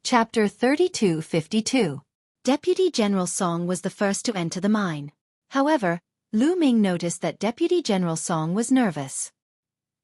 Chapter 3252. Deputy General Song was the first to enter the mine. However, Lu Ming noticed that Deputy General Song was nervous.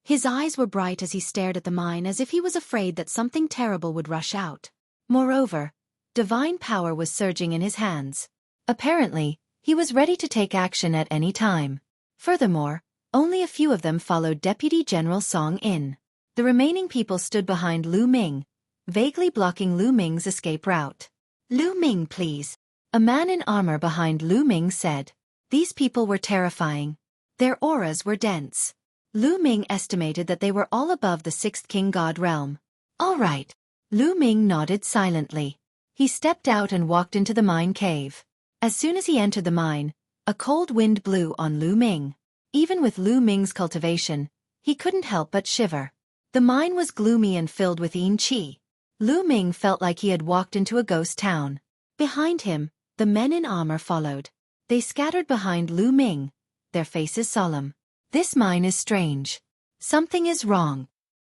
His eyes were bright as he stared at the mine as if he was afraid that something terrible would rush out. Moreover, divine power was surging in his hands. Apparently, he was ready to take action at any time. Furthermore, only a few of them followed Deputy General Song in. The remaining people stood behind Lu Ming, vaguely blocking Lu Ming's escape route. "Lu Ming, please," a man in armor behind Lu Ming said. These people were terrifying. Their auras were dense. Lu Ming estimated that they were all above the sixth king god realm. "All right." Lu Ming nodded silently. He stepped out and walked into the mine cave. As soon as he entered the mine, a cold wind blew on Lu Ming. Even with Lu Ming's cultivation, he couldn't help but shiver. The mine was gloomy and filled with yin qi. Lu Ming felt like he had walked into a ghost town. Behind him, the men in armor followed. They scattered behind Lu Ming, their faces solemn. "This mine is strange. Something is wrong."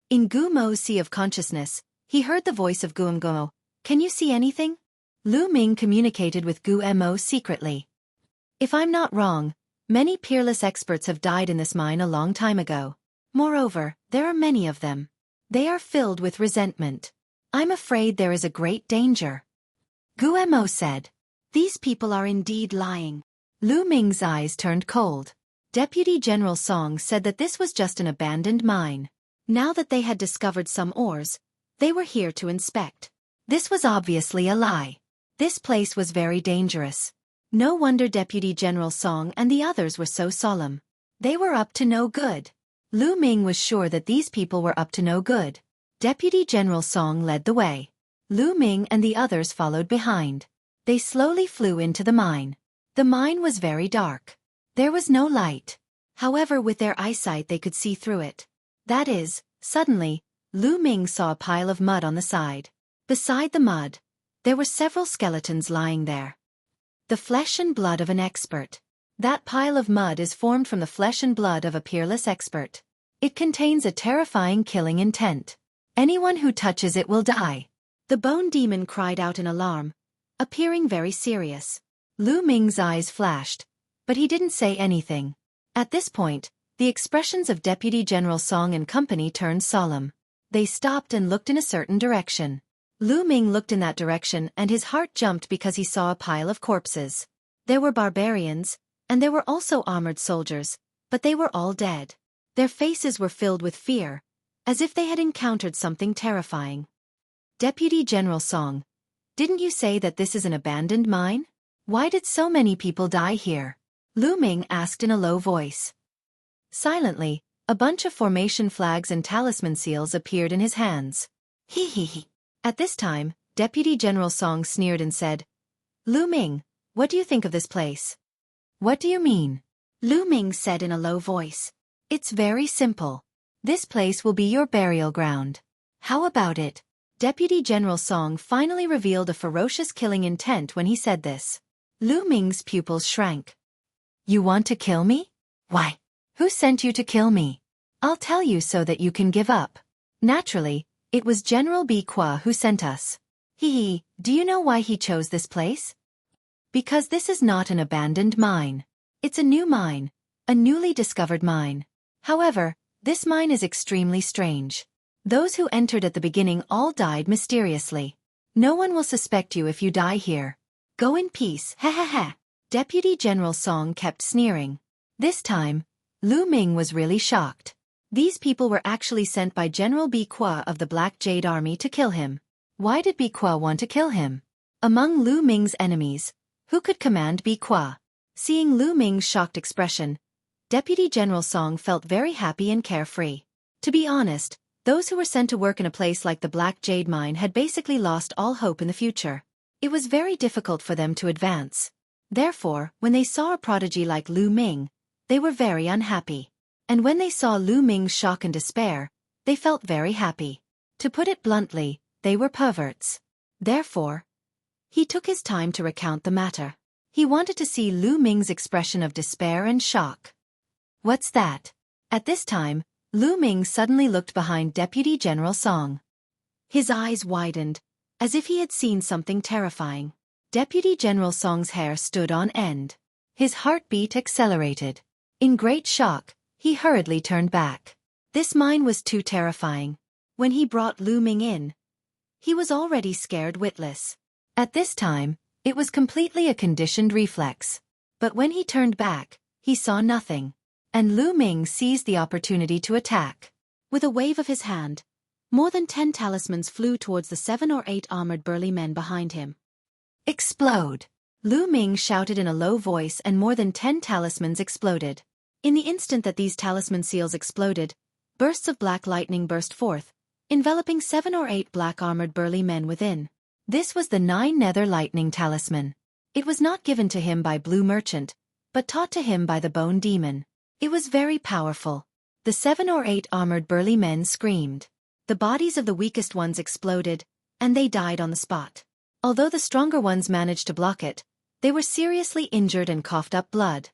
In Gu Mo's sea of consciousness, he heard the voice of Gu Mo. "Can you see anything?" Lu Ming communicated with Gu Mo secretly. "If I'm not wrong, many peerless experts have died in this mine a long time ago. Moreover, there are many of them. They are filled with resentment. I'm afraid there is a great danger." Gu Mo said. "These people are indeed lying." Lu Ming's eyes turned cold. Deputy General Song said that this was just an abandoned mine. Now that they had discovered some ores, they were here to inspect. This was obviously a lie. This place was very dangerous. No wonder Deputy General Song and the others were so solemn. They were up to no good. Lu Ming was sure that these people were up to no good. Deputy General Song led the way. Lu Ming and the others followed behind. They slowly flew into the mine. The mine was very dark. There was no light. However, with their eyesight they could see through it. That is, suddenly, Lu Ming saw a pile of mud on the side. Beside the mud, there were several skeletons lying there. The flesh and blood of an expert. That pile of mud is formed from the flesh and blood of a peerless expert. It contains a terrifying killing intent. Anyone who touches it will die. The bone demon cried out in alarm, appearing very serious. Lu Ming's eyes flashed, but he didn't say anything. At this point, the expressions of Deputy General Song and company turned solemn. They stopped and looked in a certain direction. Lu Ming looked in that direction and his heart jumped because he saw a pile of corpses. There were barbarians, and there were also armored soldiers, but they were all dead. Their faces were filled with fear, as if they had encountered something terrifying. "Deputy General Song, didn't you say that this is an abandoned mine? Why did so many people die here?" Lu Ming asked in a low voice. Silently, a bunch of formation flags and talisman seals appeared in his hands. He. At this time, Deputy General Song sneered and said, "Lu Ming, what do you think of this place?" "What do you mean?" Lu Ming said in a low voice. "It's very simple. This place will be your burial ground. How about it?" Deputy General Song finally revealed a ferocious killing intent when he said this. Lu Ming's pupils shrank. "You want to kill me? Why? Who sent you to kill me? I'll tell you so that you can give up." Naturally, it was General Bi Qua who sent us. Do you know why he chose this place? Because this is not an abandoned mine. It's a new mine, a newly discovered mine. However, this mine is extremely strange. Those who entered at the beginning all died mysteriously. No one will suspect you if you die here. Go in peace, ha. Deputy General Song kept sneering. This time, Lu Ming was really shocked. These people were actually sent by General Bi Qua of the Black Jade Army to kill him. Why did Bi Qua want to kill him? Among Lu Ming's enemies, who could command Bi Qua? Seeing Lu Ming's shocked expression, Deputy General Song felt very happy and carefree. To be honest, those who were sent to work in a place like the Black Jade Mine had basically lost all hope in the future. It was very difficult for them to advance. Therefore, when they saw a prodigy like Lu Ming, they were very unhappy. And when they saw Lu Ming's shock and despair, they felt very happy. To put it bluntly, they were perverts. Therefore, he took his time to recount the matter. He wanted to see Lu Ming's expression of despair and shock. "What's that?" At this time, Lu Ming suddenly looked behind Deputy General Song. His eyes widened, as if he had seen something terrifying. Deputy General Song's hair stood on end. His heartbeat accelerated. In great shock, he hurriedly turned back. This mine was too terrifying. When he brought Lu Ming in, he was already scared witless. At this time, it was completely a conditioned reflex. But when he turned back, he saw nothing. And Lu Ming seized the opportunity to attack. With a wave of his hand, more than 10 talismans flew towards the 7 or 8 armored burly men behind him. Explode! Lu Ming shouted in a low voice, and more than 10 talismans exploded. In the instant that these talisman seals exploded, bursts of black lightning burst forth, enveloping 7 or 8 black armored burly men within. This was the 9 nether lightning talisman. It was not given to him by Blue Merchant, but taught to him by the Bone Demon. It was very powerful. The 7 or 8 armored burly men screamed. The bodies of the weakest ones exploded, and they died on the spot. Although the stronger ones managed to block it, they were seriously injured and coughed up blood.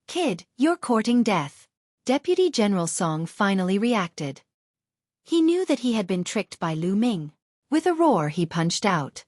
"Kid, you're courting death." Deputy General Song finally reacted. He knew that he had been tricked by Lu Ming. With a roar, he punched out.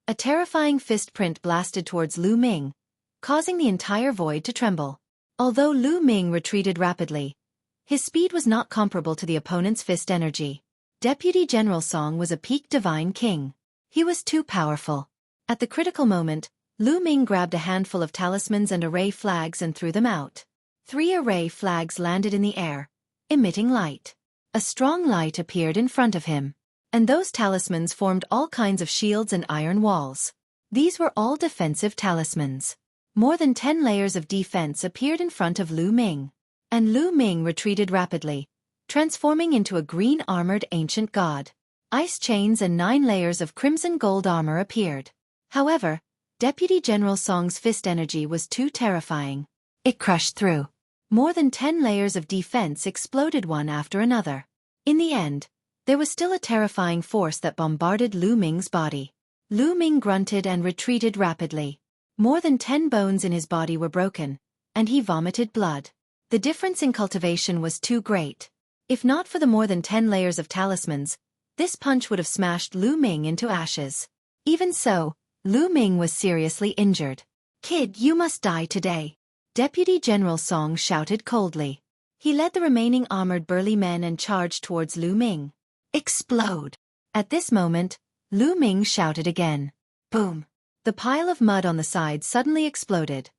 A terrifying fist print blasted towards Lu Ming, causing the entire void to tremble. Although Lu Ming retreated rapidly, his speed was not comparable to the opponent's fist energy. Deputy General Song was a peak divine king. He was too powerful. At the critical moment, Lu Ming grabbed a handful of talismans and array flags and threw them out. 3 array flags landed in the air, emitting light. A strong light appeared in front of him, and those talismans formed all kinds of shields and iron walls. These were all defensive talismans. More than 10 layers of defense appeared in front of Lu Ming, and Lu Ming retreated rapidly, transforming into a green armored ancient god. Ice chains and 9 layers of crimson gold armor appeared. However, Deputy General Song's fist energy was too terrifying. It crushed through. More than 10 layers of defense exploded one after another. In the end, there was still a terrifying force that bombarded Lu Ming's body. Lu Ming grunted and retreated rapidly. More than 10 bones in his body were broken, and he vomited blood. The difference in cultivation was too great. If not for the more than 10 layers of talismans, this punch would have smashed Lu Ming into ashes. Even so, Lu Ming was seriously injured. "Kid, you must die today," Deputy General Song shouted coldly. He led the remaining armored burly men and charged towards Lu Ming. "Explode!" At this moment, Lu Ming shouted again. Boom! The pile of mud on the side suddenly exploded.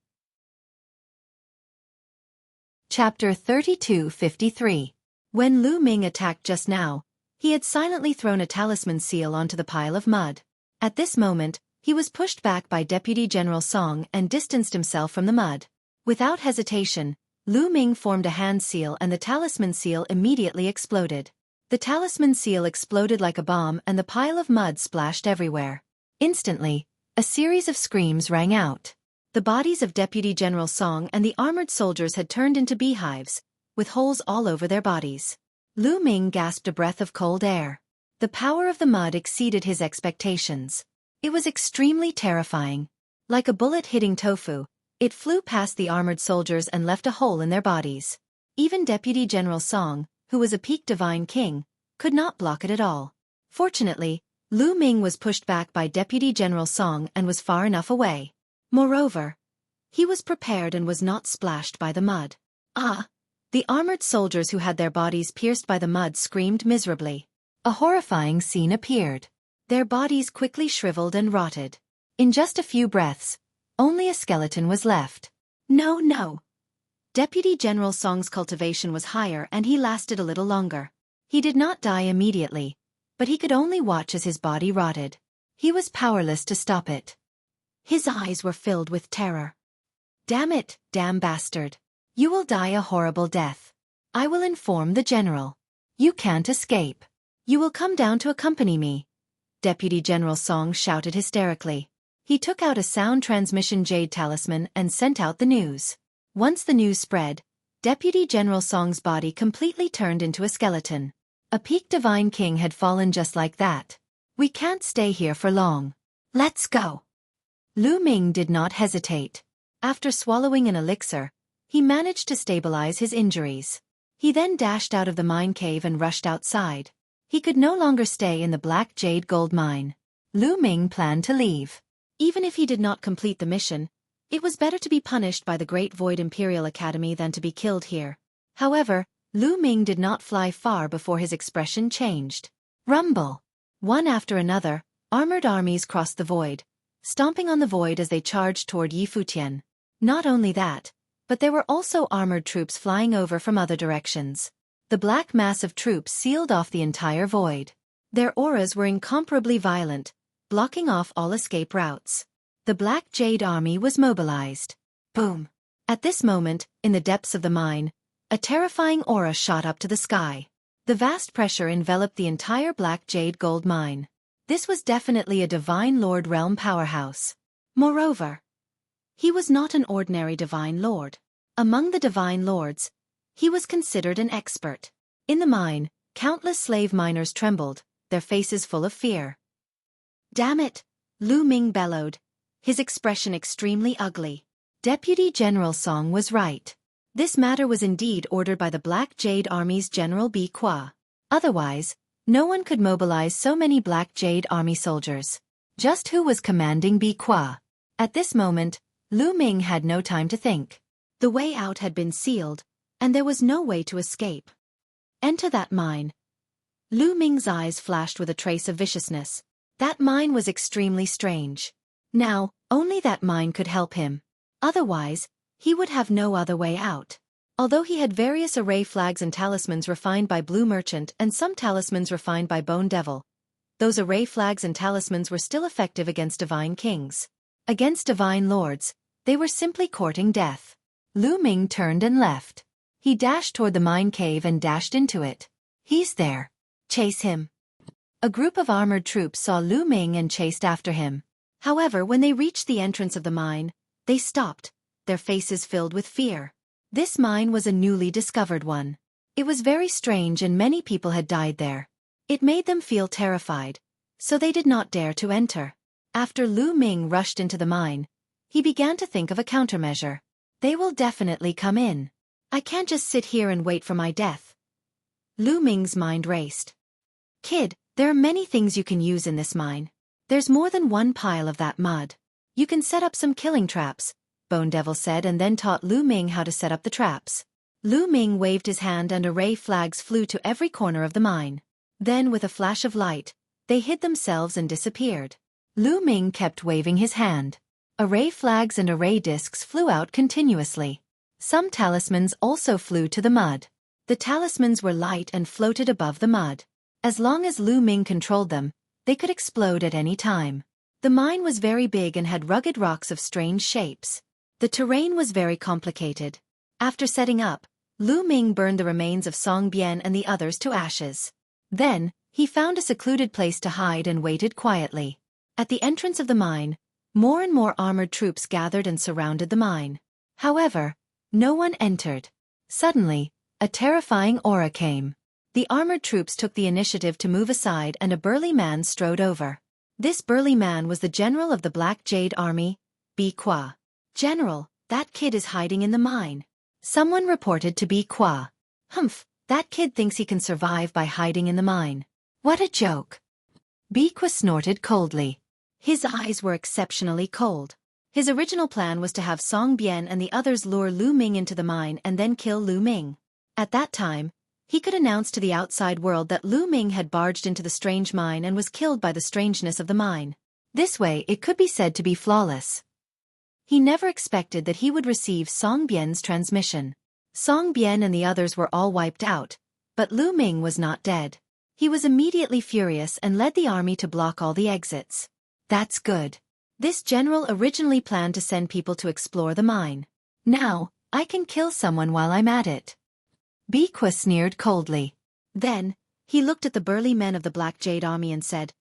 Chapter 32:53. When Lu Ming attacked just now, he had silently thrown a talisman seal onto the pile of mud. At this moment, he was pushed back by Deputy General Song and distanced himself from the mud. Without hesitation, Lu Ming formed a hand seal and the talisman seal immediately exploded. The talisman seal exploded like a bomb and the pile of mud splashed everywhere. Instantly, a series of screams rang out. The bodies of Deputy General Song and the armored soldiers had turned into beehives, with holes all over their bodies. Lu Ming gasped a breath of cold air. The power of the mud exceeded his expectations. It was extremely terrifying. Like a bullet hitting tofu, it flew past the armored soldiers and left a hole in their bodies. Even Deputy General Song, who was a peak divine king, could not block it at all. Fortunately, Lu Ming was pushed back by Deputy General Song and was far enough away. Moreover, he was prepared and was not splashed by the mud. Ah! The armored soldiers who had their bodies pierced by the mud screamed miserably. A horrifying scene appeared. Their bodies quickly shriveled and rotted. In just a few breaths, only a skeleton was left. No. Deputy General Song's cultivation was higher and he lasted a little longer. He did not die immediately, but he could only watch as his body rotted. He was powerless to stop it. His eyes were filled with terror. "Damn it, damn bastard. You will die a horrible death. I will inform the general. You can't escape. You will come down to accompany me," Deputy General Song shouted hysterically. He took out a sound transmission jade talisman and sent out the news. Once the news spread, Deputy General Song's body completely turned into a skeleton. A peak divine king had fallen just like that. "We can't stay here for long. Let's go." Lu Ming did not hesitate. After swallowing an elixir, he managed to stabilize his injuries. He then dashed out of the mine cave and rushed outside. He could no longer stay in the black jade gold mine. Lu Ming planned to leave. Even if he did not complete the mission, it was better to be punished by the Great Void Imperial Academy than to be killed here. However, Lu Ming did not fly far before his expression changed. Rumble! One after another, armored armies crossed the void, stomping on the void as they charged toward Yifutian. Not only that, but there were also armored troops flying over from other directions. The black mass of troops sealed off the entire void. Their auras were incomparably violent, blocking off all escape routes. The Black Jade Army was mobilized. Boom! At this moment, in the depths of the mine, a terrifying aura shot up to the sky. The vast pressure enveloped the entire Black Jade gold mine. This was definitely a Divine Lord realm powerhouse. Moreover, he was not an ordinary Divine Lord. Among the Divine Lords, he was considered an expert. In the mine, countless slave miners trembled, their faces full of fear. Damn it! Lu Ming bellowed, his expression extremely ugly. Deputy General Song was right. This matter was indeed ordered by the Black Jade Army's General Bi Qua. Otherwise, no one could mobilize so many Black Jade Army soldiers. Just who was commanding Bi Qua? At this moment, Lu Ming had no time to think. The way out had been sealed, and there was no way to escape. Enter that mine. Lu Ming's eyes flashed with a trace of viciousness. That mine was extremely strange. Now, only that mine could help him. Otherwise, he would have no other way out. Although he had various array flags and talismans refined by Blue Merchant and some talismans refined by Bone Devil, those array flags and talismans were still effective against divine kings. Against divine lords, they were simply courting death. Lu Ming turned and left. He dashed toward the mine cave and dashed into it. He's there. Chase him. A group of armored troops saw Lu Ming and chased after him. However, when they reached the entrance of the mine, they stopped, their faces filled with fear. This mine was a newly discovered one. It was very strange and many people had died there. It made them feel terrified, so they did not dare to enter. After Lu Ming rushed into the mine, he began to think of a countermeasure. They will definitely come in. I can't just sit here and wait for my death. Lu Ming's mind raced. Kid, there are many things you can use in this mine. There's more than one pile of that mud. You can set up some killing traps, Bone Devil said, and then taught Lu Ming how to set up the traps. Lu Ming waved his hand and array flags flew to every corner of the mine. Then with a flash of light, they hid themselves and disappeared. Lu Ming kept waving his hand. Array flags and array discs flew out continuously. Some talismans also flew to the mud. The talismans were light and floated above the mud. As long as Lu Ming controlled them, they could explode at any time. The mine was very big and had rugged rocks of strange shapes. The terrain was very complicated. After setting up, Lu Ming burned the remains of Song Bian and the others to ashes. Then, he found a secluded place to hide and waited quietly. At the entrance of the mine, more and more armored troops gathered and surrounded the mine. However, no one entered. Suddenly, a terrifying aura came. The armored troops took the initiative to move aside and a burly man strode over. This burly man was the general of the Black Jade Army, Bi Qua. General, that kid is hiding in the mine. Someone reported to Bi Qua. Humph, that kid thinks he can survive by hiding in the mine. What a joke. Bi Qua snorted coldly. His eyes were exceptionally cold. His original plan was to have Song Bian and the others lure Lu Ming into the mine and then kill Lu Ming. At that time, he could announce to the outside world that Lu Ming had barged into the strange mine and was killed by the strangeness of the mine. This way it could be said to be flawless. He never expected that he would receive Song Bian's transmission. Song Bian and the others were all wiped out, but Lu Ming was not dead. He was immediately furious and led the army to block all the exits. That's good. This general originally planned to send people to explore the mine. Now, I can kill someone while I'm at it. Bi Qua sneered coldly. Then, he looked at the burly men of the Black Jade Army and said,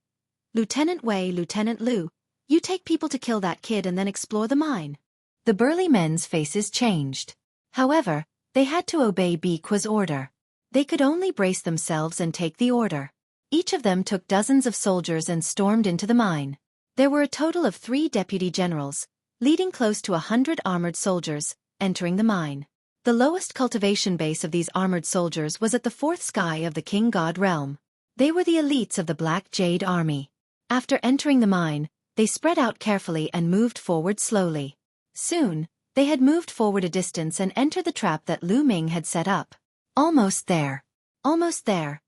Lieutenant Wei, Lieutenant Lu, you take people to kill that kid and then explore the mine. The burly men's faces changed. However, they had to obey Bi Qua's order. They could only brace themselves and take the order. Each of them took dozens of soldiers and stormed into the mine. There were a total of 3 deputy generals, leading close to 100 armored soldiers, entering the mine. The lowest cultivation base of these armored soldiers was at the 4th sky of the King God realm. They were the elites of the Black Jade Army. After entering the mine, they spread out carefully and moved forward slowly. Soon, they had moved forward a distance and entered the trap that Lu Ming had set up. Almost there. Almost there.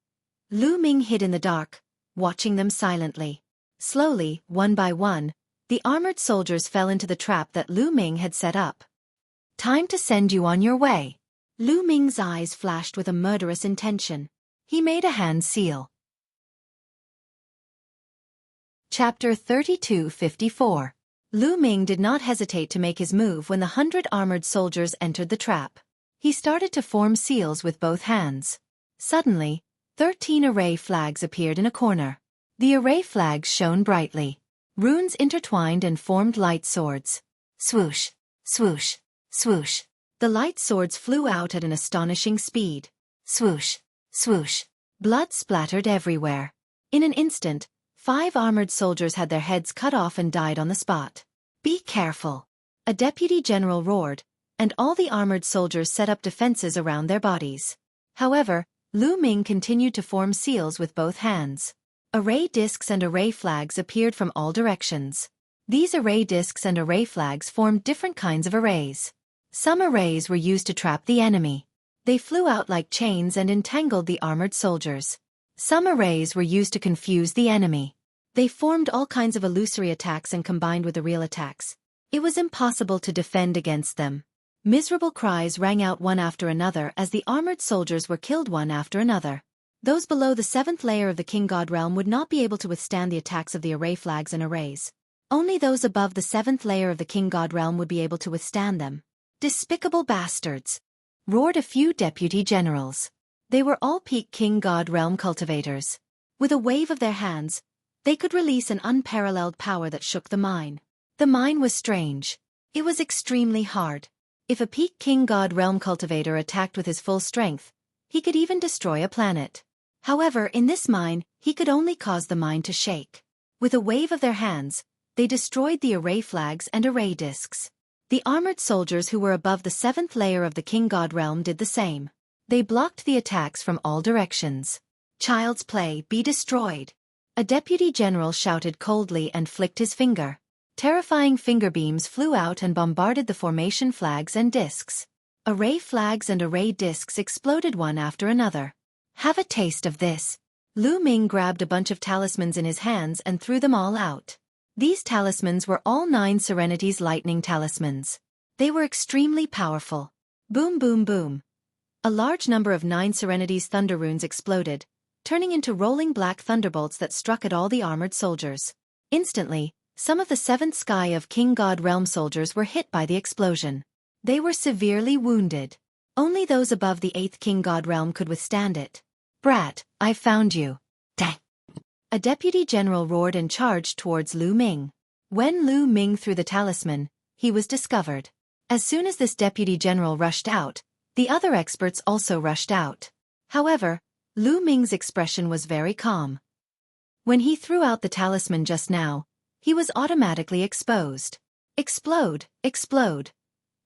Lu Ming hid in the dark, watching them silently. Slowly, one by one, the armored soldiers fell into the trap that Lu Ming had set up. Time to send you on your way. Lu Ming's eyes flashed with a murderous intention. He made a hand seal. Chapter 3254. Lu Ming did not hesitate to make his move when the 100 armored soldiers entered the trap. He started to form seals with both hands. Suddenly, 13 array flags appeared in a corner. The array flags shone brightly. Runes intertwined and formed light swords. Swoosh, swoosh, swoosh. The light swords flew out at an astonishing speed. Swoosh, swoosh. Blood splattered everywhere. In an instant, 5 armored soldiers had their heads cut off and died on the spot. Be careful. A deputy general roared, and all the armored soldiers set up defenses around their bodies. However, Lu Ming continued to form seals with both hands. Array discs and array flags appeared from all directions. These array discs and array flags formed different kinds of arrays. Some arrays were used to trap the enemy. They flew out like chains and entangled the armored soldiers. Some arrays were used to confuse the enemy. They formed all kinds of illusory attacks and combined with the real attacks. It was impossible to defend against them. Miserable cries rang out one after another as the armored soldiers were killed one after another. Those below the 7th layer of the King God realm would not be able to withstand the attacks of the array flags and arrays. Only those above the 7th layer of the King God realm would be able to withstand them. Despicable bastards! Roared a few deputy generals. They were all peak King God realm cultivators. With a wave of their hands, they could release an unparalleled power that shook the mine. The mine was strange. It was extremely hard. If a peak King God realm cultivator attacked with his full strength, he could even destroy a planet. However, in this mine, he could only cause the mine to shake. With a wave of their hands, they destroyed the array flags and array discs. The armored soldiers who were above the 7th layer of the King God realm did the same. They blocked the attacks from all directions. Child's play, be destroyed. A deputy general shouted coldly and flicked his finger. Terrifying finger beams flew out and bombarded the formation flags and discs. Array flags and array discs exploded one after another. Have a taste of this. Lu Ming grabbed a bunch of talismans in his hands and threw them all out. These talismans were all 9 Serenity's lightning talismans. They were extremely powerful. Boom boom boom. A large number of 9 Serenity's thunder runes exploded, turning into rolling black thunderbolts that struck at all the armored soldiers. Instantly, some of the 7th sky of King God realm soldiers were hit by the explosion. They were severely wounded. Only those above the 8th King God realm could withstand it. Brat, I found you. Dang. A deputy general roared and charged towards Lu Ming. When Lu Ming threw the talisman, he was discovered. As soon as this deputy general rushed out, the other experts also rushed out. However, Lu Ming's expression was very calm. When he threw out the talisman just now, he was automatically exposed. Explode, explode.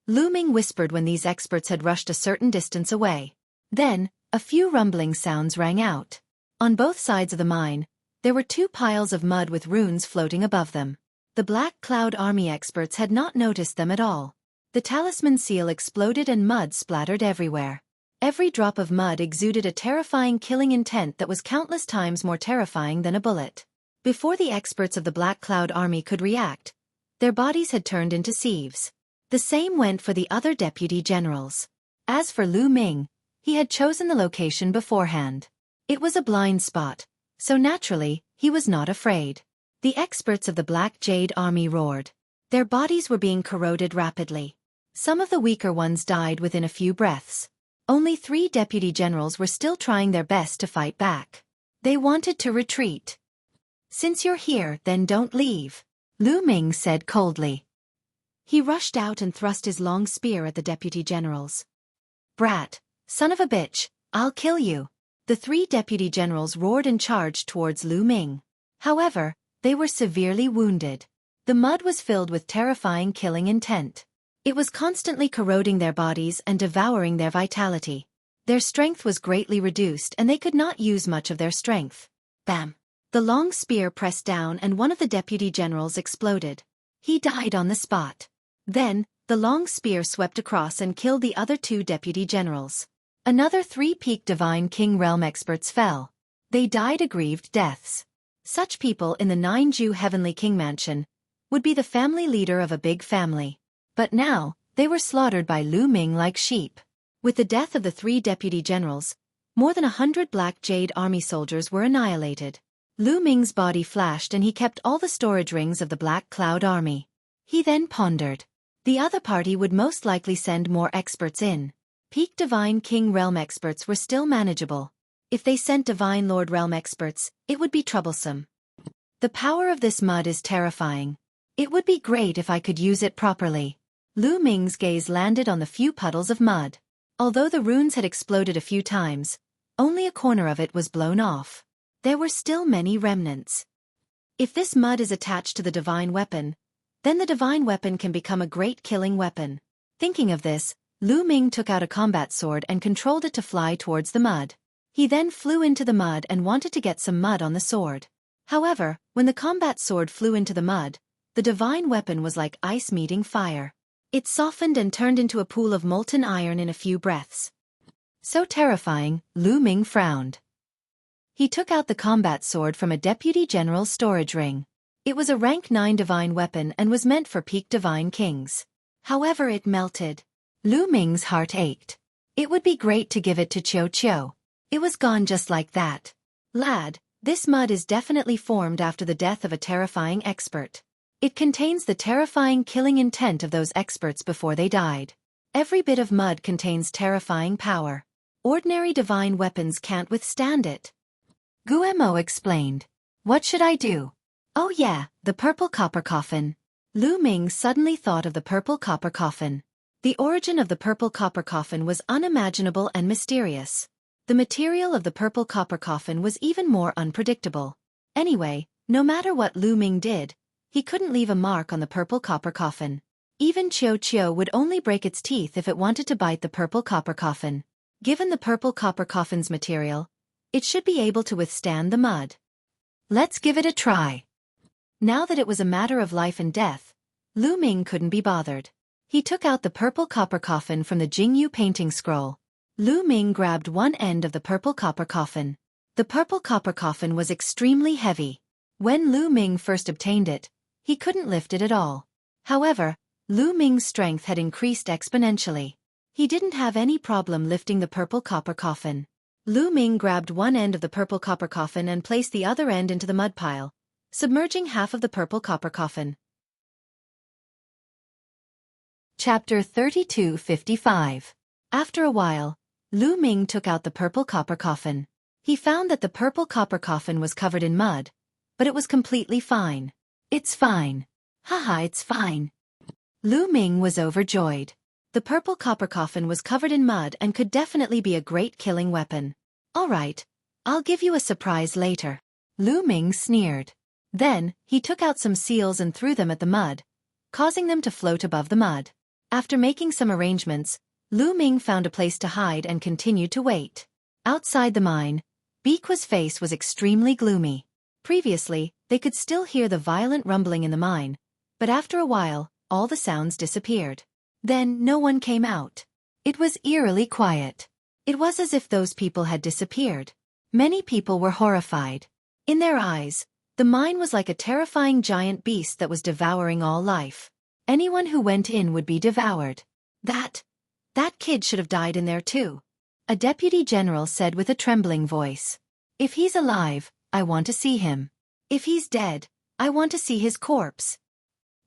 Lu Ming whispered when these experts had rushed a certain distance away. Then, a few rumbling sounds rang out. On both sides of the mine, there were 2 piles of mud with runes floating above them. The Black Cloud Army experts had not noticed them at all. The talisman seal exploded and mud splattered everywhere. Every drop of mud exuded a terrifying killing intent that was countless times more terrifying than a bullet. Before the experts of the Black Cloud Army could react, their bodies had turned into sieves. The same went for the other deputy generals. As for Lu Ming, he had chosen the location beforehand. It was a blind spot, so naturally, he was not afraid. The experts of the Black Jade Army roared. Their bodies were being corroded rapidly. Some of the weaker ones died within a few breaths. Only 3 deputy generals were still trying their best to fight back. They wanted to retreat. Since you're here, then don't leave, Lu Ming said coldly. He rushed out and thrust his long spear at the deputy generals. Brat, son of a bitch, I'll kill you. The 3 deputy generals roared and charged towards Lu Ming. However, they were severely wounded. The mud was filled with terrifying killing intent. It was constantly corroding their bodies and devouring their vitality. Their strength was greatly reduced and they could not use much of their strength. Bam! The long spear pressed down and one of the deputy generals exploded. He died on the spot. Then, the long spear swept across and killed the other 2 deputy generals. Another 3 peak divine king realm experts fell. They died aggrieved deaths. Such people in the 9-Ju heavenly king mansion would be the family leader of a big family. But now, they were slaughtered by Lu Ming like sheep. With the death of the 3 deputy generals, more than 100 Black Jade army soldiers were annihilated. Lu Ming's body flashed and he kept all the storage rings of the Black Cloud army. He then pondered. The other party would most likely send more experts in. Peak Divine King Realm experts were still manageable. If they sent Divine Lord Realm experts, it would be troublesome. The power of this mud is terrifying. It would be great if I could use it properly. Lu Ming's gaze landed on the few puddles of mud. Although the runes had exploded a few times, only a corner of it was blown off. There were still many remnants. If this mud is attached to the divine weapon, then the divine weapon can become a great killing weapon. Thinking of this, Lu Ming took out a combat sword and controlled it to fly towards the mud. He then flew into the mud and wanted to get some mud on the sword. However, when the combat sword flew into the mud, the divine weapon was like ice meeting fire. It softened and turned into a pool of molten iron in a few breaths. So terrifying, Lu Ming frowned. He took out the combat sword from a deputy general's storage ring. It was a rank 9 divine weapon and was meant for peak divine kings. However, it melted. Lu Ming's heart ached. It would be great to give it to Xueqi. It was gone just like that. Lad, this mud is definitely formed after the death of a terrifying expert. It contains the terrifying killing intent of those experts before they died. Every bit of mud contains terrifying power. Ordinary divine weapons can't withstand it. Guemo explained. What should I do? Oh yeah, the purple copper coffin. Lu Ming suddenly thought of the purple copper coffin. The origin of the purple copper coffin was unimaginable and mysterious. The material of the purple copper coffin was even more unpredictable. Anyway, no matter what Lu Ming did, he couldn't leave a mark on the purple copper coffin. Even Xueqi would only break its teeth if it wanted to bite the purple copper coffin. Given the purple copper coffin's material, it should be able to withstand the mud. Let's give it a try. Now that it was a matter of life and death, Lu Ming couldn't be bothered. He took out the purple copper coffin from the Jingyu painting scroll. Lu Ming grabbed one end of the purple copper coffin. The purple copper coffin was extremely heavy. When Lu Ming first obtained it, he couldn't lift it at all. However, Lu Ming's strength had increased exponentially. He didn't have any problem lifting the purple copper coffin. Lu Ming grabbed one end of the purple copper coffin and placed the other end into the mud pile, submerging half of the purple copper coffin. Chapter 3255. After a while, Lu Ming took out the purple copper coffin. He found that the purple copper coffin was covered in mud, but it was completely fine. It's fine. Haha, it's fine. Lu Ming was overjoyed. The purple copper coffin was covered in mud and could definitely be a great killing weapon. Alright, I'll give you a surprise later. Lu Ming sneered. Then, he took out some seals and threw them at the mud, causing them to float above the mud. After making some arrangements, Lu Ming found a place to hide and continued to wait. Outside the mine, Biqua's face was extremely gloomy. Previously, they could still hear the violent rumbling in the mine, but after a while, all the sounds disappeared. Then no one came out. It was eerily quiet. It was as if those people had disappeared. Many people were horrified. In their eyes, the mine was like a terrifying giant beast that was devouring all life. Anyone who went in would be devoured. That kid should have died in there too. A deputy general said with a trembling voice. If he's alive, I want to see him. If he's dead, I want to see his corpse.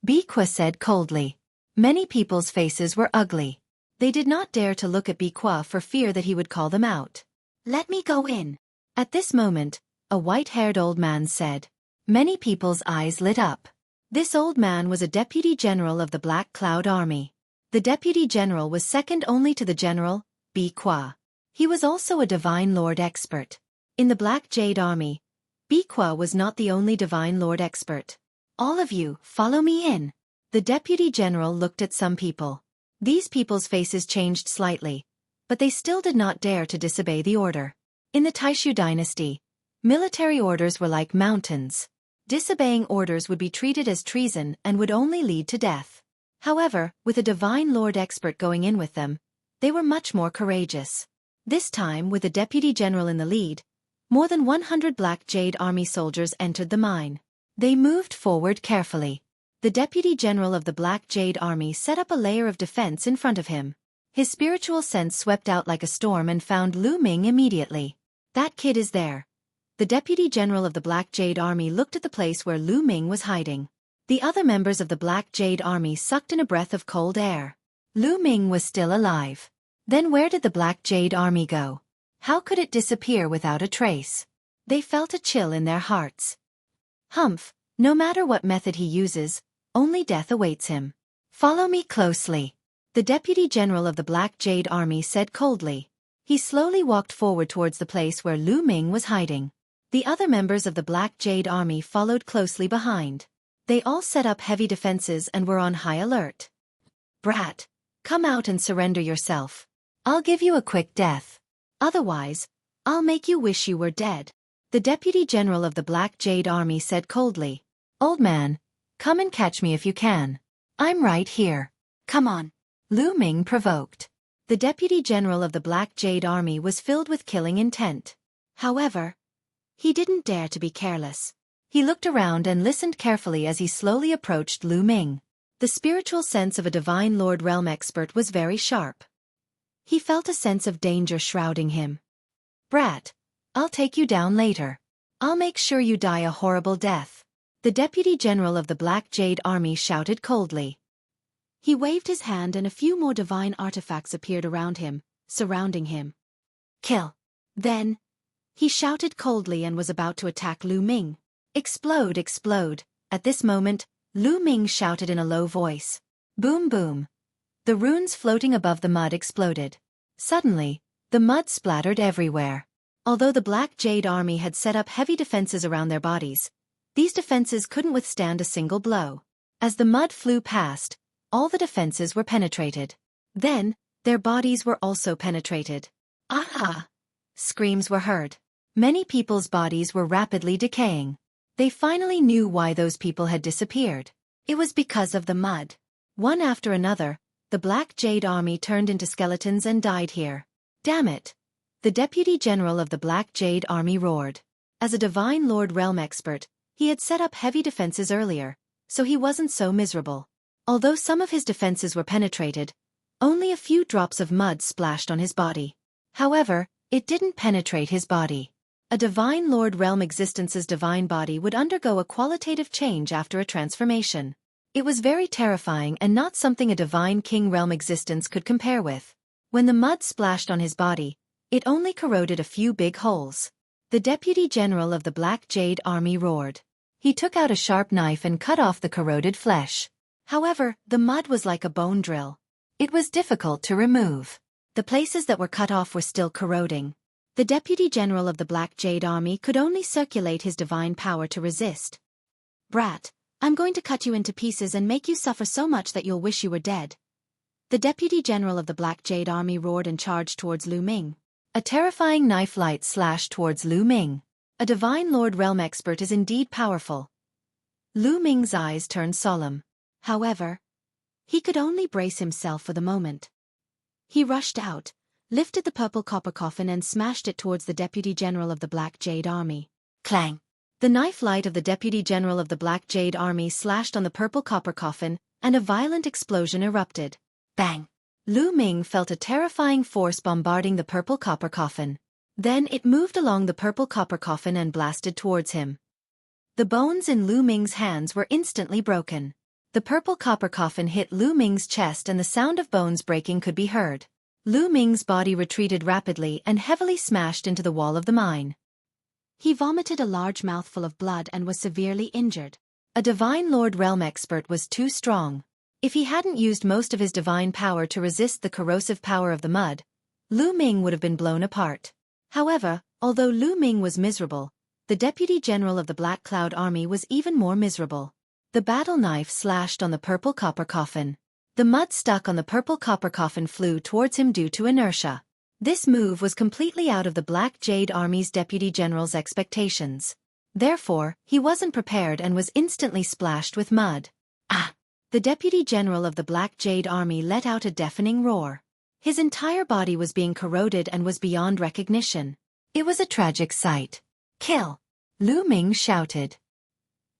Biqua said coldly. Many people's faces were ugly. They did not dare to look at Biqua for fear that he would call them out. Let me go in. At this moment, a white-haired old man said. Many people's eyes lit up. This old man was a deputy general of the Black Cloud Army. The deputy general was second only to the general, Biqua. He was also a divine lord expert. In the Black Jade Army, Biqua was not the only divine lord expert. All of you, follow me in. The deputy general looked at some people. These people's faces changed slightly, but they still did not dare to disobey the order. In the Taishu dynasty, Military orders were like mountains. Disobeying orders would be treated as treason and would only lead to death. However, with a Divine Lord expert going in with them, they were much more courageous. This time, with the Deputy General in the lead, more than 100 Black Jade Army soldiers entered the mine. They moved forward carefully. The Deputy General of the Black Jade Army set up a layer of defense in front of him. His spiritual sense swept out like a storm and found Lu Ming immediately. That kid is there. The Deputy General of the Black Jade Army looked at the place where Lu Ming was hiding. The other members of the Black Jade Army sucked in a breath of cold air. Lu Ming was still alive. Then where did the Black Jade Army go? How could it disappear without a trace? They felt a chill in their hearts. Humph, no matter what method he uses, only death awaits him. Follow me closely. The Deputy General of the Black Jade Army said coldly. He slowly walked forward towards the place where Lu Ming was hiding. The other members of the Black Jade Army followed closely behind. They all set up heavy defenses and were on high alert. Brat, come out and surrender yourself. I'll give you a quick death. Otherwise, I'll make you wish you were dead. The Deputy General of the Black Jade Army said coldly. Old man, come and catch me if you can. I'm right here. Come on. Lu Ming provoked. The Deputy General of the Black Jade Army was filled with killing intent. However, he didn't dare to be careless. He looked around and listened carefully as he slowly approached Lu Ming. The spiritual sense of a Divine Lord realm expert was very sharp. He felt a sense of danger shrouding him. Brat, I'll take you down later. I'll make sure you die a horrible death. The Deputy General of the Black Jade Army shouted coldly. He waved his hand and a few more divine artifacts appeared around him, surrounding him. Kill. Then, he shouted coldly and was about to attack Lu Ming. Explode, explode. At this moment, Lu Ming shouted in a low voice. Boom, boom. The runes floating above the mud exploded. Suddenly, the mud splattered everywhere. Although the Black Jade Army had set up heavy defenses around their bodies, these defenses couldn't withstand a single blow. As the mud flew past, all the defenses were penetrated. Then, their bodies were also penetrated. Ah! Screams were heard. Many people's bodies were rapidly decaying. They finally knew why those people had disappeared. It was because of the mud. One after another, the Black Jade Army turned into skeletons and died here. Damn it! The Deputy General of the Black Jade Army roared. As a Divine Lord realm expert, he had set up heavy defenses earlier, so he wasn't so miserable. Although some of his defenses were penetrated, only a few drops of mud splashed on his body. However, it didn't penetrate his body. A Divine Lord realm existence's divine body would undergo a qualitative change after a transformation. It was very terrifying and not something a Divine King realm existence could compare with. When the mud splashed on his body, it only corroded a few big holes. The Deputy General of the Black Jade Army roared. He took out a sharp knife and cut off the corroded flesh. However, the mud was like a bone drill. It was difficult to remove. The places that were cut off were still corroding. The Deputy General of the Black Jade Army could only circulate his divine power to resist. Brat, I'm going to cut you into pieces and make you suffer so much that you'll wish you were dead. The Deputy General of the Black Jade Army roared and charged towards Lu Ming. A terrifying knife light slashed towards Lu Ming. A Divine Lord realm expert is indeed powerful. Lu Ming's eyes turned solemn. However, he could only brace himself for the moment. He rushed out, lifted the purple copper coffin and smashed it towards the Deputy General of the Black Jade Army. Clang! The knife light of the Deputy General of the Black Jade Army slashed on the purple copper coffin, and a violent explosion erupted. Bang! Lu Ming felt a terrifying force bombarding the purple copper coffin. Then it moved along the purple copper coffin and blasted towards him. The bones in Lu Ming's hands were instantly broken. The purple copper coffin hit Lu Ming's chest and the sound of bones breaking could be heard. Lu Ming's body retreated rapidly and heavily smashed into the wall of the mine. He vomited a large mouthful of blood and was severely injured. A Divine Lord realm expert was too strong. If he hadn't used most of his divine power to resist the corrosive power of the mud, Lu Ming would have been blown apart. However, although Lu Ming was miserable, the Deputy General of the Black Cloud Army was even more miserable. The battle knife slashed on the purple copper coffin. The mud stuck on the purple copper coffin flew towards him due to inertia. This move was completely out of the Black Jade Army's deputy general's expectations. Therefore, he wasn't prepared and was instantly splashed with mud. Ah! The deputy general of the Black Jade Army let out a deafening roar. His entire body was being corroded and was beyond recognition. It was a tragic sight. Kill! Lu Ming shouted.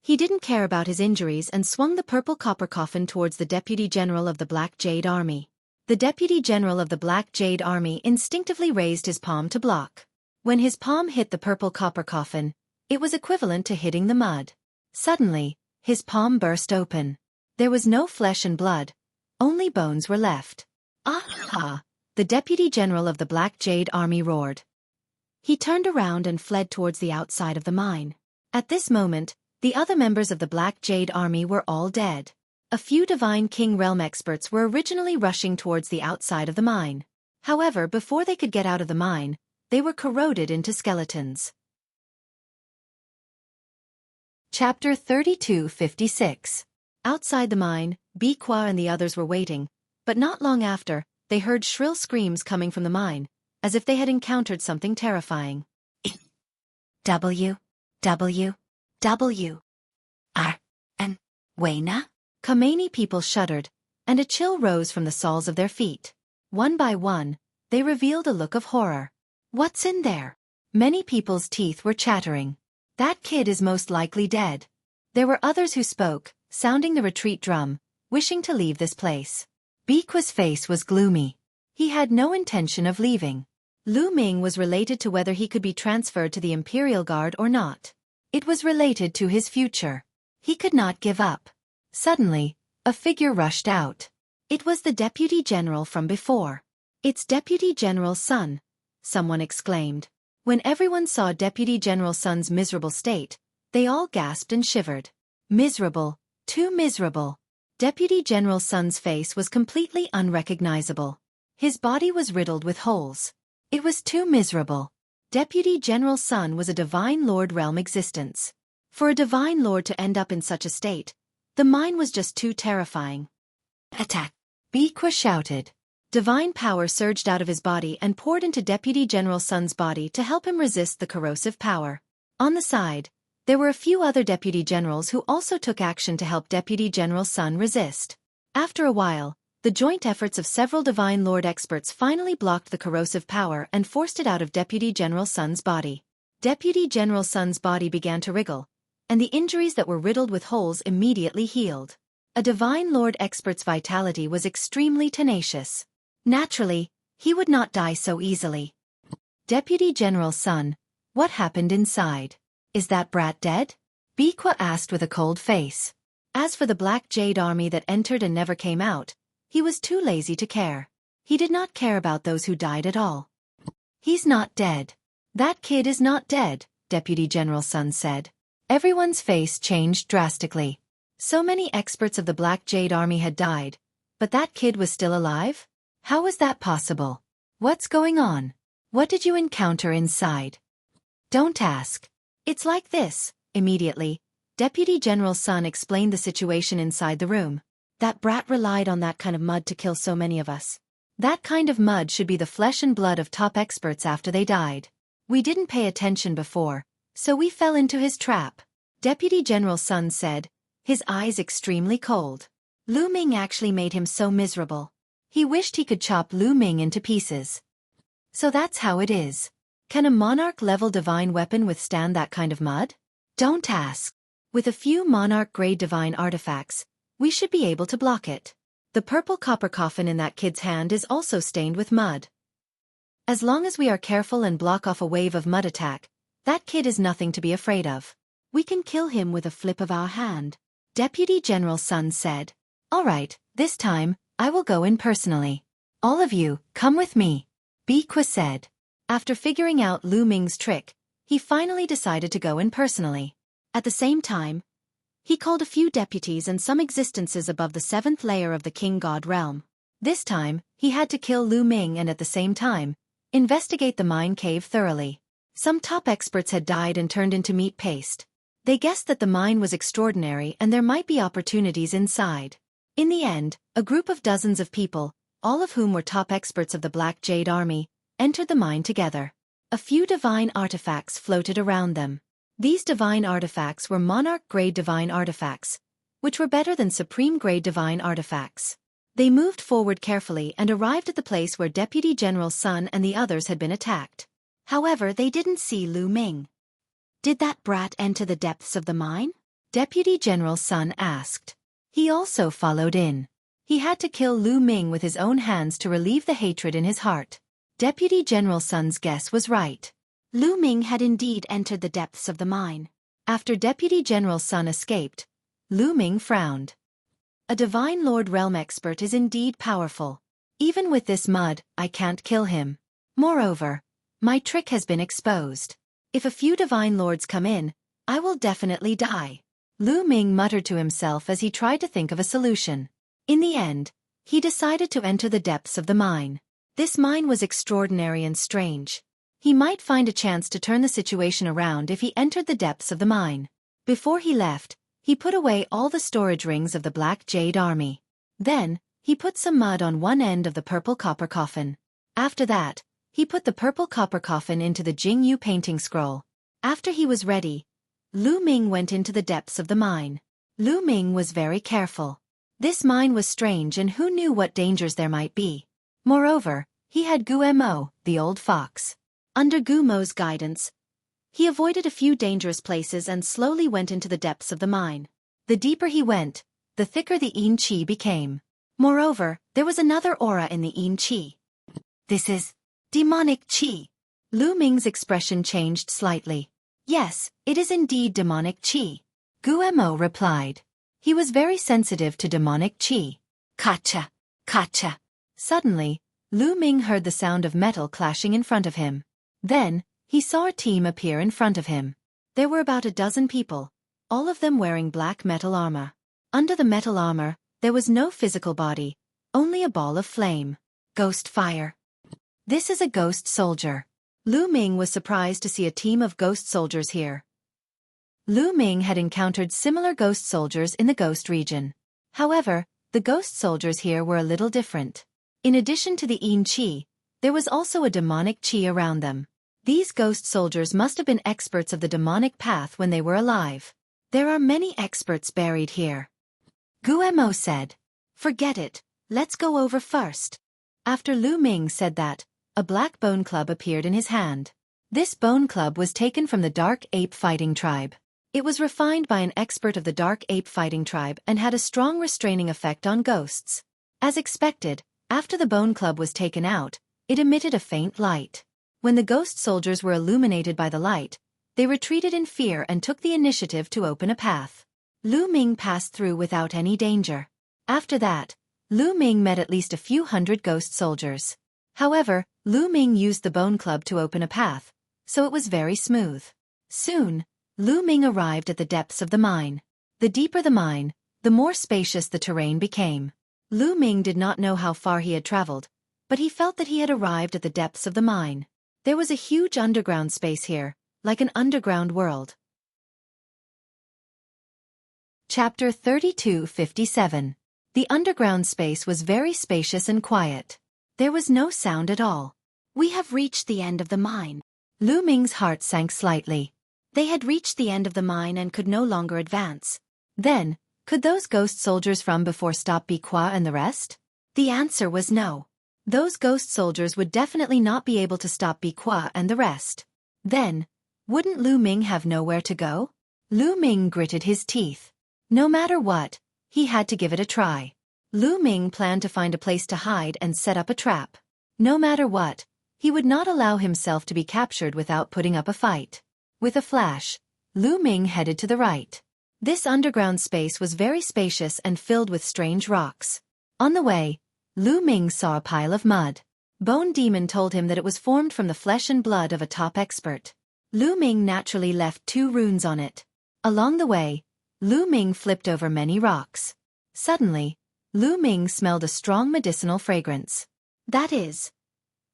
He didn't care about his injuries and swung the purple copper coffin towards the deputy general of the Black Jade Army. The deputy general of the Black Jade Army instinctively raised his palm to block. When his palm hit the purple copper coffin, it was equivalent to hitting the mud. Suddenly, his palm burst open. There was no flesh and blood, only bones were left. Ah! The deputy general of the Black Jade Army roared. He turned around and fled towards the outside of the mine. At this moment, the other members of the Black Jade Army were all dead. A few Divine King Realm experts were originally rushing towards the outside of the mine. However, before they could get out of the mine, they were corroded into skeletons. Chapter 3256. Outside the mine, Xueqi and the others were waiting, but not long after, they heard shrill screams coming from the mine, as if they had encountered something terrifying. W. R. N. Wayna? Khomeini people shuddered, and a chill rose from the soles of their feet. One by one, they revealed a look of horror. What's in there? Many people's teeth were chattering. That kid is most likely dead. There were others who spoke, sounding the retreat drum, wishing to leave this place. Xueqi's face was gloomy. He had no intention of leaving. Lu Ming was related to whether he could be transferred to the Imperial Guard or not. It was related to his future. He could not give up. Suddenly, a figure rushed out. It was the deputy general from before. It's Deputy General Sun, someone exclaimed. When everyone saw Deputy General Sun's miserable state, they all gasped and shivered. Miserable, too miserable. Deputy General Sun's face was completely unrecognizable. His body was riddled with holes. It was too miserable. Deputy General Sun was a Divine Lord realm existence. For a Divine Lord to end up in such a state, the mine was just too terrifying. Attack! Xueqi shouted. Divine power surged out of his body and poured into Deputy General Sun's body to help him resist the corrosive power. On the side, there were a few other deputy generals who also took action to help Deputy General Sun resist. After a while, the joint efforts of several Divine Lord experts finally blocked the corrosive power and forced it out of Deputy General Sun's body. Deputy General Sun's body began to wriggle, and the injuries that were riddled with holes immediately healed. A Divine Lord expert's vitality was extremely tenacious. Naturally, he would not die so easily. Deputy General Sun, what happened inside? Is that brat dead? Xueqi asked with a cold face. As for the Black Jade Army that entered and never came out, he was too lazy to care. He did not care about those who died at all. He's not dead. That kid is not dead, Deputy General Sun said. Everyone's face changed drastically. So many experts of the Black Jade Army had died, but that kid was still alive? How was that possible? What's going on? What did you encounter inside? Don't ask. It's like this. Immediately, Deputy General Sun explained the situation inside the room. That brat relied on that kind of mud to kill so many of us. That kind of mud should be the flesh and blood of top experts after they died. We didn't pay attention before, so we fell into his trap. Deputy General Sun said, his eyes extremely cold. Lu Ming actually made him so miserable. He wished he could chop Lu Ming into pieces. So that's how it is. Can a monarch-level divine weapon withstand that kind of mud? Don't ask. With a few monarch-grade divine artifacts, we should be able to block it. The purple copper coffin in that kid's hand is also stained with mud. As long as we are careful and block off a wave of mud attack, that kid is nothing to be afraid of. We can kill him with a flip of our hand. Deputy General Sun said. All right, this time, I will go in personally. All of you, come with me. Xueqi said. After figuring out Lu Ming's trick, he finally decided to go in personally. At the same time, he called a few deputies and some existences above the 7th layer of the King God realm. This time, he had to kill Lu Ming and at the same time, investigate the mine cave thoroughly. Some top experts had died and turned into meat paste. They guessed that the mine was extraordinary and there might be opportunities inside. In the end, a group of dozens of people, all of whom were top experts of the Black Jade Army, entered the mine together. A few divine artifacts floated around them. These divine artifacts were monarch-grade divine artifacts, which were better than supreme-grade divine artifacts. They moved forward carefully and arrived at the place where Deputy General Sun and the others had been attacked. However, they didn't see Lu Ming. "Did that brat enter the depths of the mine?" Deputy General Sun asked. He also followed in. He had to kill Lu Ming with his own hands to relieve the hatred in his heart. Deputy General Sun's guess was right. Lu Ming had indeed entered the depths of the mine. After Deputy General Sun escaped, Lu Ming frowned. A Divine Lord Realm expert is indeed powerful. Even with this mud, I can't kill him. Moreover, my trick has been exposed. If a few Divine Lords come in, I will definitely die. Lu Ming muttered to himself as he tried to think of a solution. In the end, he decided to enter the depths of the mine. This mine was extraordinary and strange. He might find a chance to turn the situation around if he entered the depths of the mine. Before he left, he put away all the storage rings of the Black Jade Army. Then, he put some mud on one end of the purple copper coffin. After that, he put the purple copper coffin into the Jingyu painting scroll. After he was ready, Lu Ming went into the depths of the mine. Lu Ming was very careful. This mine was strange and who knew what dangers there might be. Moreover, he had Guemo, the old fox. Under Gumo's guidance, he avoided a few dangerous places and slowly went into the depths of the mine. The deeper he went, the thicker the Yin Qi became. Moreover, there was another aura in the Yin Qi. "This is demonic Qi." Lu Ming's expression changed slightly. "Yes, it is indeed demonic Qi," Guemo replied. He was very sensitive to demonic Qi. Kacha! Kacha! Suddenly, Lu Ming heard the sound of metal clashing in front of him. Then, he saw a team appear in front of him. There were about a dozen people, all of them wearing black metal armor. Under the metal armor, there was no physical body, only a ball of flame. Ghost fire. This is a ghost soldier. Lu Ming was surprised to see a team of ghost soldiers here. Lu Ming had encountered similar ghost soldiers in the ghost region. However, the ghost soldiers here were a little different. In addition to the Yin Qi, there was also a demonic Qi around them. These ghost soldiers must have been experts of the demonic path when they were alive. There are many experts buried here. Guemo said. "Forget it, let's go over first." After Lu Ming said that, a black bone club appeared in his hand. This bone club was taken from the Dark Ape Fighting Tribe. It was refined by an expert of the Dark Ape Fighting Tribe and had a strong restraining effect on ghosts. As expected, after the bone club was taken out, it emitted a faint light. When the ghost soldiers were illuminated by the light, they retreated in fear and took the initiative to open a path. Lu Ming passed through without any danger. After that, Lu Ming met at least a few hundred ghost soldiers. However, Lu Ming used the bone club to open a path, so it was very smooth. Soon, Lu Ming arrived at the depths of the mine. The deeper the mine, the more spacious the terrain became. Lu Ming did not know how far he had traveled, but he felt that he had arrived at the depths of the mine. There was a huge underground space here, like an underground world. Chapter 3257. The underground space was very spacious and quiet. There was no sound at all. "We have reached the end of the mine." Lu Ming's heart sank slightly. They had reached the end of the mine and could no longer advance. Then, could those ghost soldiers from before stop Biqua and the rest? The answer was no. Those ghost soldiers would definitely not be able to stop Biqua and the rest. Then, wouldn't Lu Ming have nowhere to go? Lu Ming gritted his teeth. No matter what, he had to give it a try. Lu Ming planned to find a place to hide and set up a trap. No matter what, he would not allow himself to be captured without putting up a fight. With a flash, Lu Ming headed to the right. This underground space was very spacious and filled with strange rocks. On the way, Lu Ming saw a pile of mud. Bone Demon told him that it was formed from the flesh and blood of a top expert. Lu Ming naturally left 2 runes on it. Along the way, Lu Ming flipped over many rocks. Suddenly, Lu Ming smelled a strong medicinal fragrance. That is.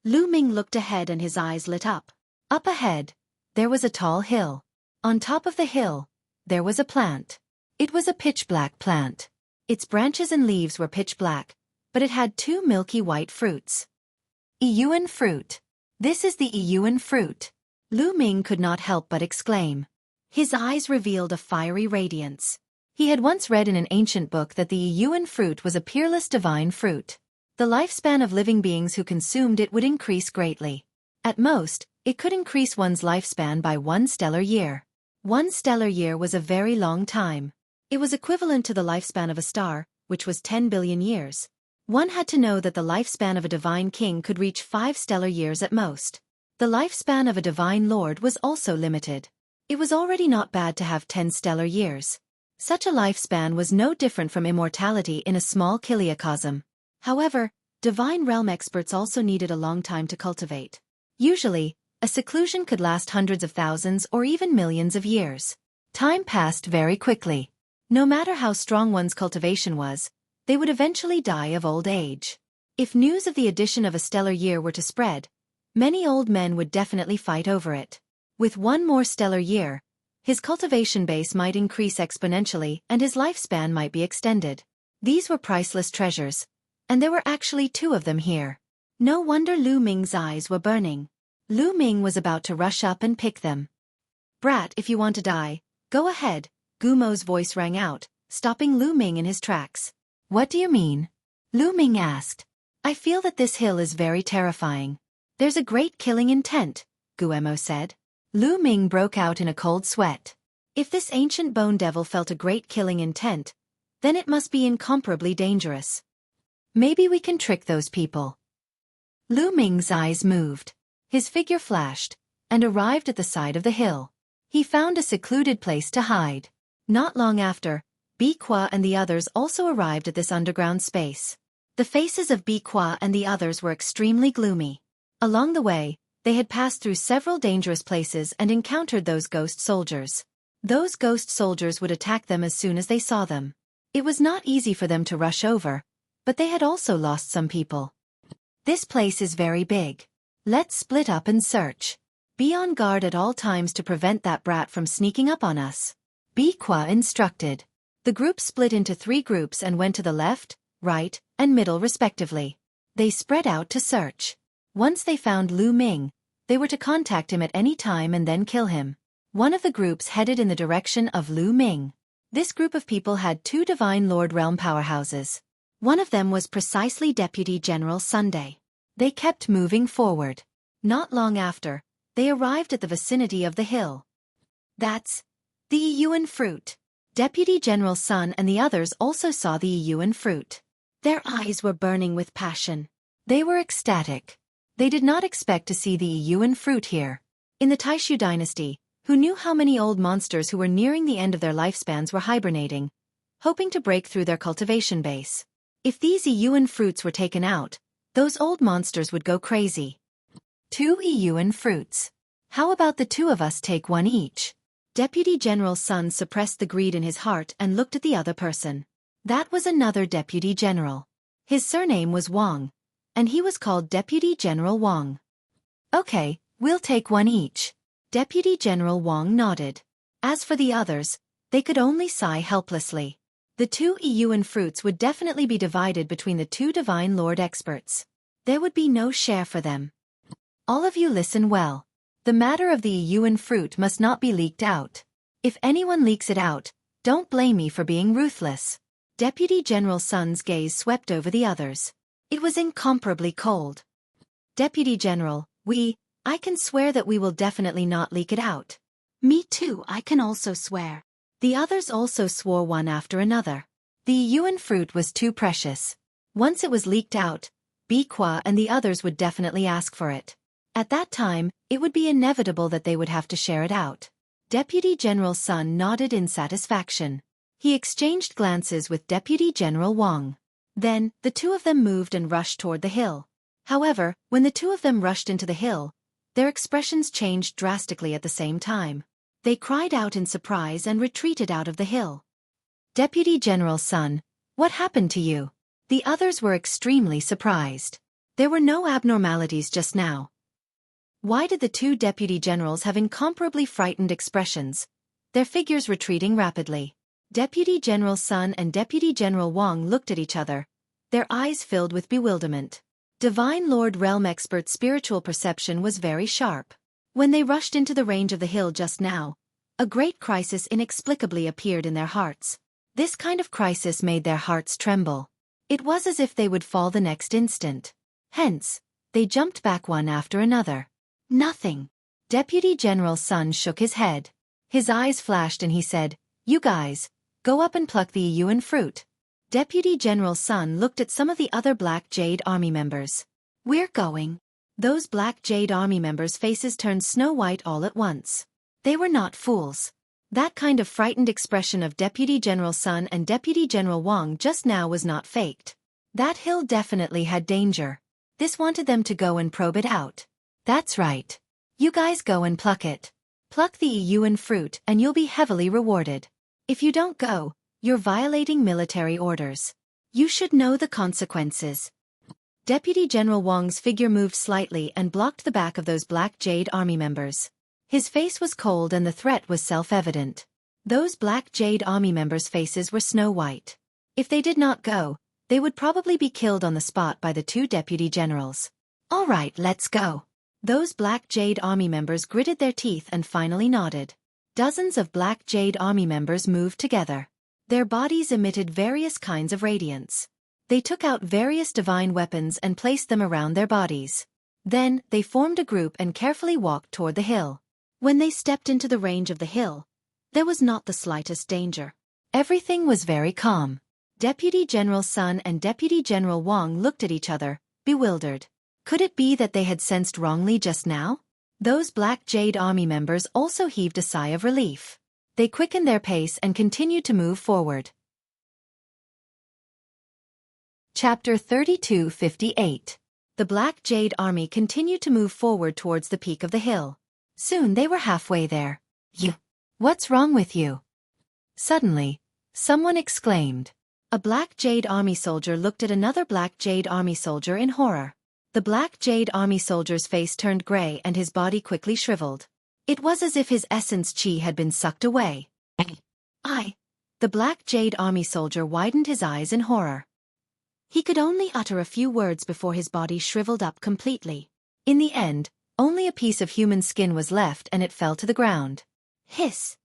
Lu Ming looked ahead and his eyes lit up. Up ahead, there was a tall hill. On top of the hill, there was a plant. It was a pitch-black plant. Its branches and leaves were pitch black, but it had 2 milky white fruits. Yuan fruit. This is the Yuan fruit. Lu Ming could not help but exclaim. His eyes revealed a fiery radiance. He had once read in an ancient book that the Yuan fruit was a peerless divine fruit. The lifespan of living beings who consumed it would increase greatly. At most, it could increase one's lifespan by 1 stellar year. 1 stellar year was a very long time. It was equivalent to the lifespan of a star, which was 10 billion years. One had to know that the lifespan of a divine king could reach 5 stellar years at most. The lifespan of a divine lord was also limited. It was already not bad to have 10 stellar years. Such a lifespan was no different from immortality in a small kiliacosm. However, divine realm experts also needed a long time to cultivate. Usually, a seclusion could last hundreds of thousands or even millions of years. Time passed very quickly. No matter how strong one's cultivation was, they would eventually die of old age. If news of the addition of a stellar year were to spread, many old men would definitely fight over it. With 1 more stellar year, his cultivation base might increase exponentially and his lifespan might be extended. These were priceless treasures, and there were actually 2 of them here. No wonder Lu Ming's eyes were burning. Lu Ming was about to rush up and pick them. "Brat, if you want to die, go ahead," Gumo's voice rang out, stopping Lu Ming in his tracks. "What do you mean?" Lu Ming asked. "I feel that this hill is very terrifying. There's a great killing intent," Guemo said. Lu Ming broke out in a cold sweat. If this ancient bone devil felt a great killing intent, then it must be incomparably dangerous. Maybe we can trick those people. Lu Ming's eyes moved. His figure flashed, and arrived at the side of the hill. He found a secluded place to hide. Not long after, Bi Kwa and the others also arrived at this underground space. The faces of Bi Kwa and the others were extremely gloomy. Along the way, they had passed through several dangerous places and encountered those ghost soldiers. Those ghost soldiers would attack them as soon as they saw them. It was not easy for them to rush over, but they had also lost some people. "This place is very big. Let's split up and search. Be on guard at all times to prevent that brat from sneaking up on us," Bi Kwa instructed. The group split into 3 groups and went to the left, right, and middle respectively. They spread out to search. Once they found Lu Ming, they were to contact him at any time and then kill him. One of the groups headed in the direction of Lu Ming. This group of people had 2 Divine Lord Realm powerhouses. One of them was precisely Deputy General Sunday. They kept moving forward. Not long after, they arrived at the vicinity of the hill. "That's the Yuan fruit." Deputy General Sun and the others also saw the Yuan fruit. Their eyes were burning with passion. They were ecstatic. They did not expect to see the Yuan fruit here. In the Taishu dynasty, who knew how many old monsters who were nearing the end of their lifespans were hibernating, hoping to break through their cultivation base. If these Yuan fruits were taken out, those old monsters would go crazy. 2 Yuan fruits. How about the 2 of us take 1 each? Deputy General Sun suppressed the greed in his heart and looked at the other person. That was another Deputy General. His surname was Wang, and he was called Deputy General Wang. "Okay, we'll take 1 each." Deputy General Wang nodded. As for the others, they could only sigh helplessly. The 2 Yuan fruits would definitely be divided between the 2 Divine Lord experts. There would be no share for them. All of you listen well. The matter of the Yuan fruit must not be leaked out. If anyone leaks it out, don't blame me for being ruthless. Deputy General Sun's gaze swept over the others. It was incomparably cold. "Deputy General, I can swear that we will definitely not leak it out." "Me too, I can also swear." The others also swore one after another. The Yuan fruit was too precious. Once it was leaked out, Bi Kwa and the others would definitely ask for it. At that time, it would be inevitable that they would have to share it out. Deputy General Sun nodded in satisfaction. He exchanged glances with Deputy General Wang. Then, the 2 of them moved and rushed toward the hill. However, when the 2 of them rushed into the hill, their expressions changed drastically at the same time. They cried out in surprise and retreated out of the hill. "Deputy General Sun, what happened to you?" The others were extremely surprised. There were no abnormalities just now. Why did the 2 deputy generals have incomparably frightened expressions, their figures retreating rapidly? Deputy General Sun and Deputy General Wang looked at each other, their eyes filled with bewilderment. Divine Lord Realm Expert's spiritual perception was very sharp. When they rushed into the range of the hill just now, a great crisis inexplicably appeared in their hearts. This kind of crisis made their hearts tremble. It was as if they would fall the next instant. Hence, they jumped back one after another. Nothing. Deputy General Sun shook his head. His eyes flashed and he said, "You guys, go up and pluck the Yuan fruit." Deputy General Sun looked at some of the other Black Jade Army members. "We're going." Those Black Jade Army members' faces turned snow-white all at once. They were not fools. That kind of frightened expression of Deputy General Sun and Deputy General Wang just now was not faked. That hill definitely had danger. This wanted them to go and probe it out. "That's right. You guys go and pluck it. Pluck the Yuan fruit and you'll be heavily rewarded. If you don't go, you're violating military orders. You should know the consequences." Deputy General Wang's figure moved slightly and blocked the back of those Black Jade Army members. His face was cold and the threat was self-evident. Those Black Jade Army members' faces were snow-white. If they did not go, they would probably be killed on the spot by the two deputy generals. "All right, let's go." Those Black Jade Army members gritted their teeth and finally nodded. Dozens of Black Jade Army members moved together. Their bodies emitted various kinds of radiance. They took out various divine weapons and placed them around their bodies. Then, they formed a group and carefully walked toward the hill. When they stepped into the range of the hill, there was not the slightest danger. Everything was very calm. Deputy General Sun and Deputy General Wang looked at each other, bewildered. Could it be that they had sensed wrongly just now? Those Black Jade Army members also heaved a sigh of relief. They quickened their pace and continued to move forward. Chapter 3258. The Black Jade Army continued to move forward towards the peak of the hill. Soon they were halfway there. What's wrong with you?" Suddenly, someone exclaimed. A Black Jade Army soldier looked at another Black Jade Army soldier in horror. The Black Jade Army soldier's face turned gray and his body quickly shriveled. It was as if his essence chi had been sucked away. The Black Jade Army soldier widened his eyes in horror. He could only utter a few words before his body shriveled up completely. In the end, only a piece of human skin was left and it fell to the ground. Hiss!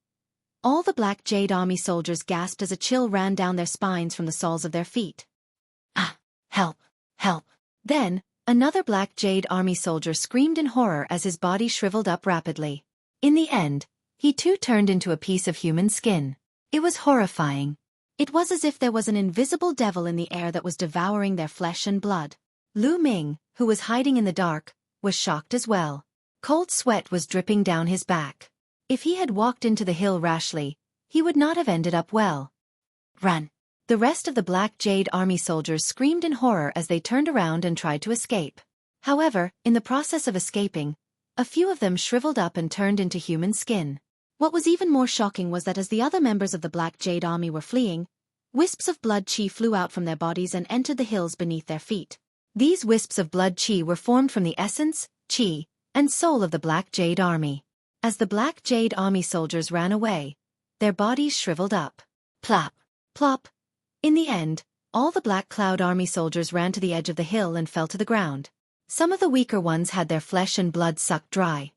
All the Black Jade Army soldiers gasped as a chill ran down their spines from the soles of their feet. Help! Help! Then, another Black Jade Army soldier screamed in horror as his body shriveled up rapidly. In the end, he too turned into a piece of human skin. It was horrifying. It was as if there was an invisible devil in the air that was devouring their flesh and blood. Lu Ming, who was hiding in the dark, was shocked as well. Cold sweat was dripping down his back. If he had walked into the hill rashly, he would not have ended up well. "Run!" The rest of the Black Jade Army soldiers screamed in horror as they turned around and tried to escape. However, in the process of escaping, a few of them shriveled up and turned into human skin. What was even more shocking was that as the other members of the Black Jade Army were fleeing, wisps of blood chi flew out from their bodies and entered the hills beneath their feet. These wisps of blood chi were formed from the essence, chi, and soul of the Black Jade Army. As the Black Jade Army soldiers ran away, their bodies shriveled up. Plop! Plop! In the end, all the Black Cloud Army soldiers ran to the edge of the hill and fell to the ground. Some of the weaker ones had their flesh and blood sucked dry.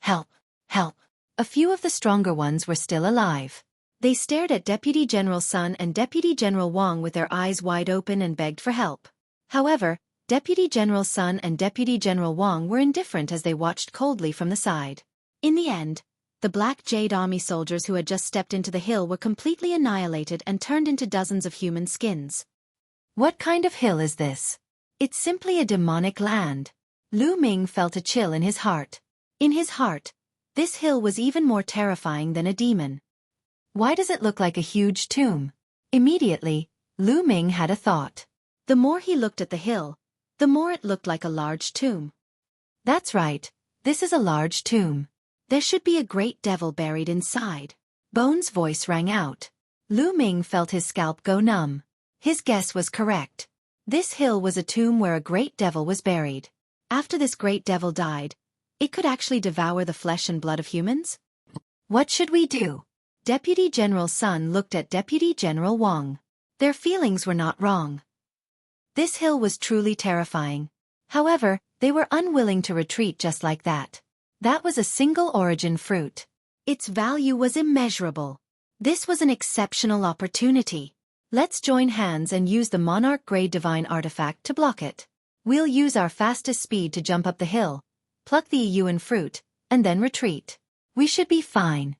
Help! Help! A few of the stronger ones were still alive. They stared at Deputy General Sun and Deputy General Wang with their eyes wide open and begged for help. However, Deputy General Sun and Deputy General Wang were indifferent as they watched coldly from the side. In the end, the Black Jade Army soldiers who had just stepped into the hill were completely annihilated and turned into dozens of human skins. What kind of hill is this? It's simply a demonic land. Lu Ming felt a chill in his heart. In his heart, this hill was even more terrifying than a demon. Why does it look like a huge tomb? Immediately, Lu Ming had a thought. The more he looked at the hill, the more it looked like a large tomb. That's right, this is a large tomb. There should be a great devil buried inside. Bone's voice rang out. Lu Ming felt his scalp go numb. His guess was correct. This hill was a tomb where a great devil was buried. After this great devil died, it could actually devour the flesh and blood of humans? What should we do? Deputy General Sun looked at Deputy General Wang. Their feelings were not wrong. This hill was truly terrifying. However, they were unwilling to retreat just like that. That was a single origin fruit. Its value was immeasurable. This was an exceptional opportunity. Let's join hands and use the Monarch Grade Divine Artifact to block it. We'll use our fastest speed to jump up the hill, pluck the Yuan fruit, and then retreat. We should be fine.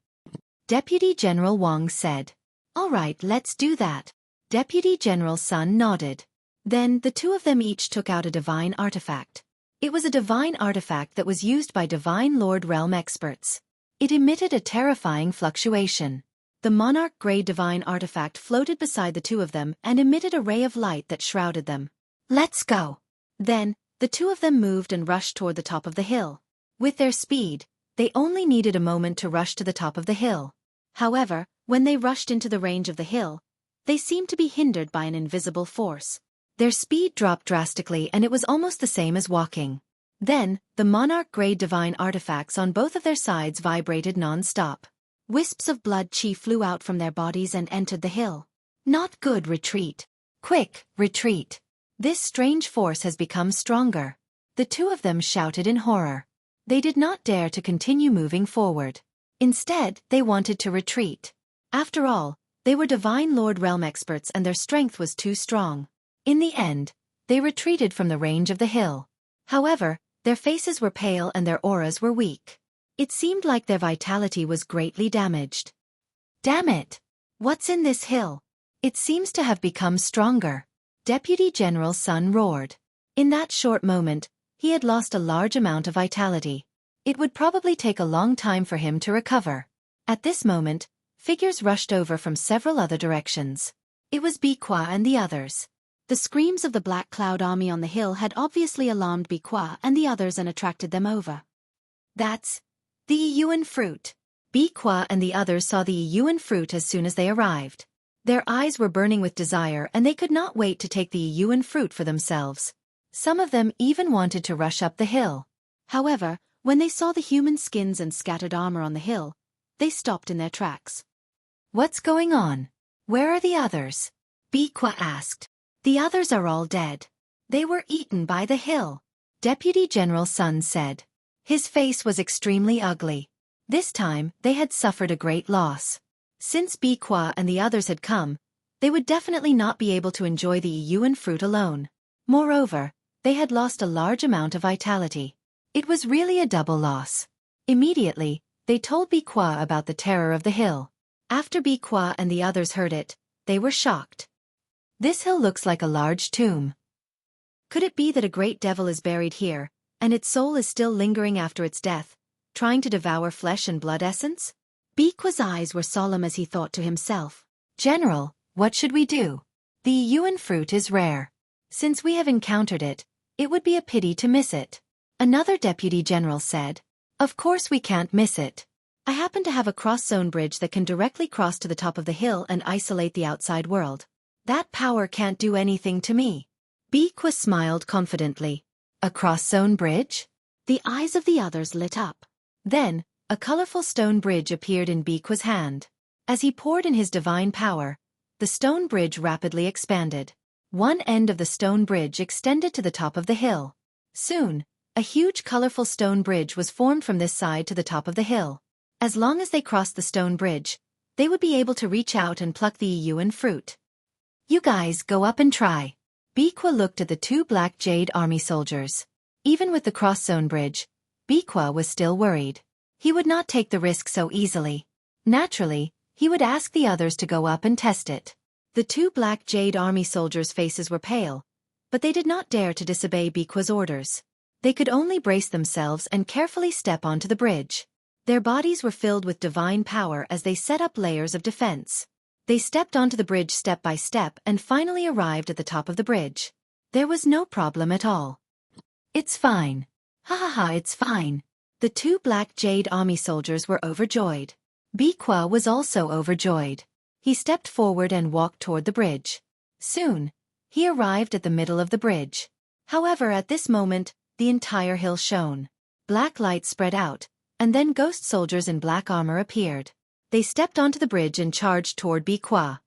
Deputy General Wang said. All right, let's do that. Deputy General Sun nodded. Then the two of them each took out a divine artifact. It was a divine artifact that was used by Divine Lord Realm experts. It emitted a terrifying fluctuation. The Monarch Grade Divine Artifact floated beside the two of them and emitted a ray of light that shrouded them. Let's go. Then, the two of them moved and rushed toward the top of the hill. With their speed, they only needed a moment to rush to the top of the hill. However, when they rushed into the range of the hill, they seemed to be hindered by an invisible force. Their speed dropped drastically and it was almost the same as walking. Then, the Monarch Grade Divine Artifacts on both of their sides vibrated non-stop. Wisps of blood chi flew out from their bodies and entered the hill. Not good, retreat. Quick, retreat. This strange force has become stronger. The two of them shouted in horror. They did not dare to continue moving forward. Instead, they wanted to retreat. After all, they were Divine Lord Realm experts and their strength was too strong. In the end, they retreated from the range of the hill. However, their faces were pale and their auras were weak. It seemed like their vitality was greatly damaged. Damn it! What's in this hill? It seems to have become stronger. Deputy General Sun roared. In that short moment, he had lost a large amount of vitality. It would probably take a long time for him to recover. At this moment, figures rushed over from several other directions. It was Biqua and the others. The screams of the Black Cloud army on the hill had obviously alarmed Biqua and the others and attracted them over. That's the Yuan fruit. Biqua and the others saw the Yuan fruit as soon as they arrived. Their eyes were burning with desire and they could not wait to take the Yuan fruit for themselves. Some of them even wanted to rush up the hill. However, when they saw the human skins and scattered armor on the hill, they stopped in their tracks. What's going on? Where are the others? Biqua asked. The others are all dead. They were eaten by the hill, Deputy General Sun said. His face was extremely ugly. This time, they had suffered a great loss. Since Biqua and the others had come, they would definitely not be able to enjoy the Yuan fruit alone. Moreover, they had lost a large amount of vitality. It was really a double loss. Immediately, they told Biqua about the terror of the hill. After Biqua and the others heard it, they were shocked. This hill looks like a large tomb. Could it be that a great devil is buried here, and its soul is still lingering after its death, trying to devour flesh and blood essence? Biqua's eyes were solemn as he thought to himself. General, what should we do? The Yuan fruit is rare. Since we have encountered it, it would be a pity to miss it. Another deputy general said. Of course we can't miss it. I happen to have a cross-zone bridge that can directly cross to the top of the hill and isolate the outside world. That power can't do anything to me. Biqua smiled confidently. A cross-zone bridge? The eyes of the others lit up. Then, a colorful stone bridge appeared in Biqua's hand. As he poured in his divine power, the stone bridge rapidly expanded. One end of the stone bridge extended to the top of the hill. Soon, a huge colorful stone bridge was formed from this side to the top of the hill. As long as they crossed the stone bridge, they would be able to reach out and pluck the Yuan fruit. You guys go up and try. Biqua looked at the two black jade army soldiers. Even with the cross-zone bridge, Biqua was still worried. He would not take the risk so easily. Naturally, he would ask the others to go up and test it. The two black jade army soldiers' faces were pale, but they did not dare to disobey Biqua's orders. They could only brace themselves and carefully step onto the bridge. Their bodies were filled with divine power as they set up layers of defense. They stepped onto the bridge step by step and finally arrived at the top of the bridge. There was no problem at all. It's fine. Ha ha ha, it's fine. The two black jade army soldiers were overjoyed. Biqua was also overjoyed. He stepped forward and walked toward the bridge. Soon, he arrived at the middle of the bridge. However, at this moment, the entire hill shone. Black light spread out, and then ghost soldiers in black armor appeared. They stepped onto the bridge and charged toward Biqua.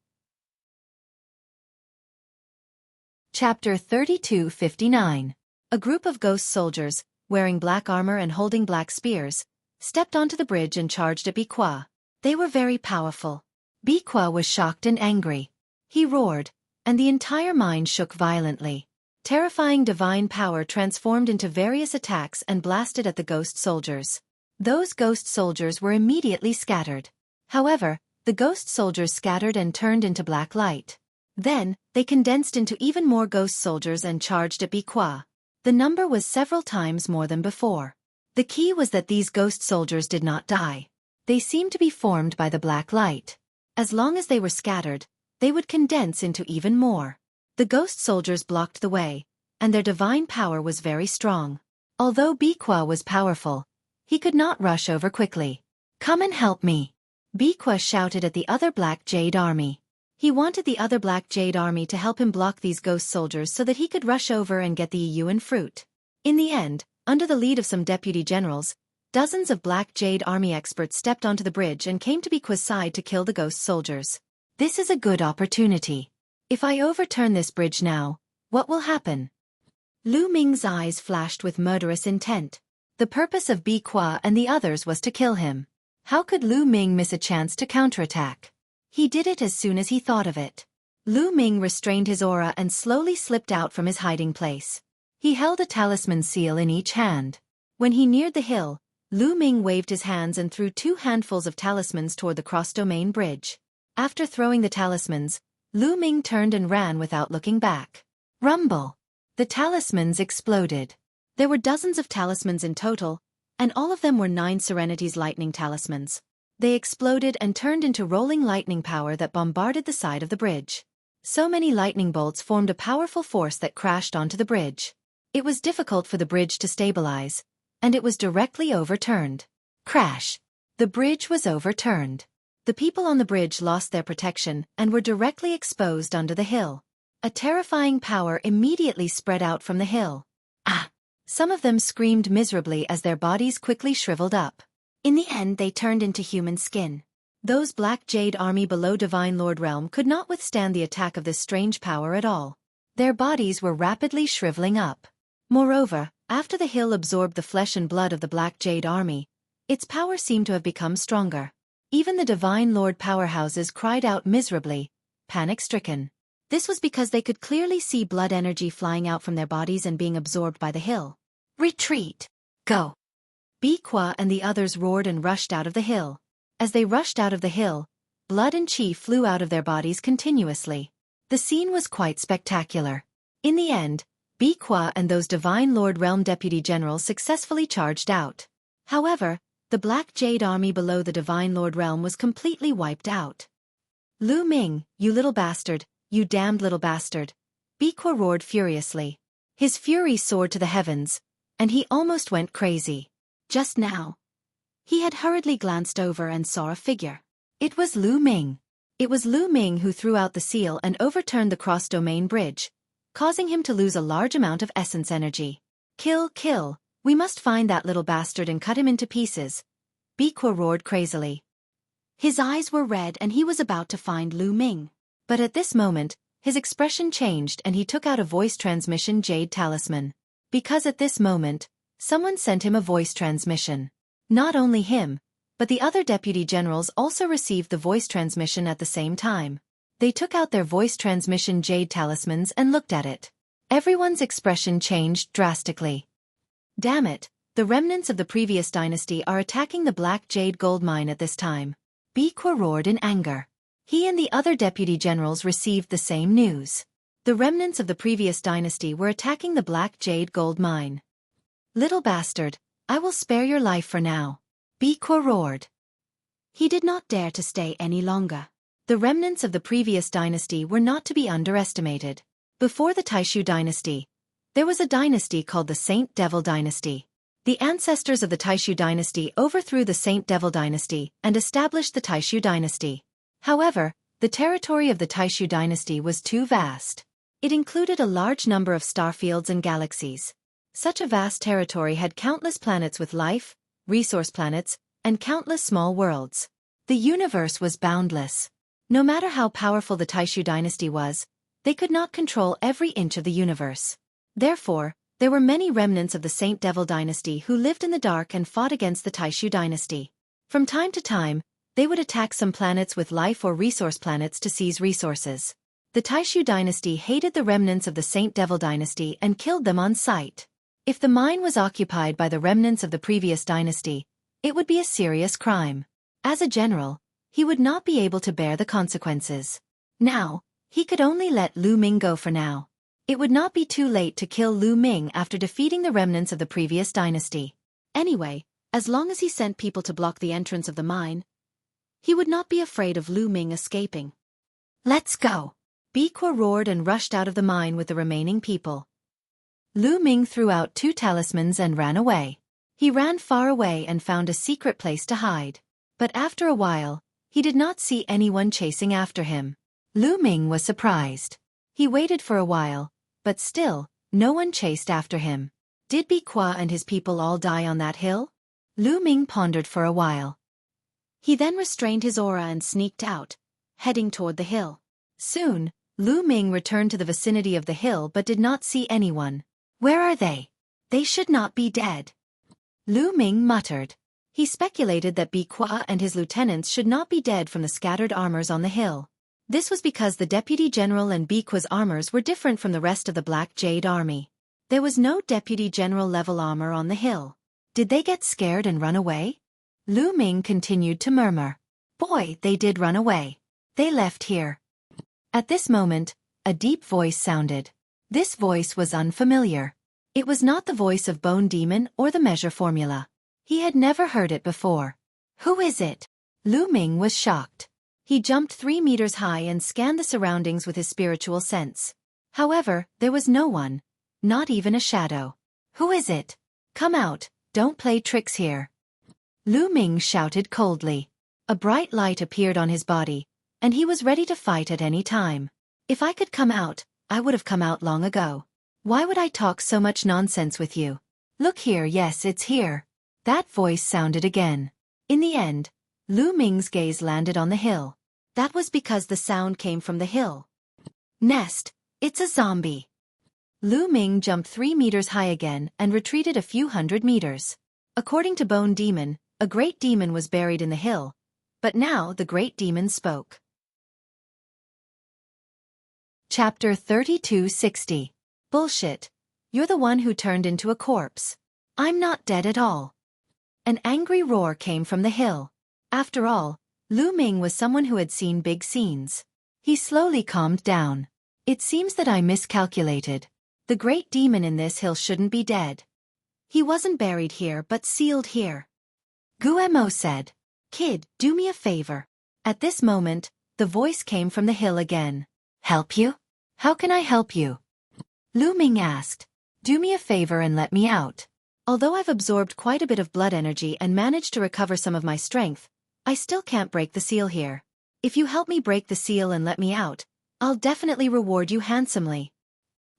Chapter 32:59. A group of ghost soldiers, wearing black armor and holding black spears, stepped onto the bridge and charged at Xueqi. They were very powerful. Xueqi was shocked and angry. He roared, and the entire mine shook violently. Terrifying divine power transformed into various attacks and blasted at the ghost soldiers. Those ghost soldiers were immediately scattered. However, the ghost soldiers scattered and turned into black light. Then, they condensed into even more ghost soldiers and charged at Xueqi. The number was several times more than before. The key was that these ghost soldiers did not die. They seemed to be formed by the black light. As long as they were scattered, they would condense into even more. The ghost soldiers blocked the way, and their divine power was very strong. Although Xueqi was powerful, he could not rush over quickly. "Come and help me," Xueqi shouted at the other Black Jade army. He wanted the other Black Jade army to help him block these ghost soldiers so that he could rush over and get the Yuan fruit. In the end, under the lead of some deputy generals, dozens of Black Jade army experts stepped onto the bridge and came to Xueqi's side to kill the ghost soldiers. "This is a good opportunity. If I overturn this bridge now, what will happen?" Lu Ming's eyes flashed with murderous intent. The purpose of Xueqi and the others was to kill him. How could Lu Ming miss a chance to counterattack? He did it as soon as he thought of it. Lu Ming restrained his aura and slowly slipped out from his hiding place. He held a talisman seal in each hand. When he neared the hill, Lu Ming waved his hands and threw 2 handfuls of talismans toward the cross-domain bridge. After throwing the talismans, Lu Ming turned and ran without looking back. Rumble! The talismans exploded. There were dozens of talismans in total, and all of them were 9 Serenity's lightning talismans. They exploded and turned into rolling lightning power that bombarded the side of the bridge. So many lightning bolts formed a powerful force that crashed onto the bridge. It was difficult for the bridge to stabilize, and it was directly overturned. Crash! The bridge was overturned. The people on the bridge lost their protection and were directly exposed under the hill. A terrifying power immediately spread out from the hill. Ah! Some of them screamed miserably as their bodies quickly shriveled up. In the end they turned into human skin. Those Black Jade army below Divine Lord Realm could not withstand the attack of this strange power at all. Their bodies were rapidly shriveling up. Moreover, after the hill absorbed the flesh and blood of the Black Jade army, its power seemed to have become stronger. Even the Divine Lord powerhouses cried out miserably, panic-stricken. This was because they could clearly see blood energy flying out from their bodies and being absorbed by the hill. "Retreat! Go!" Xueqi and the others roared and rushed out of the hill. As they rushed out of the hill, blood and chi flew out of their bodies continuously. The scene was quite spectacular. In the end, Xueqi and those Divine Lord Realm deputy generals successfully charged out. However, the Black Jade army below the Divine Lord Realm was completely wiped out. "Lu Ming, you little bastard, you damned little bastard," Xueqi roared furiously. His fury soared to the heavens, and he almost went crazy. Just now, he had hurriedly glanced over and saw a figure. It was Lu Ming. It was Lu Ming who threw out the seal and overturned the cross-domain bridge, causing him to lose a large amount of essence energy. "Kill, kill, we must find that little bastard and cut him into pieces," Xueqi roared crazily. His eyes were red and he was about to find Lu Ming. But at this moment, his expression changed and he took out a voice transmission jade talisman. Because at this moment, someone sent him a voice transmission. Not only him, but the other deputy generals also received the voice transmission at the same time. They took out their voice transmission jade talismans and looked at it. Everyone's expression changed drastically. "Damn it, the remnants of the previous dynasty are attacking the Black Jade gold mine at this time," Xueqi roared in anger. He and the other deputy generals received the same news. The remnants of the previous dynasty were attacking the Black Jade gold mine. "Little bastard, I will spare your life for now," Xueqi roared. He did not dare to stay any longer. The remnants of the previous dynasty were not to be underestimated. Before the Taishu dynasty, there was a dynasty called the Saint Devil dynasty. The ancestors of the Taishu dynasty overthrew the Saint Devil dynasty and established the Taishu dynasty. However, the territory of the Taishu dynasty was too vast. It included a large number of starfields and galaxies. Such a vast territory had countless planets with life, resource planets, and countless small worlds. The universe was boundless. No matter how powerful the Taishu dynasty was, they could not control every inch of the universe. Therefore, There were many remnants of the Saint Devil dynasty who lived in the dark and fought against the Taishu dynasty. From time to time, they would attack some planets with life or resource planets to seize resources. The Taishu dynasty hated the remnants of the Saint Devil dynasty and killed them on sight. If the mine was occupied by the remnants of the previous dynasty, it would be a serious crime. As a general, he would not be able to bear the consequences. Now, he could only let Lu Ming go for now. It would not be too late to kill Lu Ming after defeating the remnants of the previous dynasty. Anyway, as long as he sent people to block the entrance of the mine, he would not be afraid of Lu Ming escaping. "Let's go!" Biqua roared and rushed out of the mine with the remaining people. Lu Ming threw out 2 talismans and ran away. He ran far away and found a secret place to hide. But after a while, he did not see anyone chasing after him. Lu Ming was surprised. He waited for a while, but still, no one chased after him. Did Biqua and his people all die on that hill? Lu Ming pondered for a while. He then restrained his aura and sneaked out, heading toward the hill. Soon, Lu Ming returned to the vicinity of the hill but did not see anyone. "Where are they? They should not be dead," Lu Ming muttered. He speculated that Biqua and his lieutenants should not be dead from the scattered armors on the hill. This was because the Deputy General and Biqua's armors were different from the rest of the Black Jade Army. There was no Deputy General level armor on the hill. Did they get scared and run away? Lu Ming continued to murmur. "Boy, they did run away. They left here." At this moment, a deep voice sounded. This voice was unfamiliar. It was not the voice of Bone Demon or the measure formula. He had never heard it before. "Who is it?" Lu Ming was shocked. He jumped 3 meters high and scanned the surroundings with his spiritual sense. However, there was no one, not even a shadow. "Who is it? Come out, don't play tricks here." Lu Ming shouted coldly. A bright light appeared on his body, and he was ready to fight at any time. "If I could come out, I would have come out long ago. Why would I talk so much nonsense with you? Look here, yes, it's here." That voice sounded again. In the end, Lu Ming's gaze landed on the hill. That was because the sound came from the hill. "Nest, it's a zombie." Lu Ming jumped 3 meters high again and retreated a few hundred meters. According to Bone Demon, a great demon was buried in the hill, but now the great demon spoke. Chapter 3260. Bullshit. You're the one who turned into a corpse. I'm not dead at all. An angry roar came from the hill. After all, Lu Ming was someone who had seen big scenes. He slowly calmed down. "It seems that I miscalculated. The great demon in this hill shouldn't be dead. He wasn't buried here but sealed here." Guemo said. "Kid, do me a favor." At this moment, the voice came from the hill again. "Help you? How can I help you?" Lu Ming asked. "Do me a favor and let me out. Although I've absorbed quite a bit of blood energy and managed to recover some of my strength, I still can't break the seal here. If you help me break the seal and let me out, I'll definitely reward you handsomely."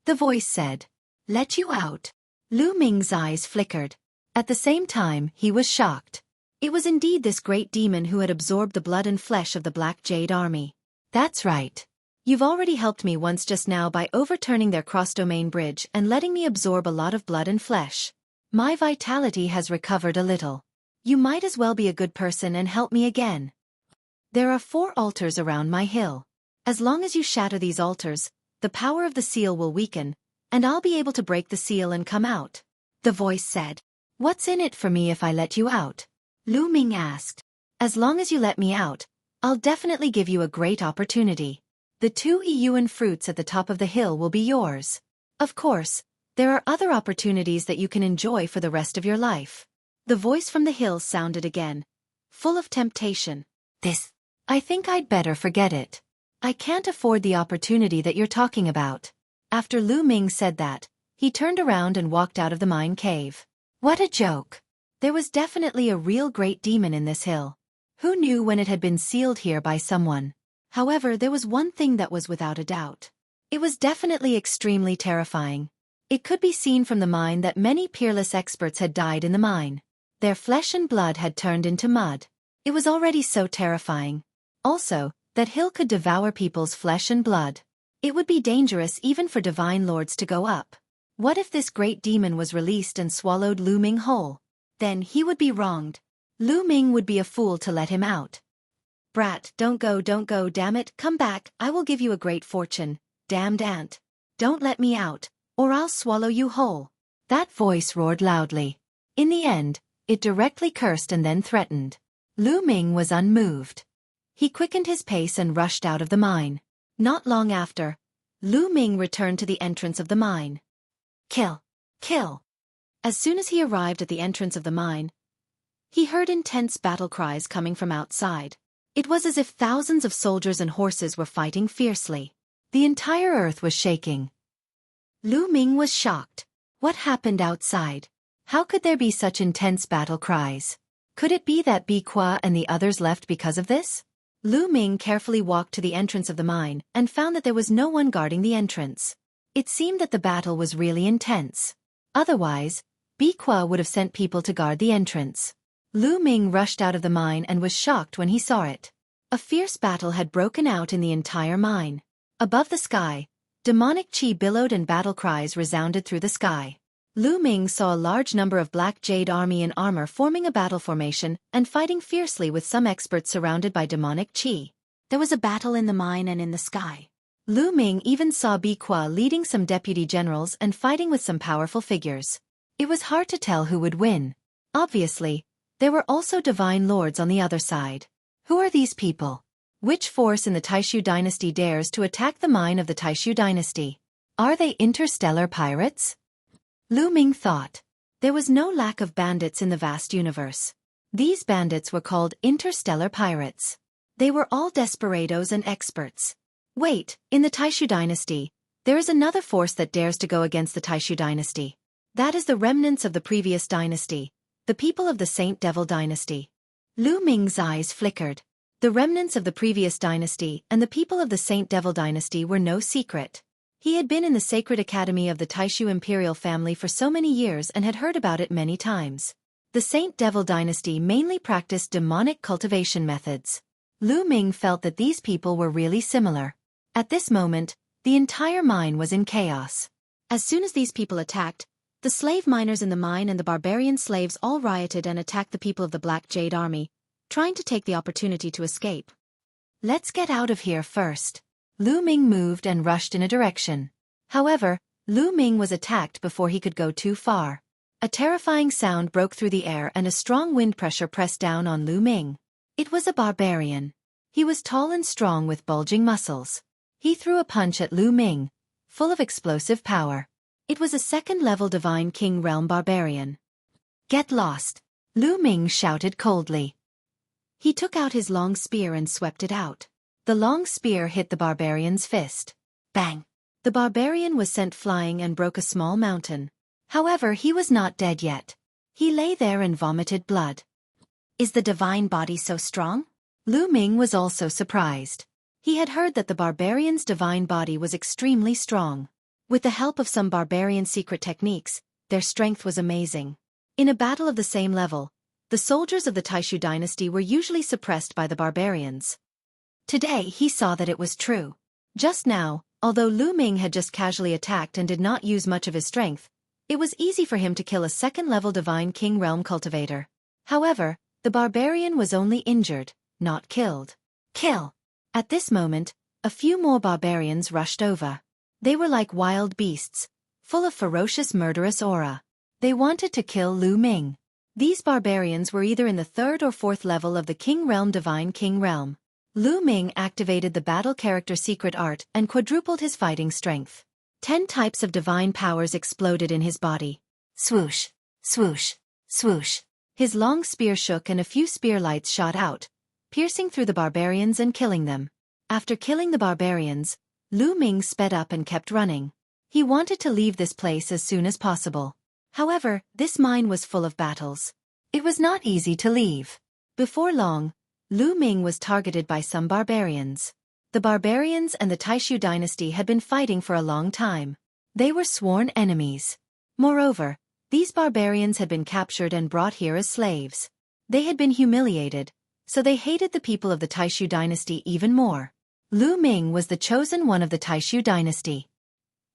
The voice said. "Let you out?" Lu Ming's eyes flickered. At the same time, he was shocked. It was indeed this great demon who had absorbed the blood and flesh of the Black Jade Army. "That's right. You've already helped me once just now by overturning their cross-domain bridge and letting me absorb a lot of blood and flesh. My vitality has recovered a little. You might as well be a good person and help me again. There are 4 altars around my hill. As long as you shatter these altars, the power of the seal will weaken, and I'll be able to break the seal and come out." The voice said. "What's in it for me if I let you out?" Lu Ming asked. "As long as you let me out, I'll definitely give you a great opportunity. The 2 Yuan fruits at the top of the hill will be yours. Of course, there are other opportunities that you can enjoy for the rest of your life." The voice from the hill sounded again, full of temptation. I think I'd better forget it. I can't afford the opportunity that you're talking about." After Lu Ming said that, he turned around and walked out of the mine cave. What a joke. There was definitely a real great demon in this hill. Who knew when it had been sealed here by someone? However, there was one thing that was without a doubt. It was definitely extremely terrifying. It could be seen from the mine that many peerless experts had died in the mine. Their flesh and blood had turned into mud. It was already so terrifying. Also, that hill could devour people's flesh and blood. It would be dangerous even for divine lords to go up. What if this great demon was released and swallowed Lu Ming whole? Then he would be wronged. Lu Ming would be a fool to let him out. Brat, don't go, damn it, come back, I will give you a great fortune, damned ant. Don't let me out, or I'll swallow you whole. That voice roared loudly. In the end, it directly cursed and then threatened. Lu Ming was unmoved. He quickened his pace and rushed out of the mine. Not long after, Lu Ming returned to the entrance of the mine. Kill! Kill! As soon as he arrived at the entrance of the mine, he heard intense battle cries coming from outside. It was as if thousands of soldiers and horses were fighting fiercely. The entire earth was shaking. Lu Ming was shocked. What happened outside? How could there be such intense battle cries? Could it be that Bi Qua and the others left because of this? Lu Ming carefully walked to the entrance of the mine and found that there was no one guarding the entrance. It seemed that the battle was really intense. Otherwise, Bi Qua would have sent people to guard the entrance. Lu Ming rushed out of the mine and was shocked when he saw it. A fierce battle had broken out in the entire mine. Above the sky, demonic chi billowed and battle cries resounded through the sky. Lu Ming saw a large number of Black Jade army in armor forming a battle formation and fighting fiercely with some experts surrounded by demonic chi. There was a battle in the mine and in the sky. Lu Ming even saw Bi Qua leading some deputy generals and fighting with some powerful figures. It was hard to tell who would win. Obviously, there were also divine lords on the other side. Who are these people? Which force in the Taishu dynasty dares to attack the mine of the Taishu dynasty? Are they interstellar pirates? Lu Ming thought. There was no lack of bandits in the vast universe. These bandits were called interstellar pirates. They were all desperados and experts. Wait, in the Taishu dynasty, there is another force that dares to go against the Taishu dynasty. That is the remnants of the previous dynasty, the people of the Saint Devil dynasty. Lu Ming's eyes flickered. The remnants of the previous dynasty and the people of the Saint Devil dynasty were no secret. He had been in the sacred academy of the Taishu imperial family for so many years and had heard about it many times. The Saint Devil dynasty mainly practiced demonic cultivation methods. Lu Ming felt that these people were really similar. At this moment, the entire mine was in chaos. As soon as these people attacked, the slave miners in the mine and the barbarian slaves all rioted and attacked the people of the Black Jade army, trying to take the opportunity to escape. Let's get out of here first. Lu Ming moved and rushed in a direction. However, Lu Ming was attacked before he could go too far. A terrifying sound broke through the air and a strong wind pressure pressed down on Lu Ming. It was a barbarian. He was tall and strong with bulging muscles. He threw a punch at Lu Ming, full of explosive power. It was a second-level Divine King Realm barbarian. Get lost! Lu Ming shouted coldly. He took out his long spear and swept it out. The long spear hit the barbarian's fist. Bang! The barbarian was sent flying and broke a small mountain. However, he was not dead yet. He lay there and vomited blood. Is the divine body so strong? Lu Ming was also surprised. He had heard that the barbarian's divine body was extremely strong. With the help of some barbarian secret techniques, their strength was amazing. In a battle of the same level, the soldiers of the Taishu dynasty were usually suppressed by the barbarians. Today he saw that it was true. Just now, although Lu Ming had just casually attacked and did not use much of his strength, it was easy for him to kill a second-level Divine King Realm cultivator. However, the barbarian was only injured, not killed. Kill! At this moment, a few more barbarians rushed over. They were like wild beasts, full of ferocious murderous aura. They wanted to kill Lu Ming. These barbarians were either in the third or fourth level of the King Realm Divine King Realm. Lu Ming activated the battle character secret art and quadrupled his fighting strength. 10 types of divine powers exploded in his body. Swoosh, swoosh, swoosh. His long spear shook and a few spear lights shot out, piercing through the barbarians and killing them. After killing the barbarians, Lu Ming sped up and kept running. He wanted to leave this place as soon as possible. However, this mine was full of battles. It was not easy to leave. Before long, Lu Ming was targeted by some barbarians. The barbarians and the Taishu dynasty had been fighting for a long time. They were sworn enemies. Moreover, these barbarians had been captured and brought here as slaves. They had been humiliated, so they hated the people of the Taishu dynasty even more. Lu Ming was the chosen one of the Taishu dynasty.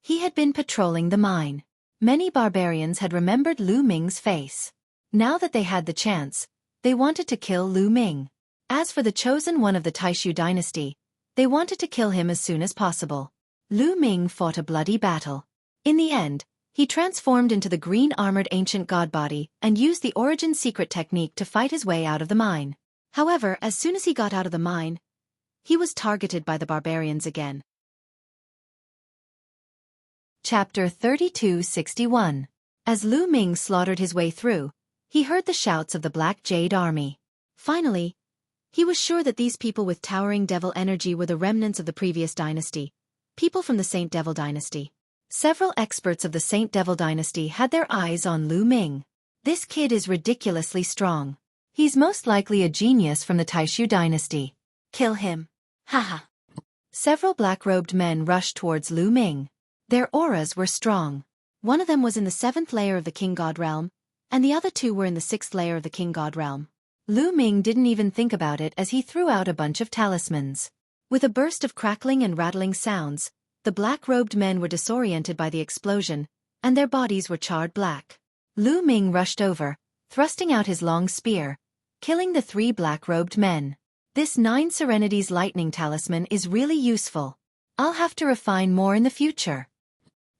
He had been patrolling the mine. Many barbarians had remembered Lu Ming's face. Now that they had the chance, they wanted to kill Lu Ming. As for the chosen one of the Taishu dynasty, they wanted to kill him as soon as possible. Lu Ming fought a bloody battle. In the end, he transformed into the green-armored ancient god body and used the origin secret technique to fight his way out of the mine. However, as soon as he got out of the mine, he was targeted by the barbarians again. Chapter 3261. As Lu Ming slaughtered his way through, he heard the shouts of the Black Jade Army. Finally, he was sure that these people with towering devil energy were the remnants of the previous dynasty, people from the Saint Devil dynasty. Several experts of the Saint Devil dynasty had their eyes on Lu Ming. This kid is ridiculously strong. He's most likely a genius from the Taishu dynasty. Kill him. Haha. Several black-robed men rushed towards Lu Ming. Their auras were strong. One of them was in the 7th layer of the King God realm, and the other two were in the 6th layer of the King God realm. Lu Ming didn't even think about it as he threw out a bunch of talismans. With a burst of crackling and rattling sounds, the black-robed men were disoriented by the explosion, and their bodies were charred black. Lu Ming rushed over, thrusting out his long spear, killing the 3 black-robed men. This 9 Serenities lightning talisman is really useful. I'll have to refine more in the future.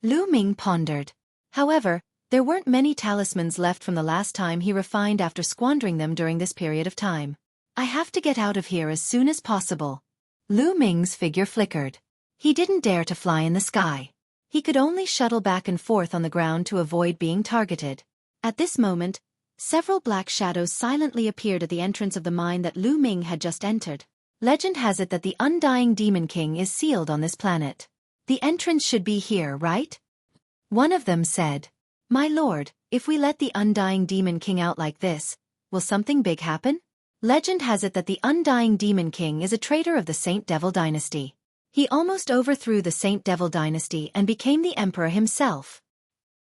Lu Ming pondered. However, there weren't many talismans left from the last time he refined after squandering them during this period of time. I have to get out of here as soon as possible. Lu Ming's figure flickered. He didn't dare to fly in the sky. He could only shuttle back and forth on the ground to avoid being targeted. At this moment, several black shadows silently appeared at the entrance of the mine that Lu Ming had just entered. Legend has it that the Undying Demon King is sealed on this planet. The entrance should be here, right? One of them said. My lord, if we let the Undying Demon King out like this, will something big happen? Legend has it that the Undying Demon King is a traitor of the Saint Devil dynasty. He almost overthrew the Saint Devil dynasty and became the emperor himself.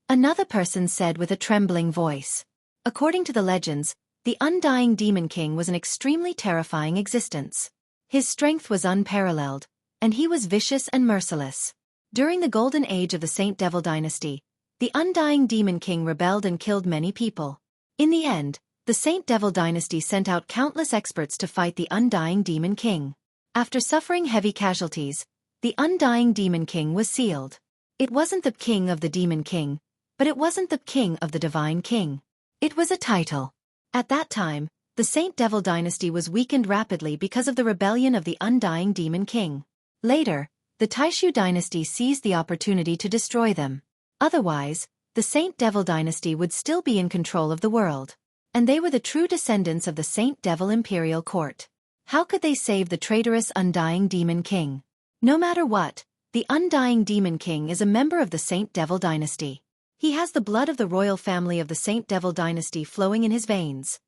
Another person said with a trembling voice. According to the legends, the Undying Demon King was an extremely terrifying existence. His strength was unparalleled, and he was vicious and merciless. During the golden age of the Saint Devil dynasty, the Undying Demon King rebelled and killed many people. In the end, the Saint Devil dynasty sent out countless experts to fight the Undying Demon King. After suffering heavy casualties, the Undying Demon King was sealed. It wasn't the king of the Demon King, but it wasn't the king of the Divine King. It was a title. At that time, the Saint Devil dynasty was weakened rapidly because of the rebellion of the Undying Demon King. Later, the Taishu dynasty seized the opportunity to destroy them. Otherwise, the Saint Devil dynasty would still be in control of the world. And they were the true descendants of the Saint Devil imperial court. How could they save the traitorous Undying Demon King? No matter what, the Undying Demon King is a member of the Saint Devil dynasty. He has the blood of the royal family of the Saint Devil dynasty flowing in his veins.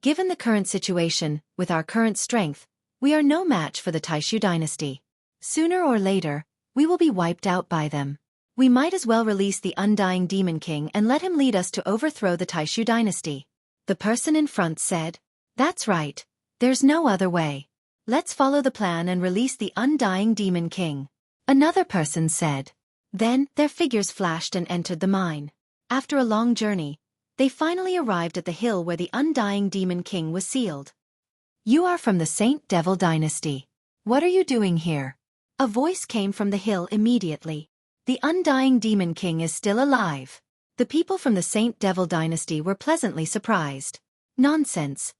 Given the current situation, with our current strength, we are no match for the Taishu dynasty. Sooner or later, we will be wiped out by them. We might as well release the Undying Demon King and let him lead us to overthrow the Taishu dynasty. The person in front said. That's right. There's no other way. Let's follow the plan and release the Undying Demon King. Another person said. Then, their figures flashed and entered the mine. After a long journey, they finally arrived at the hill where the Undying Demon King was sealed. You are from the Saint Devil dynasty. What are you doing here? A voice came from the hill immediately. The Undying Demon King is still alive. The people from the Saint Devil dynasty were pleasantly surprised. Nonsense.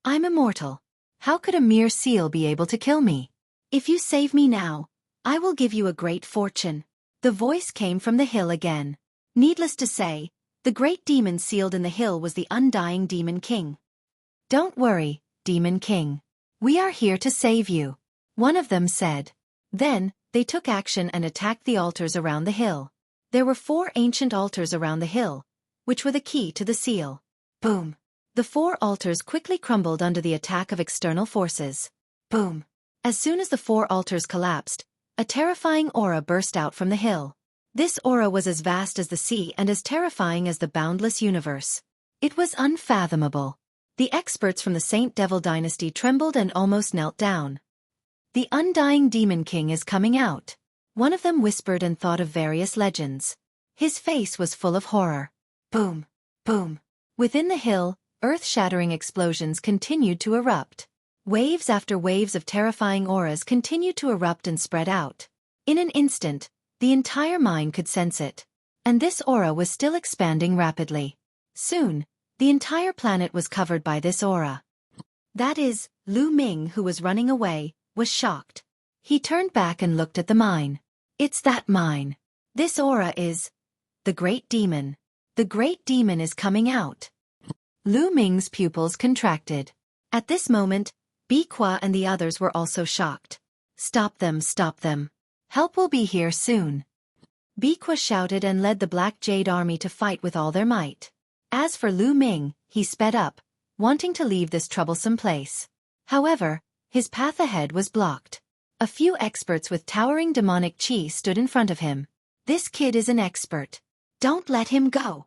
I'm immortal. How could a mere seal be able to kill me? If you save me now, I will give you a great fortune. The voice came from the hill again. Needless to say, the great demon sealed in the hill was the Undying Demon King. Don't worry, Demon King. We are here to save you. One of them said. Then, they took action and attacked the altars around the hill. There were 4 ancient altars around the hill, which were the key to the seal. Boom. The 4 altars quickly crumbled under the attack of external forces. Boom. As soon as the 4 altars collapsed, a terrifying aura burst out from the hill. This aura was as vast as the sea and as terrifying as the boundless universe. It was unfathomable. The experts from the Saint Devil dynasty trembled and almost knelt down. The Undying Demon King is coming out. One of them whispered and thought of various legends. His face was full of horror. Boom! Boom! Within the hill, earth-shattering explosions continued to erupt. Waves after waves of terrifying auras continued to erupt and spread out. In an instant, the entire mine could sense it. And this aura was still expanding rapidly. Soon, the entire planet was covered by this aura. That is, Lu Ming, who was running away, was shocked. He turned back and looked at the mine. It's that mine. This aura is the Great Demon. The Great Demon is coming out. Lu Ming's pupils contracted. At this moment, Biqua and the others were also shocked. Stop them, stop them. Help will be here soon. Biqua shouted and led the Black Jade Army to fight with all their might. As for Lu Ming, he sped up, wanting to leave this troublesome place. However, his path ahead was blocked. A few experts with towering demonic chi stood in front of him. This kid is an expert. Don't let him go.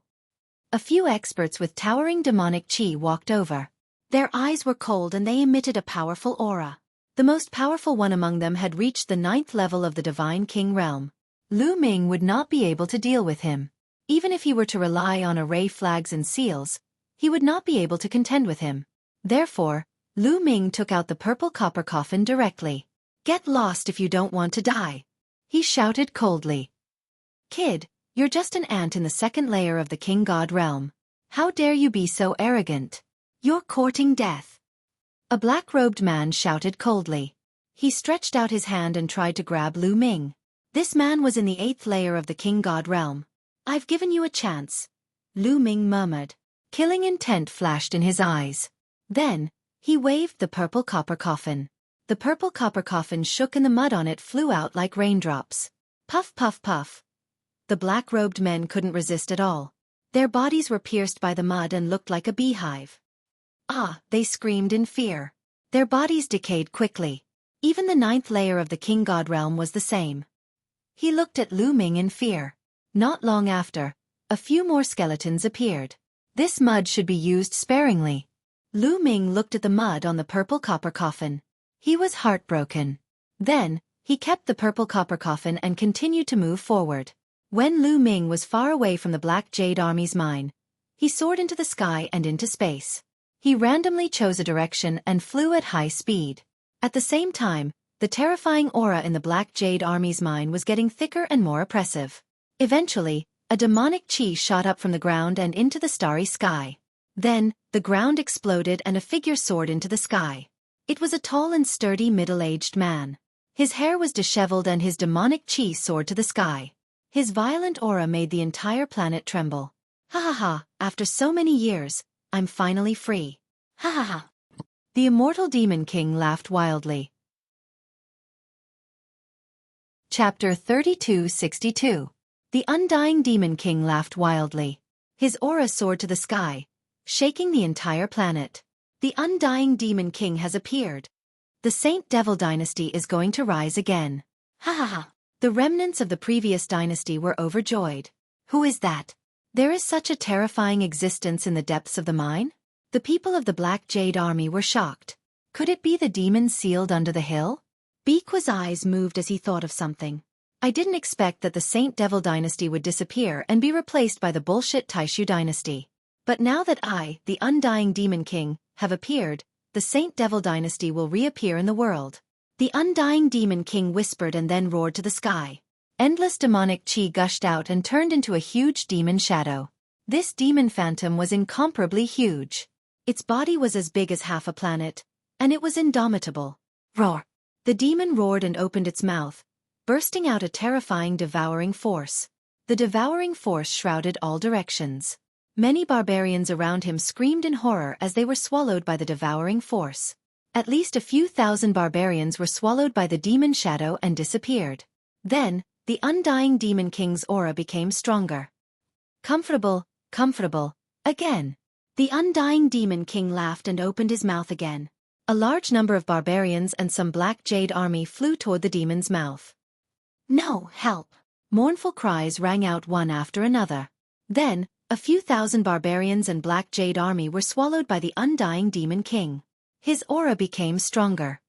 A few experts with towering demonic chi walked over. Their eyes were cold and they emitted a powerful aura. The most powerful one among them had reached the 9th level of the Divine King realm. Lu Ming would not be able to deal with him. Even if he were to rely on array flags and seals, he would not be able to contend with him. Therefore, Lu Ming took out the purple copper coffin directly. Get lost if you don't want to die. He shouted coldly. Kid, you're just an ant in the 2nd layer of the King God realm. How dare you be so arrogant? You're courting death. A black-robed man shouted coldly. He stretched out his hand and tried to grab Lu Ming. This man was in the 8th layer of the King God realm. I've given you a chance, Lu Ming murmured. Killing intent flashed in his eyes. Then, he waved the purple copper coffin. The purple copper coffin shook and the mud on it flew out like raindrops. Puff, puff, puff. The black-robed men couldn't resist at all. Their bodies were pierced by the mud and looked like a beehive. Ah, they screamed in fear. Their bodies decayed quickly. Even the 9th layer of the King God realm was the same. He looked at Lu Ming in fear. Not long after, a few more skeletons appeared. This mud should be used sparingly. Lu Ming looked at the mud on the purple copper coffin. He was heartbroken. Then, he kept the purple copper coffin and continued to move forward. When Lu Ming was far away from the Black Jade Army's mine, he soared into the sky and into space. He randomly chose a direction and flew at high speed. At the same time, the terrifying aura in the Black Jade Army's mine was getting thicker and more oppressive. Eventually, a demonic chi shot up from the ground and into the starry sky. Then, the ground exploded and a figure soared into the sky. It was a tall and sturdy middle-aged man. His hair was disheveled and his demonic chi soared to the sky. His violent aura made the entire planet tremble. Ha ha ha, after so many years, I'm finally free. Ha ha ha. The immortal Demon King laughed wildly. Chapter 3262. The Undying Demon King laughed wildly. His aura soared to the sky, shaking the entire planet. The Undying Demon King has appeared. The Saint Devil dynasty is going to rise again. Ha ha ha. The remnants of the previous dynasty were overjoyed. Who is that? There is such a terrifying existence in the depths of the mine? The people of the Black Jade Army were shocked. Could it be the demon sealed under the hill? Biqua's eyes moved as he thought of something. I didn't expect that the Saint Devil dynasty would disappear and be replaced by the bullshit Taishu dynasty. But now that I, the Undying Demon King, have appeared, the Saint Devil dynasty will reappear in the world. The Undying Demon King whispered and then roared to the sky. Endless demonic chi gushed out and turned into a huge demon shadow. This demon phantom was incomparably huge. Its body was as big as half a planet, and it was indomitable. Roar! The demon roared and opened its mouth, bursting out a terrifying devouring force. The devouring force shrouded all directions. Many barbarians around him screamed in horror as they were swallowed by the devouring force. At least a few thousand barbarians were swallowed by the demon shadow and disappeared. Then, the Undying Demon King's aura became stronger. Comfortable, comfortable, again. The Undying Demon King laughed and opened his mouth again. A large number of barbarians and some Black Jade Army flew toward the demon's mouth. No, help! Mournful cries rang out one after another. Then, a few thousand barbarians and Black Jade Army were swallowed by the Undying Demon King. His aura became stronger.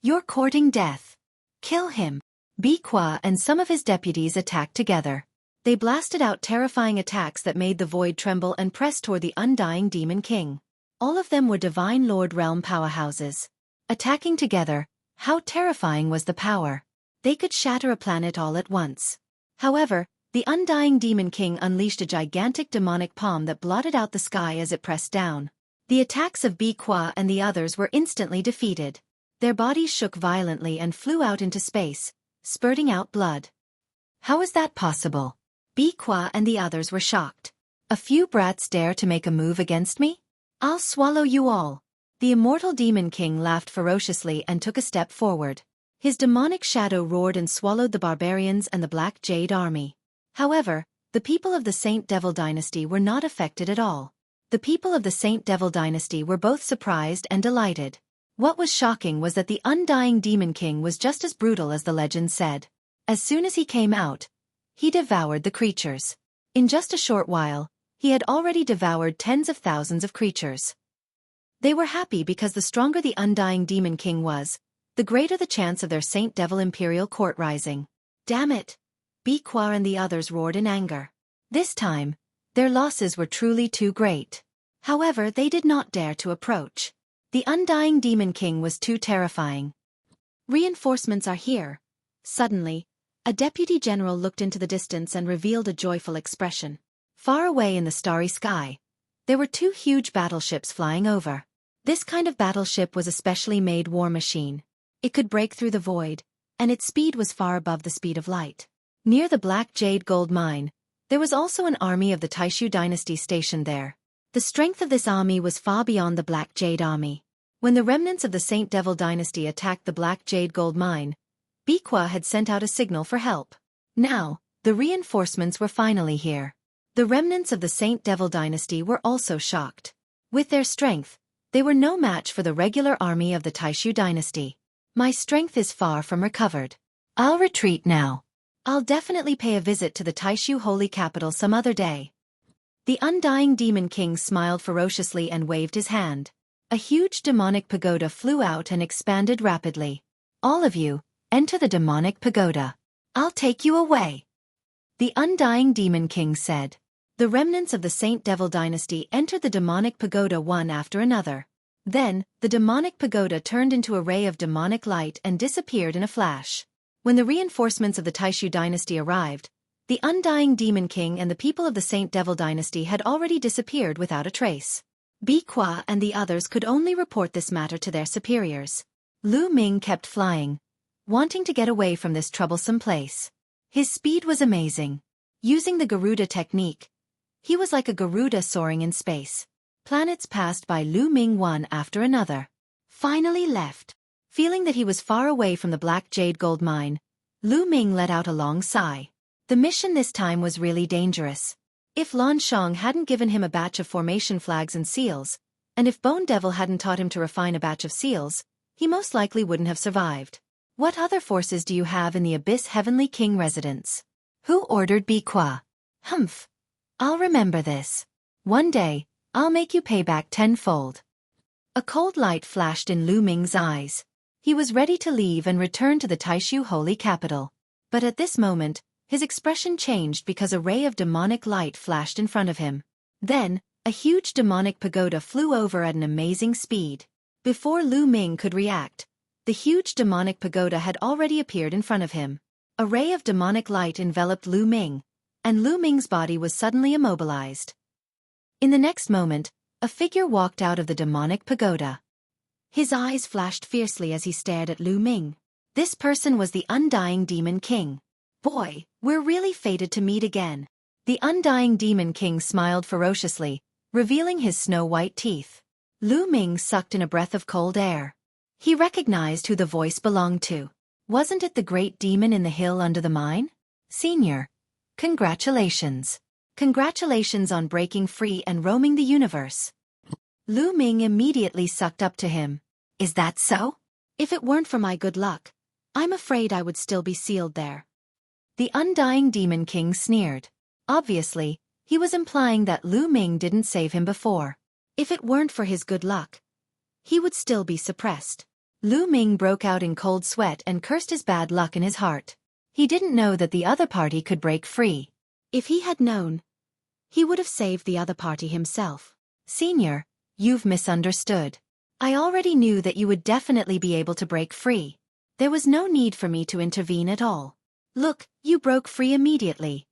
You're courting death. Kill him. Biqua and some of his deputies attacked together. They blasted out terrifying attacks that made the void tremble and pressed toward the undying Demon King. All of them were Divine Lord realm powerhouses. Attacking together, how terrifying was the power. They could shatter a planet all at once. However, the undying Demon King unleashed a gigantic demonic palm that blotted out the sky as it pressed down. The attacks of Xueqi and the others were instantly defeated. Their bodies shook violently and flew out into space, spurting out blood. How is that possible? Xueqi and the others were shocked. A few brats dare to make a move against me? I'll swallow you all. The immortal Demon King laughed ferociously and took a step forward. His demonic shadow roared and swallowed the barbarians and the Black Jade army. However, the people of the Saint Devil dynasty were not affected at all. The people of the Saint Devil dynasty were both surprised and delighted. What was shocking was that the undying Demon King was just as brutal as the legend said. As soon as he came out, he devoured the creatures. In just a short while, he had already devoured tens of thousands of creatures. They were happy because the stronger the undying Demon King was, the greater the chance of their Saint Devil Imperial Court rising. Damn it! Xueqi and the others roared in anger. This time, their losses were truly too great. However, they did not dare to approach. The undying Demon King was too terrifying. Reinforcements are here. Suddenly, a deputy general looked into the distance and revealed a joyful expression. Far away in the starry sky, there were two huge battleships flying over. This kind of battleship was a specially made war machine. It could break through the void, and its speed was far above the speed of light. Near the Black Jade gold mine, there was also an army of the Taishu dynasty stationed there. The strength of this army was far beyond the Black Jade army. When the remnants of the Saint Devil dynasty attacked the Black Jade gold mine, Xueqi had sent out a signal for help. Now, the reinforcements were finally here. The remnants of the Saint Devil dynasty were also shocked. With their strength, they were no match for the regular army of the Taishu dynasty. My strength is far from recovered. I'll retreat now. I'll definitely pay a visit to the Taishu holy capital some other day. The undying Demon King smiled ferociously and waved his hand. A huge demonic pagoda flew out and expanded rapidly. All of you, enter the demonic pagoda. I'll take you away. The undying Demon King said. The remnants of the Saint Devil dynasty entered the demonic pagoda one after another. Then, the demonic pagoda turned into a ray of demonic light and disappeared in a flash. When the reinforcements of the Taishu dynasty arrived, the undying Demon King and the people of the Saint Devil dynasty had already disappeared without a trace. Xueqi and the others could only report this matter to their superiors. Lu Ming kept flying, wanting to get away from this troublesome place. His speed was amazing. Using the Garuda technique, he was like a Garuda soaring in space. Planets passed by Lu Ming one after another. Finally left. Feeling that he was far away from the Black Jade gold mine, Lu Ming let out a long sigh. The mission this time was really dangerous. If Lan Shang hadn't given him a batch of formation flags and seals, and if Bone Devil hadn't taught him to refine a batch of seals, he most likely wouldn't have survived. What other forces do you have in the Abyss Heavenly King residence? Who ordered Xueqi? Humph. I'll remember this. One day, I'll make you pay back tenfold. A cold light flashed in Lu Ming's eyes. He was ready to leave and return to the Taishu holy capital. But at this moment, his expression changed because a ray of demonic light flashed in front of him. Then, a huge demonic pagoda flew over at an amazing speed. Before Lu Ming could react, the huge demonic pagoda had already appeared in front of him. A ray of demonic light enveloped Lu Ming, and Lu Ming's body was suddenly immobilized. In the next moment, a figure walked out of the demonic pagoda. His eyes flashed fiercely as he stared at Lu Ming. This person was the undying Demon King. Boy, we're really fated to meet again. The undying Demon King smiled ferociously, revealing his snow-white teeth. Lu Ming sucked in a breath of cold air. He recognized who the voice belonged to. Wasn't it the great demon in the hill under the mine? Senior. Congratulations. Congratulations on breaking free and roaming the universe. Lu Ming immediately sucked up to him. Is that so? If it weren't for my good luck, I'm afraid I would still be sealed there. The undying Demon King sneered. Obviously, he was implying that Lu Ming didn't save him before. If it weren't for his good luck, he would still be suppressed. Lu Ming broke out in cold sweat and cursed his bad luck in his heart. He didn't know that the other party could break free. If he had known, he would have saved the other party himself. Senior, you've misunderstood. I already knew that you would definitely be able to break free. There was no need for me to intervene at all. Look, you broke free immediately,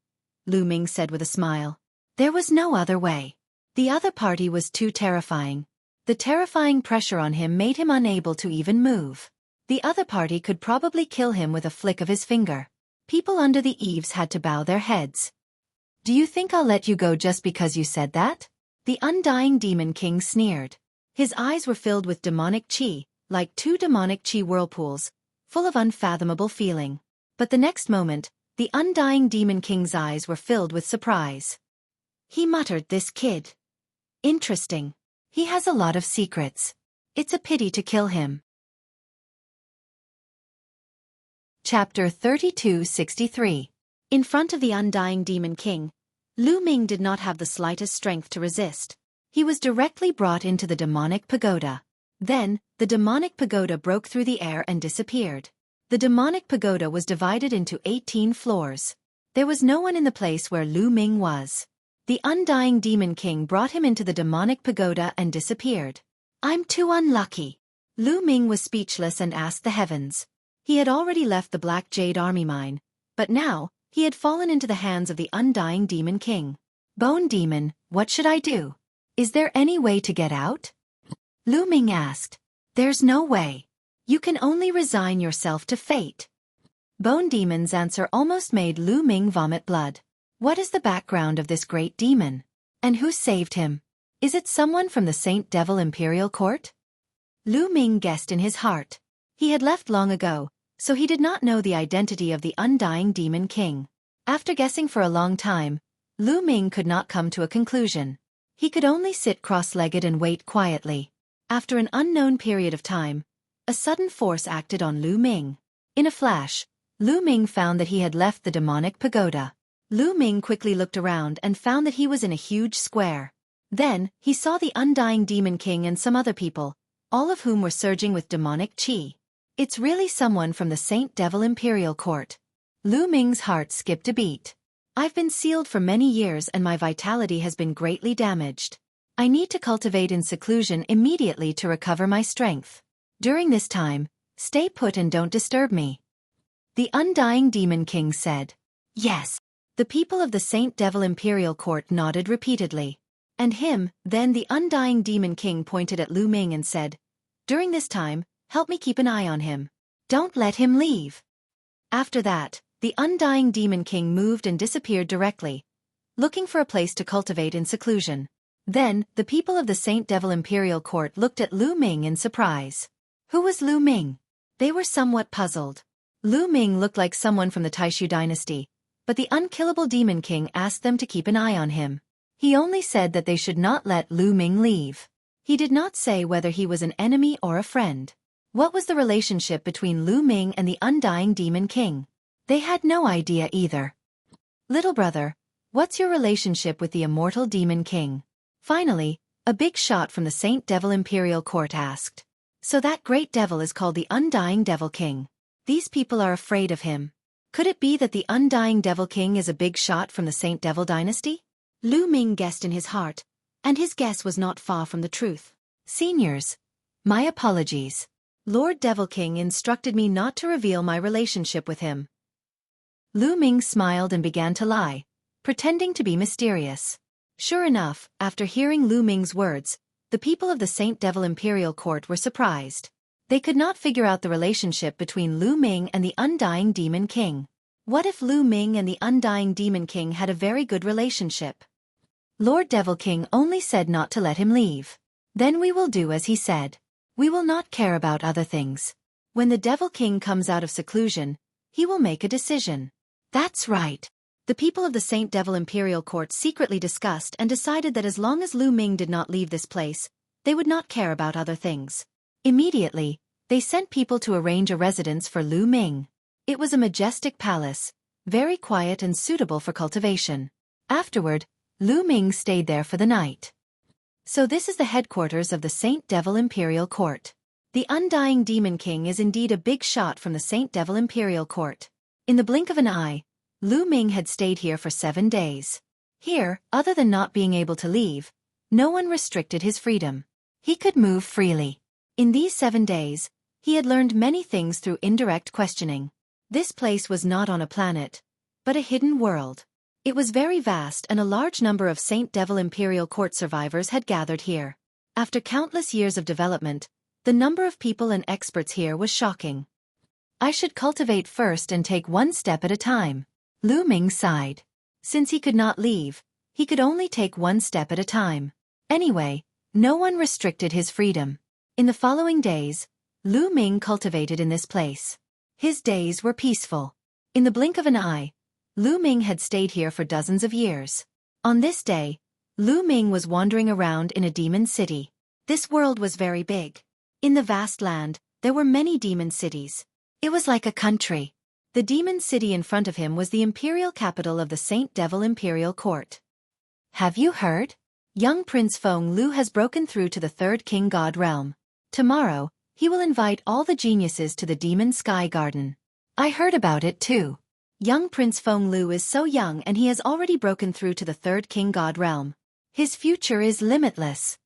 Lu Ming said with a smile. There was no other way. The other party was too terrifying. The terrifying pressure on him made him unable to even move. The other party could probably kill him with a flick of his finger. People under the eaves had to bow their heads. Do you think I'll let you go just because you said that? The Undying Demon King sneered. His eyes were filled with demonic chi, like two demonic chi whirlpools, full of unfathomable feeling. But the next moment, the Undying Demon King's eyes were filled with surprise. He muttered, "This kid. Interesting. He has a lot of secrets. It's a pity to kill him." Chapter 3263. In front of the Undying Demon King, Lu Ming did not have the slightest strength to resist. He was directly brought into the demonic pagoda. Then, the demonic pagoda broke through the air and disappeared. The demonic pagoda was divided into 18 floors. There was no one in the place where Lu Ming was. The Undying Demon King brought him into the demonic pagoda and disappeared. I'm too unlucky. Lu Ming was speechless and asked the heavens. He had already left the Black Jade Army mine, but now, he had fallen into the hands of the Undying Demon King. Bone Demon, what should I do? Is there any way to get out? Lu Ming asked. There's no way. You can only resign yourself to fate. Bone Demon's answer almost made Lu Ming vomit blood. What is the background of this great demon? And who saved him? Is it someone from the Saint Devil Imperial Court? Lu Ming guessed in his heart. He had left long ago, so he did not know the identity of the Undying Demon King. After guessing for a long time, Lu Ming could not come to a conclusion. He could only sit cross-legged and wait quietly. After an unknown period of time, a sudden force acted on Lu Ming. In a flash, Lu Ming found that he had left the demonic pagoda. Lu Ming quickly looked around and found that he was in a huge square. Then, he saw the Undying Demon King and some other people, all of whom were surging with demonic chi. It's really someone from the Saint Devil Imperial Court. Lu Ming's heart skipped a beat. I've been sealed for many years and my vitality has been greatly damaged. I need to cultivate in seclusion immediately to recover my strength. During this time, stay put and don't disturb me. The Undying Demon King said. Yes. The people of the Saint Devil Imperial Court nodded repeatedly. And him, then the Undying Demon King pointed at Lu Ming and said, During this time, help me keep an eye on him. Don't let him leave. After that, the Undying Demon King moved and disappeared directly, looking for a place to cultivate in seclusion. Then, the people of the Saint Devil Imperial Court looked at Lu Ming in surprise. Who was Lu Ming? They were somewhat puzzled. Lu Ming looked like someone from the Taishu dynasty, but the Unkillable Demon King asked them to keep an eye on him. He only said that they should not let Lu Ming leave. He did not say whether he was an enemy or a friend. What was the relationship between Lu Ming and the Undying Demon King? They had no idea either. Little brother, what's your relationship with the Immortal Demon King? Finally, a big shot from the Saint Devil Imperial Court asked. So that great devil is called the Undying Devil King. These people are afraid of him. Could it be that the Undying Devil King is a big shot from the Saint Devil dynasty? Lu Ming guessed in his heart, and his guess was not far from the truth. Seniors, my apologies. Lord Devil King instructed me not to reveal my relationship with him. Lu Ming smiled and began to lie, pretending to be mysterious. Sure enough, after hearing Lu Ming's words, the people of the Saint Devil Imperial Court were surprised. They could not figure out the relationship between Lu Ming and the Undying Demon King. What if Lu Ming and the Undying Demon King had a very good relationship? Lord Devil King only said not to let him leave. Then we will do as he said. We will not care about other things. When the Devil King comes out of seclusion, he will make a decision. That's right. The people of the Saint Devil Imperial Court secretly discussed and decided that as long as Lu Ming did not leave this place, they would not care about other things. Immediately, they sent people to arrange a residence for Lu Ming. It was a majestic palace, very quiet and suitable for cultivation. Afterward, Lu Ming stayed there for the night. So this is the headquarters of the Saint Devil Imperial Court. The Undying Demon King is indeed a big shot from the Saint Devil Imperial Court. In the blink of an eye, Lu Ming had stayed here for 7 days. Here, other than not being able to leave, no one restricted his freedom. He could move freely. In these 7 days, he had learned many things through indirect questioning. This place was not on a planet, but a hidden world. It was very vast, and a large number of Saint Devil Imperial Court survivors had gathered here. After countless years of development, the number of people and experts here was shocking. I should cultivate first and take one step at a time. Lu Ming sighed. Since he could not leave, he could only take one step at a time. Anyway, no one restricted his freedom. In the following days, Lu Ming cultivated in this place. His days were peaceful. In the blink of an eye, Lu Ming had stayed here for dozens of years. On this day, Lu Ming was wandering around in a demon city. This world was very big. In the vast land, there were many demon cities. It was like a country. The demon city in front of him was the imperial capital of the Saint Devil Imperial Court. Have you heard? Young Prince Feng Lu has broken through to the third King God realm. Tomorrow, he will invite all the geniuses to the Demon Sky Garden. I heard about it too. Young Prince Feng Lu is so young and he has already broken through to the third King God realm. His future is limitless.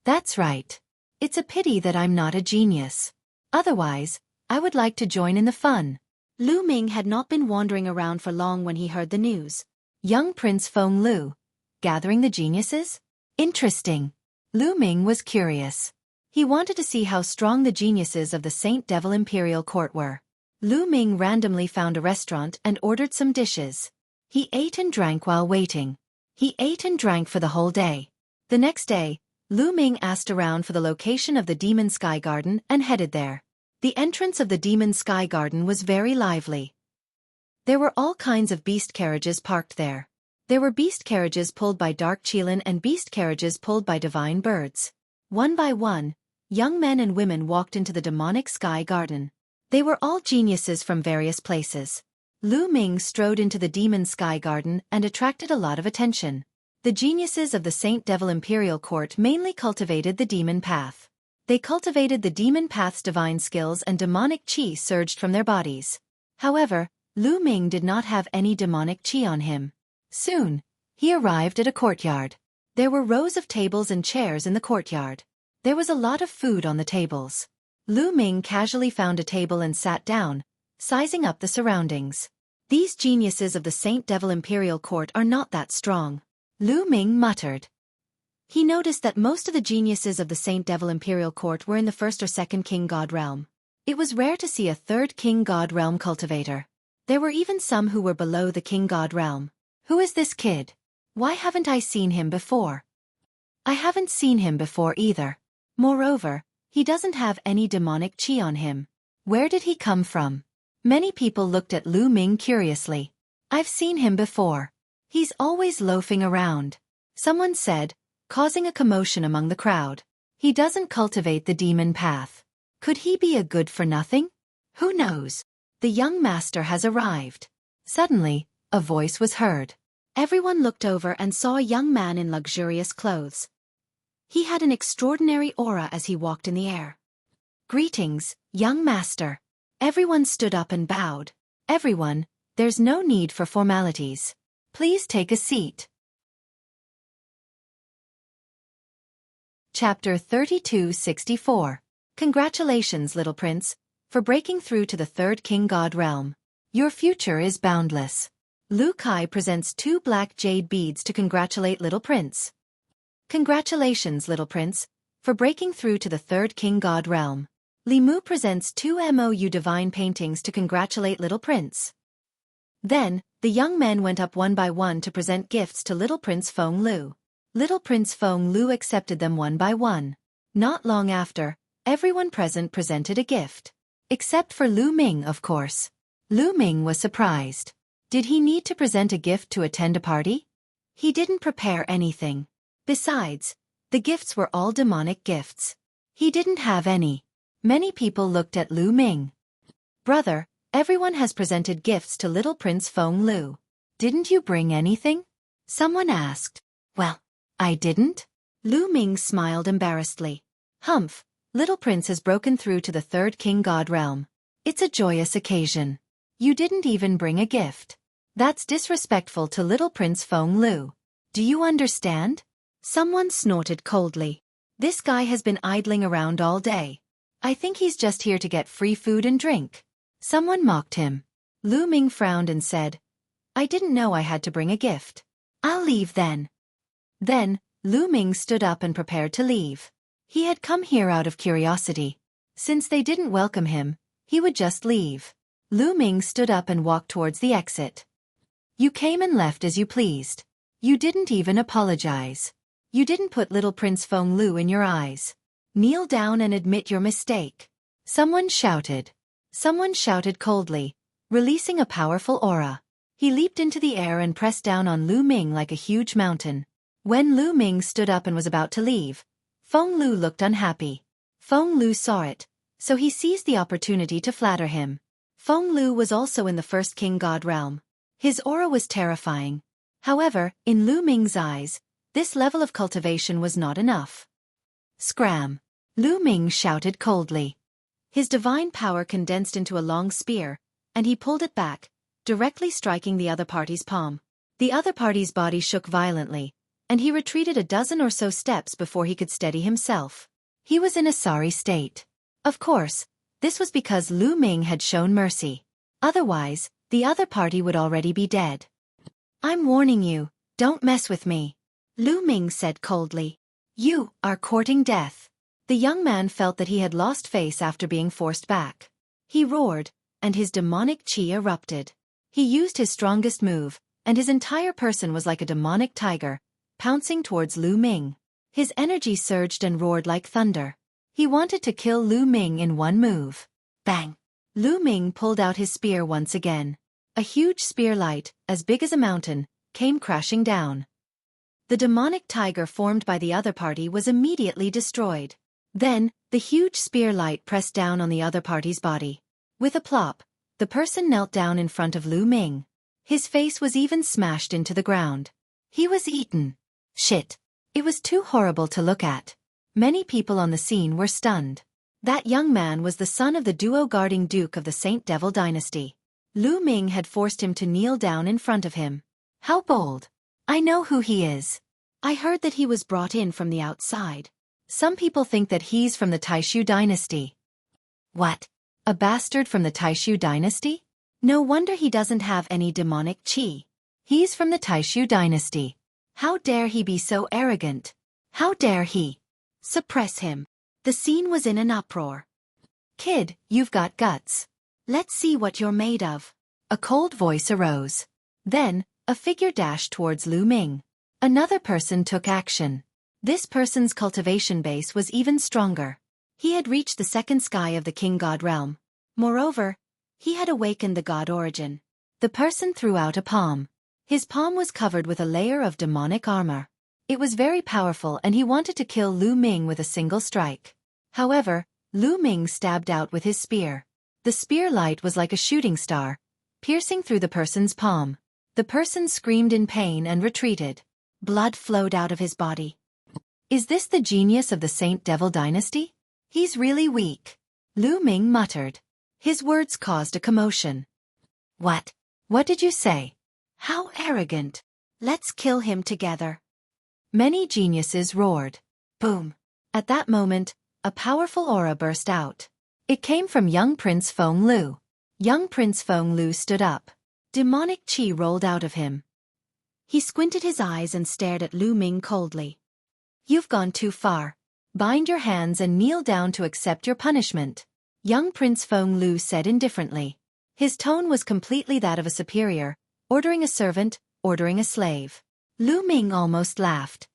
That's right. It's a pity that I'm not a genius. Otherwise, I would like to join in the fun. Lu Ming had not been wandering around for long when he heard the news. Young Prince Feng Lu, gathering the geniuses? Interesting. Lu Ming was curious. He wanted to see how strong the geniuses of the Saint Devil Imperial Court were. Lu Ming randomly found a restaurant and ordered some dishes. He ate and drank while waiting. He ate and drank for the whole day. The next day, Lu Ming asked around for the location of the Demon Sky Garden and headed there. The entrance of the Demon Sky Garden was very lively. There were all kinds of beast carriages parked there. There were beast carriages pulled by dark Qilin and beast carriages pulled by divine birds. One by one, young men and women walked into the demonic sky garden. They were all geniuses from various places. Lu Ming strode into the Demon Sky Garden and attracted a lot of attention. The geniuses of the Saint Devil Imperial Court mainly cultivated the demon path. They cultivated the demon path's divine skills and demonic chi surged from their bodies. However, Lu Ming did not have any demonic chi on him. Soon, he arrived at a courtyard. There were rows of tables and chairs in the courtyard. There was a lot of food on the tables. Lu Ming casually found a table and sat down, sizing up the surroundings. These geniuses of the Saint Devil Imperial Court are not that strong. Lu Ming muttered. He noticed that most of the geniuses of the Saint Devil Imperial Court were in the first or second King God realm. It was rare to see a third King God realm cultivator. There were even some who were below the King God realm. Who is this kid? Why haven't I seen him before? I haven't seen him before either. Moreover, he doesn't have any demonic chi on him. Where did he come from? Many people looked at Lu Ming curiously. I've seen him before. He's always loafing around. Someone said, causing a commotion among the crowd. He doesn't cultivate the demon path. Could he be a good-for-nothing? Who knows? The young master has arrived. Suddenly, a voice was heard. Everyone looked over and saw a young man in luxurious clothes. He had an extraordinary aura as he walked in the air. Greetings, young master. Everyone stood up and bowed. Everyone, there's no need for formalities. Please take a seat. Chapter 3264. Congratulations, little prince, for breaking through to the third King God realm. Your future is boundless. Lu Kai presents 2 black jade beads to congratulate little prince. Congratulations, little prince, for breaking through to the third King God realm. Li Mu presents 2 MOU divine paintings to congratulate little prince. Then, the young men went up one by one to present gifts to little Prince Feng Lu. Little Prince Feng Lu accepted them one by one. Not long after, everyone present presented a gift. Except for Lu Ming, of course. Lu Ming was surprised. Did he need to present a gift to attend a party? He didn't prepare anything. Besides, the gifts were all demonic gifts. He didn't have any. Many people looked at Lu Ming. Brother, everyone has presented gifts to little Prince Feng Lu. Didn't you bring anything? Someone asked. Well, I didn't. Lu Ming smiled embarrassedly. Humph, little prince has broken through to the third King God realm. It's a joyous occasion. You didn't even bring a gift. That's disrespectful to little Prince Feng Lu. Do you understand? Someone snorted coldly. This guy has been idling around all day. I think he's just here to get free food and drink. Someone mocked him. Lu Ming frowned and said, I didn't know I had to bring a gift. I'll leave then. Then, Lu Ming stood up and prepared to leave. He had come here out of curiosity. Since they didn't welcome him, he would just leave. Lu Ming stood up and walked towards the exit. You came and left as you pleased. You didn't even apologize. You didn't put little Prince Feng Lu in your eyes. Kneel down and admit your mistake. Someone shouted. Someone shouted coldly, releasing a powerful aura. He leaped into the air and pressed down on Lu Ming like a huge mountain. When Lu Ming stood up and was about to leave, Feng Lu looked unhappy. Feng Lu saw it, so he seized the opportunity to flatter him. Feng Lu was also in the first king god realm. His aura was terrifying. However, in Lu Ming's eyes, this level of cultivation was not enough. Scram! Lu Ming shouted coldly. His divine power condensed into a long spear, and he pulled it back, directly striking the other party's palm. The other party's body shook violently, and he retreated a dozen or so steps before he could steady himself. He was in a sorry state. Of course, this was because Lu Ming had shown mercy. Otherwise, the other party would already be dead. I'm warning you, don't mess with me, Lu Ming said coldly. You are courting death. The young man felt that he had lost face after being forced back. He roared, and his demonic chi erupted. He used his strongest move, and his entire person was like a demonic tiger, pouncing towards Lu Ming. His energy surged and roared like thunder. He wanted to kill Lu Ming in one move. Bang! Lu Ming pulled out his spear once again. A huge spear light, as big as a mountain, came crashing down. The demonic tiger formed by the other party was immediately destroyed. Then, the huge spear light pressed down on the other party's body. With a plop, the person knelt down in front of Lu Ming. His face was even smashed into the ground. He was eaten. Shit. It was too horrible to look at. Many people on the scene were stunned. That young man was the son of the duo-guarding duke of the Saint Devil dynasty. Lu Ming had forced him to kneel down in front of him. How bold. I know who he is. I heard that he was brought in from the outside. Some people think that he's from the Taishu dynasty. What? A bastard from the Taishu dynasty? No wonder he doesn't have any demonic chi. He's from the Taishu dynasty. How dare he be so arrogant? How dare he? Suppress him. The scene was in an uproar. Kid, you've got guts. Let's see what you're made of. A cold voice arose. Then, a figure dashed towards Lu Ming. Another person took action. This person's cultivation base was even stronger. He had reached the second sky of the king god realm. Moreover, he had awakened the god origin. The person threw out a palm. His palm was covered with a layer of demonic armor. It was very powerful and he wanted to kill Lu Ming with a single strike. However, Lu Ming stabbed out with his spear. The spear light was like a shooting star, piercing through the person's palm. The person screamed in pain and retreated. Blood flowed out of his body. Is this the genius of the Saint Devil dynasty? He's really weak, Lu Ming muttered. His words caused a commotion. What? What did you say? How arrogant. Let's kill him together. Many geniuses roared. Boom. At that moment, a powerful aura burst out. It came from young Prince Feng Lu. Young Prince Feng Lu stood up. Demonic chi rolled out of him. He squinted his eyes and stared at Lu Ming coldly. You've gone too far. Bind your hands and kneel down to accept your punishment, young Prince Feng Lu said indifferently. His tone was completely that of a superior, ordering a servant, ordering a slave. Lu Ming almost laughed.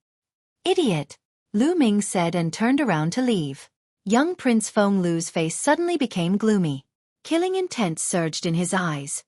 Idiot, Lu Ming said and turned around to leave. Young Prince Feng Lu's face suddenly became gloomy. Killing intent surged in his eyes.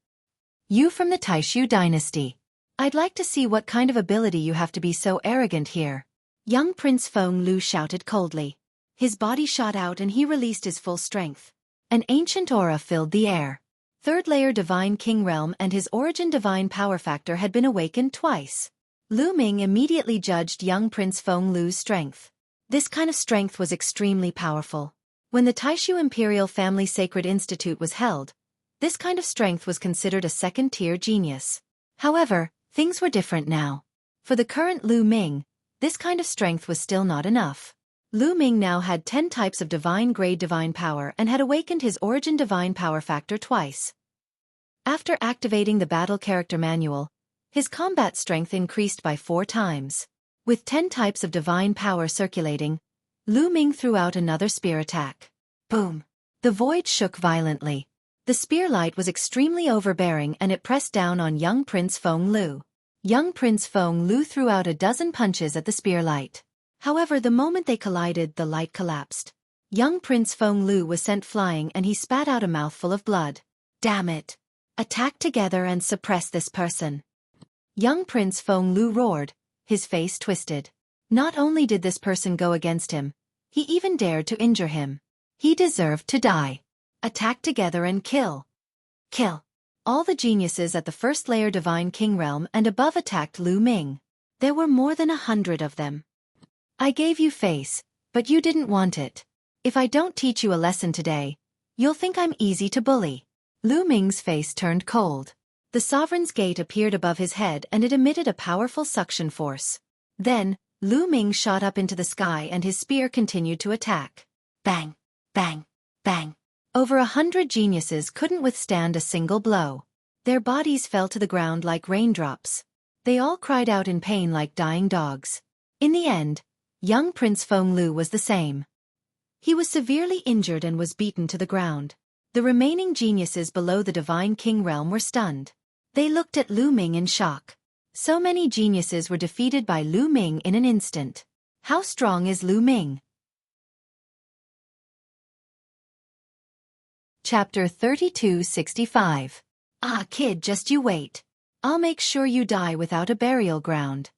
You from the Taishu dynasty. I'd like to see what kind of ability you have to be so arrogant here. Young Prince Feng Lu shouted coldly. His body shot out and he released his full strength. An ancient aura filled the air. Third layer Divine King Realm and his origin Divine Power Factor had been awakened twice. Lu Ming immediately judged young Prince Feng Lu's strength. This kind of strength was extremely powerful. When the Taishu Imperial Family Sacred Institute was held, this kind of strength was considered a second-tier genius. However, things were different now. For the current Lu Ming, this kind of strength was still not enough. Lu Ming now had 10 types of divine-grade divine power and had awakened his origin divine power factor twice. After activating the battle character manual, his combat strength increased by 4 times. With 10 types of divine power circulating, Lu Ming threw out another spear attack. Boom! The void shook violently. The spear light was extremely overbearing and it pressed down on young Prince Feng Lu. Young Prince Feng Lu threw out a dozen punches at the spear light. However, the moment they collided, the light collapsed. Young Prince Feng Lu was sent flying and he spat out a mouthful of blood. Damn it! Attack together and suppress this person. Young Prince Feng Lu roared, his face twisted. Not only did this person go against him, he even dared to injure him. He deserved to die. Attack together and kill. Kill. All the geniuses at the first layer Divine King Realm and above attacked Lu Ming. There were more than 100 of them. I gave you face, but you didn't want it. If I don't teach you a lesson today, you'll think I'm easy to bully. Lu Ming's face turned cold. The Sovereign's Gate appeared above his head and it emitted a powerful suction force. Then, Lu Ming shot up into the sky and his spear continued to attack. Bang! Bang! Bang! Over 100 geniuses couldn't withstand a single blow. Their bodies fell to the ground like raindrops. They all cried out in pain like dying dogs. In the end, young Prince Feng Lu was the same. He was severely injured and was beaten to the ground. The remaining geniuses below the Divine King Realm were stunned. They looked at Lu Ming in shock. So many geniuses were defeated by Lu Ming in an instant. How strong is Lu Ming? Chapter 3265. Ah, kid, just you wait. I'll make sure you die without a burial ground.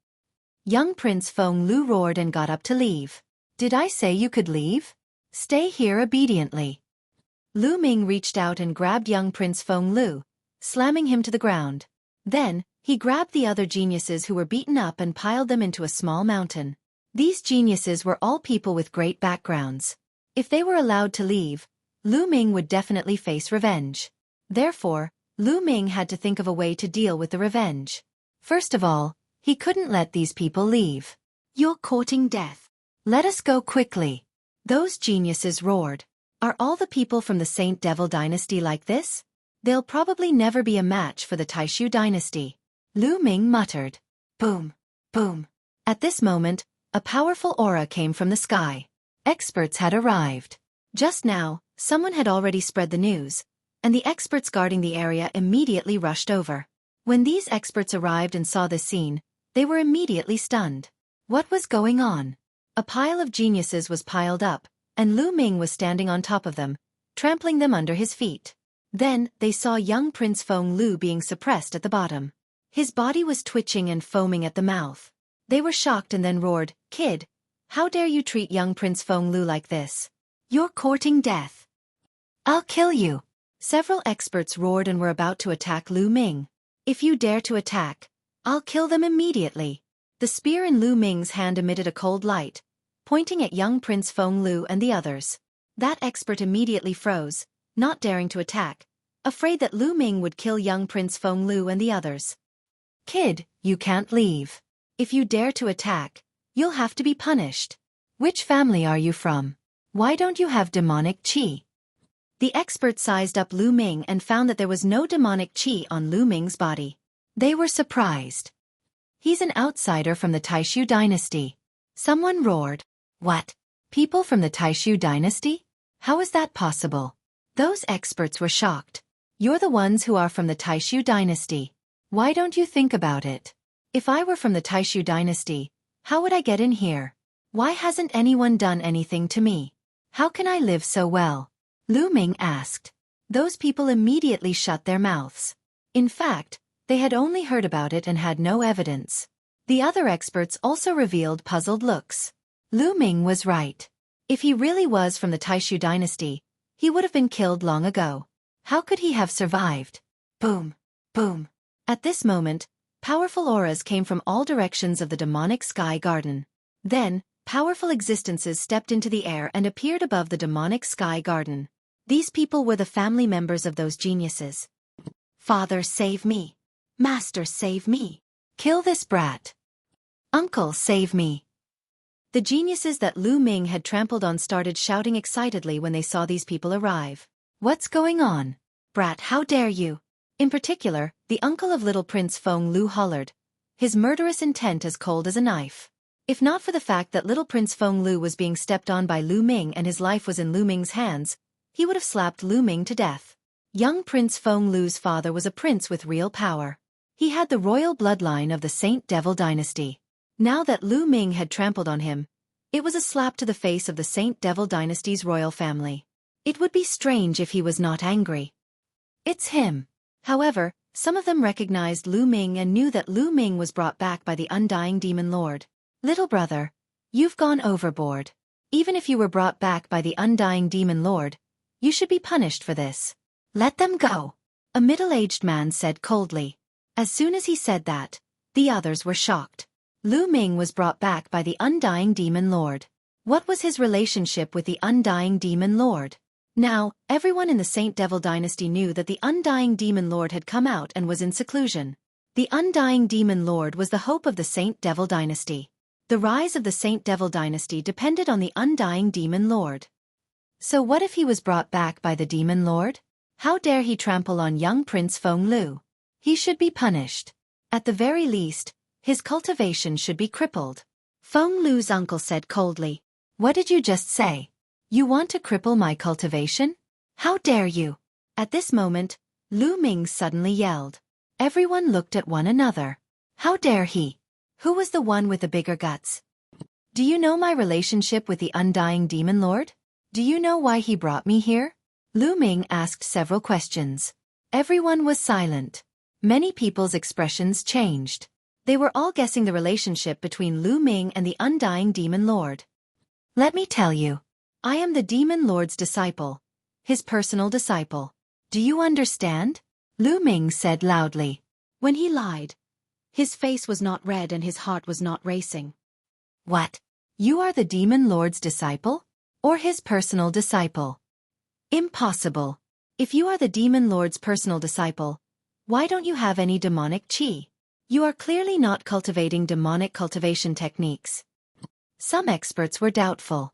Young Prince Feng Lu roared and got up to leave. Did I say you could leave? Stay here obediently. Lu Ming reached out and grabbed young Prince Feng Lu, slamming him to the ground. Then, he grabbed the other geniuses who were beaten up and piled them into a small mountain. These geniuses were all people with great backgrounds. If they were allowed to leave, Lu Ming would definitely face revenge. Therefore, Lu Ming had to think of a way to deal with the revenge. First of all, he couldn't let these people leave. You're courting death. Let us go quickly. Those geniuses roared. Are all the people from the Saint Devil dynasty like this? They'll probably never be a match for the Taishu dynasty. Lu Ming muttered. Boom, boom. At this moment, a powerful aura came from the sky. Experts had arrived. Just now, someone had already spread the news, and the experts guarding the area immediately rushed over. When these experts arrived and saw this scene, they were immediately stunned. What was going on? A pile of geniuses was piled up, and Lu Ming was standing on top of them, trampling them under his feet. Then, they saw young Prince Feng Lu being suppressed at the bottom. His body was twitching and foaming at the mouth. They were shocked and then roared, Kid, how dare you treat young Prince Feng Lu like this? You're courting death. I'll kill you. Several experts roared and were about to attack Lu Ming. If you dare to attack, I'll kill them immediately. The spear in Lu Ming's hand emitted a cold light, pointing at young Prince Feng Lu and the others. That expert immediately froze, not daring to attack, afraid that Lu Ming would kill young Prince Feng Lu and the others. Kid, you can't leave. If you dare to attack, you'll have to be punished. Which family are you from? Why don't you have demonic qi? The expert sized up Lu Ming and found that there was no demonic qi on Lu Ming's body. They were surprised. He's an outsider from the Taishu dynasty. Someone roared. What? People from the Taishu dynasty? How is that possible? Those experts were shocked. You're the ones who are from the Taishu dynasty. Why don't you think about it? If I were from the Taishu dynasty, how would I get in here? Why hasn't anyone done anything to me? How can I live so well? Lu Ming asked. Those people immediately shut their mouths. In fact, they had only heard about it and had no evidence. The other experts also revealed puzzled looks. Lu Ming was right. If he really was from the Taishu dynasty, he would have been killed long ago. How could he have survived? Boom, boom. At this moment, powerful auras came from all directions of the demonic sky garden. Then, powerful existences stepped into the air and appeared above the demonic sky garden. These people were the family members of those geniuses. Father, save me. Master, save me. Kill this brat. Uncle, save me. The geniuses that Lu Ming had trampled on started shouting excitedly when they saw these people arrive. What's going on? Brat, how dare you? In particular, the uncle of little Prince Feng Lu hollered, his murderous intent as cold as a knife. If not for the fact that little Prince Feng Lu was being stepped on by Lu Ming and his life was in Lu Ming's hands, he would have slapped Lu Ming to death. Young Prince Feng Lu's father was a prince with real power. He had the royal bloodline of the Saint Devil dynasty. Now that Lu Ming had trampled on him, it was a slap to the face of the Saint Devil dynasty's royal family. It would be strange if he was not angry. It's him. However, some of them recognized Lu Ming and knew that Lu Ming was brought back by the Undying Demon Lord. Little brother, you've gone overboard. Even if you were brought back by the Undying Demon Lord, you should be punished for this. Let them go, a middle-aged man said coldly. As soon as he said that, the others were shocked. Lu Ming was brought back by the Undying Demon Lord. What was his relationship with the Undying Demon Lord? Now, everyone in the Saint Devil dynasty knew that the Undying Demon Lord had come out and was in seclusion. The Undying Demon Lord was the hope of the Saint Devil dynasty. The rise of the Saint Devil dynasty depended on the Undying Demon Lord. So what if he was brought back by the Demon Lord? How dare he trample on young Prince Feng Lu? He should be punished. At the very least, his cultivation should be crippled. Feng Lu's uncle said coldly, "What did you just say? You want to cripple my cultivation? How dare you?" At this moment, Lu Ming suddenly yelled. Everyone looked at one another. How dare he? Who was the one with the bigger guts? Do you know my relationship with the Undying Demon Lord? Do you know why he brought me here? Lu Ming asked several questions. Everyone was silent. Many people's expressions changed. They were all guessing the relationship between Lu Ming and the Undying Demon Lord. Let me tell you. I am the Demon Lord's disciple. His personal disciple. Do you understand? Lu Ming said loudly. When he lied, his face was not red and his heart was not racing. What? You are the Demon Lord's disciple? Or his personal disciple? Impossible. If you are the Demon Lord's personal disciple, why don't you have any demonic chi? You are clearly not cultivating demonic cultivation techniques. Some experts were doubtful.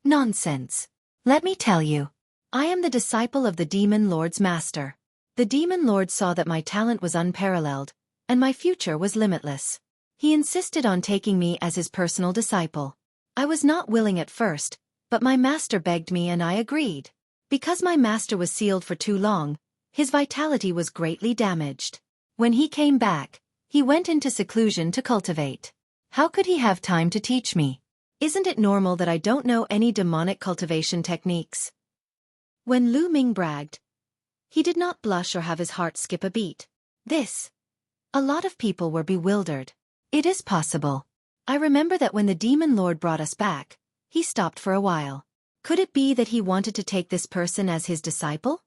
Nonsense. Let me tell you. I am the disciple of the Demon Lord's master. The Demon Lord saw that my talent was unparalleled, and my future was limitless. He insisted on taking me as his personal disciple. I was not willing at first, but my master begged me and I agreed. Because my master was sealed for too long, his vitality was greatly damaged. When he came back, he went into seclusion to cultivate. How could he have time to teach me? Isn't it normal that I don't know any demonic cultivation techniques? When Lu Ming bragged, he did not blush or have his heart skip a beat. A lot of people were bewildered. It is possible. I remember that when the Demon Lord brought us back, he stopped for a while. Could it be that he wanted to take this person as his disciple?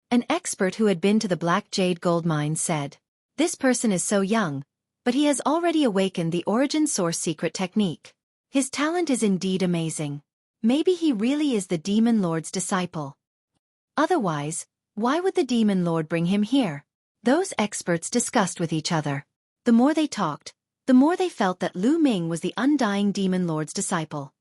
An expert who had been to the Black Jade Gold Mine said, "This person is so young, but he has already awakened the origin source secret technique. His talent is indeed amazing. Maybe he really is the Demon Lord's disciple. Otherwise, why would the Demon Lord bring him here?" Those experts discussed with each other. The more they talked, the more they felt that Lu Ming was the Undying Demon Lord's disciple.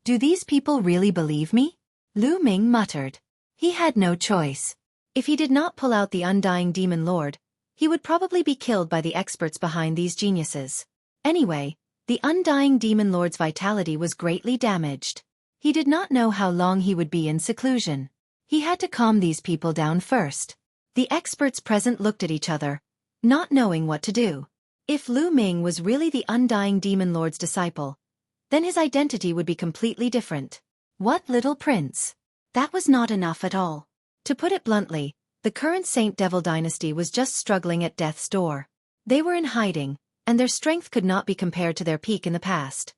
Do these people really believe me? Lu Ming muttered. He had no choice. If he did not pull out the Undying Demon Lord, he would probably be killed by the experts behind these geniuses. Anyway, the Undying Demon Lord's vitality was greatly damaged. He did not know how long he would be in seclusion. He had to calm these people down first. The experts present looked at each other, not knowing what to do. If Lu Ming was really the Undying Demon Lord's disciple, then his identity would be completely different. What little prince? That was not enough at all. To put it bluntly, the current Saint Devil dynasty was just struggling at death's door. They were in hiding, and their strength could not be compared to their peak in the past.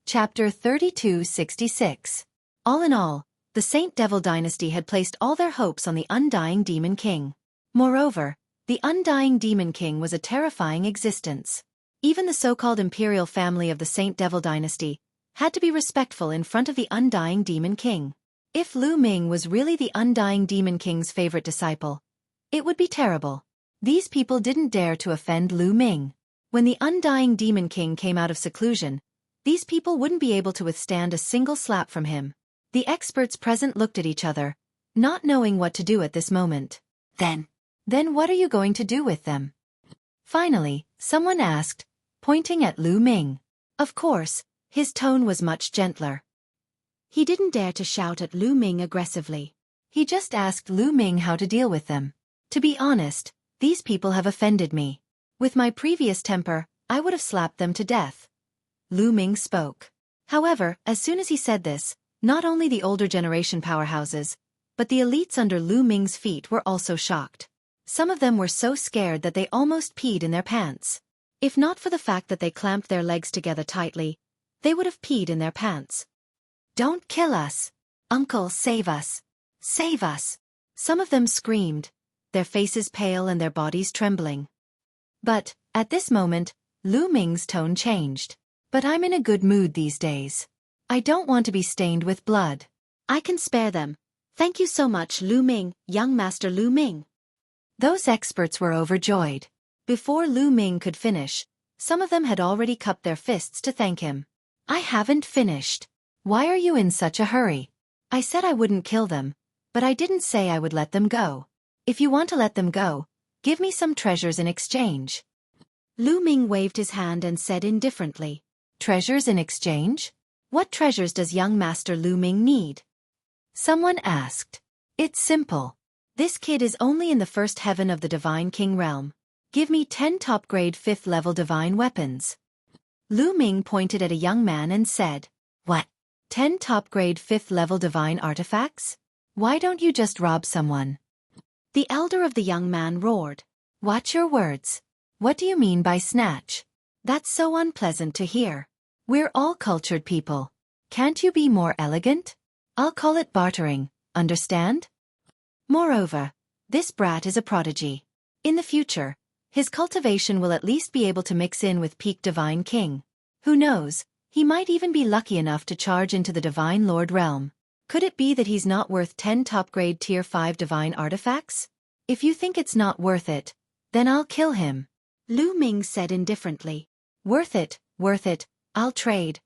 Chapter 3266. All in all, the Saint Devil dynasty had placed all their hopes on the Undying Demon King. Moreover, the Undying Demon King was a terrifying existence. Even the so-called imperial family of the Saint Devil dynasty had to be respectful in front of the Undying Demon King. If Lu Ming was really the Undying Demon King's favorite disciple, it would be terrible. These people didn't dare to offend Lu Ming. When the Undying Demon King came out of seclusion, these people wouldn't be able to withstand a single slap from him. The experts present looked at each other, not knowing what to do at this moment. Then what are you going to do with them? Finally, someone asked, pointing at Lu Ming. Of course, his tone was much gentler. He didn't dare to shout at Lu Ming aggressively. He just asked Lu Ming how to deal with them. To be honest, these people have offended me. With my previous temper, I would have slapped them to death. Lu Ming spoke. However, as soon as he said this, not only the older generation powerhouses, but the elites under Lu Ming's feet were also shocked. Some of them were so scared that they almost peed in their pants. If not for the fact that they clamped their legs together tightly, they would have peed in their pants. Don't kill us! Uncle, save us! Save us! Some of them screamed, their faces pale and their bodies trembling. But, at this moment, Lu Ming's tone changed. But I'm in a good mood these days. I don't want to be stained with blood. I can spare them. Thank you so much, Lu Ming, young Master Lu Ming. Those experts were overjoyed. Before Lu Ming could finish, some of them had already cupped their fists to thank him. I haven't finished. Why are you in such a hurry? I said I wouldn't kill them, but I didn't say I would let them go. If you want to let them go, give me some treasures in exchange. Lu Ming waved his hand and said indifferently, treasures in exchange? What treasures does young Master Lu Ming need? Someone asked. It's simple. This kid is only in the first heaven of the Divine King realm. Give me 10 top-grade 5th level divine weapons. Lu Ming pointed at a young man and said, what? 10 top-grade 5th level divine artifacts? Why don't you just rob someone? The elder of the young man roared. Watch your words. What do you mean by snatch? That's so unpleasant to hear. We're all cultured people. Can't you be more elegant? I'll call it bartering, understand? Moreover, this brat is a prodigy. In the future, his cultivation will at least be able to mix in with peak Divine King. Who knows, he might even be lucky enough to charge into the Divine Lord realm. Could it be that he's not worth 10 top-grade Tier 5 divine artifacts? If you think it's not worth it, then I'll kill him. Lu Ming said indifferently. Worth it, I'll trade.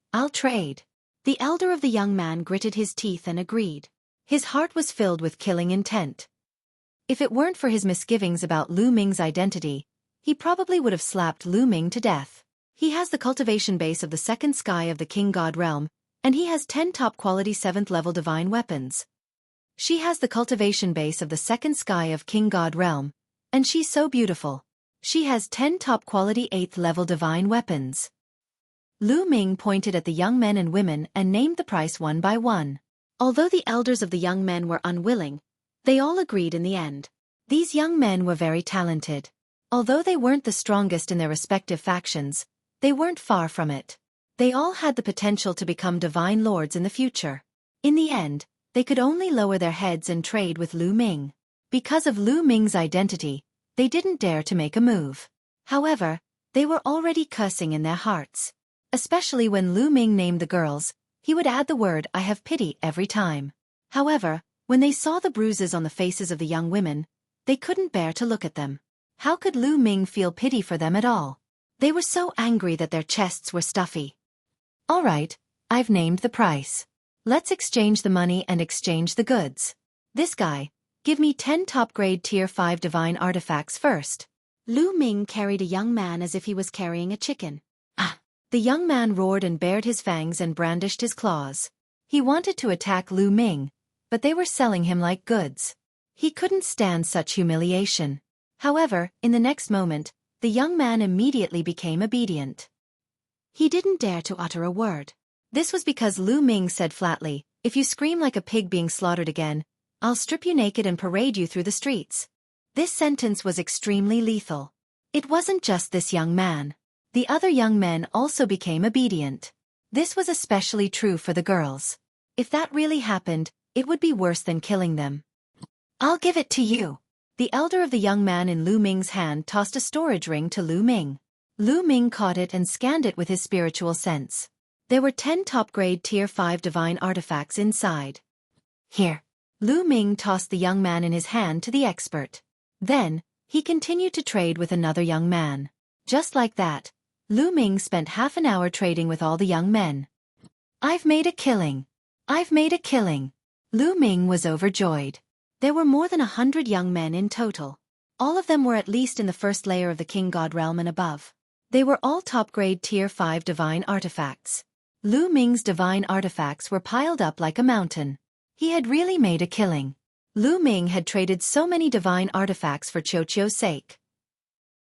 The elder of the young man gritted his teeth and agreed. His heart was filled with killing intent. If it weren't for his misgivings about Lu Ming's identity, he probably would have slapped Lu Ming to death. He has the cultivation base of the second sky of the King God realm, and he has 10 top-quality 7th level divine weapons. She has the cultivation base of the second sky of King God realm, and she's so beautiful. She has 10 top-quality 8th level divine weapons. Lu Ming pointed at the young men and women and named the price one by one. Although the elders of the young men were unwilling, they all agreed in the end. These young men were very talented. Although they weren't the strongest in their respective factions, they weren't far from it. They all had the potential to become divine lords in the future. In the end, they could only lower their heads and trade with Lu Ming. Because of Lu Ming's identity, they didn't dare to make a move. However, they were already cursing in their hearts. Especially when Lu Ming named the girls, he would add the word I have pity every time. However, when they saw the bruises on the faces of the young women, they couldn't bear to look at them. How could Lu Ming feel pity for them at all? They were so angry that their chests were stuffy. All right, I've named the price. Let's exchange the money and exchange the goods. This guy, give me 10 top-grade Tier 5 divine artifacts first. Lu Ming carried a young man as if he was carrying a chicken. Ah! The young man roared and bared his fangs and brandished his claws. He wanted to attack Lu Ming, but they were selling him like goods. He couldn't stand such humiliation. However, in the next moment, the young man immediately became obedient. He didn't dare to utter a word. This was because Lu Ming said flatly, if you scream like a pig being slaughtered again, I'll strip you naked and parade you through the streets. This sentence was extremely lethal. It wasn't just this young man. The other young men also became obedient. This was especially true for the girls. If that really happened, it would be worse than killing them. I'll give it to you. The elder of the young man in Lu Ming's hand tossed a storage ring to Lu Ming. Lu Ming caught it and scanned it with his spiritual sense. There were 10 top-grade Tier 5 divine artifacts inside. Here. Lu Ming tossed the young man in his hand to the expert. Then, he continued to trade with another young man. Just like that, Lu Ming spent half an hour trading with all the young men. I've made a killing. I've made a killing. Lu Ming was overjoyed. There were more than 100 young men in total. All of them were at least in the first layer of the King God realm and above. They were all top-grade Tier 5 divine artifacts. Lu Ming's divine artifacts were piled up like a mountain. He had really made a killing. Lu Ming had traded so many divine artifacts for Xueqi's sake.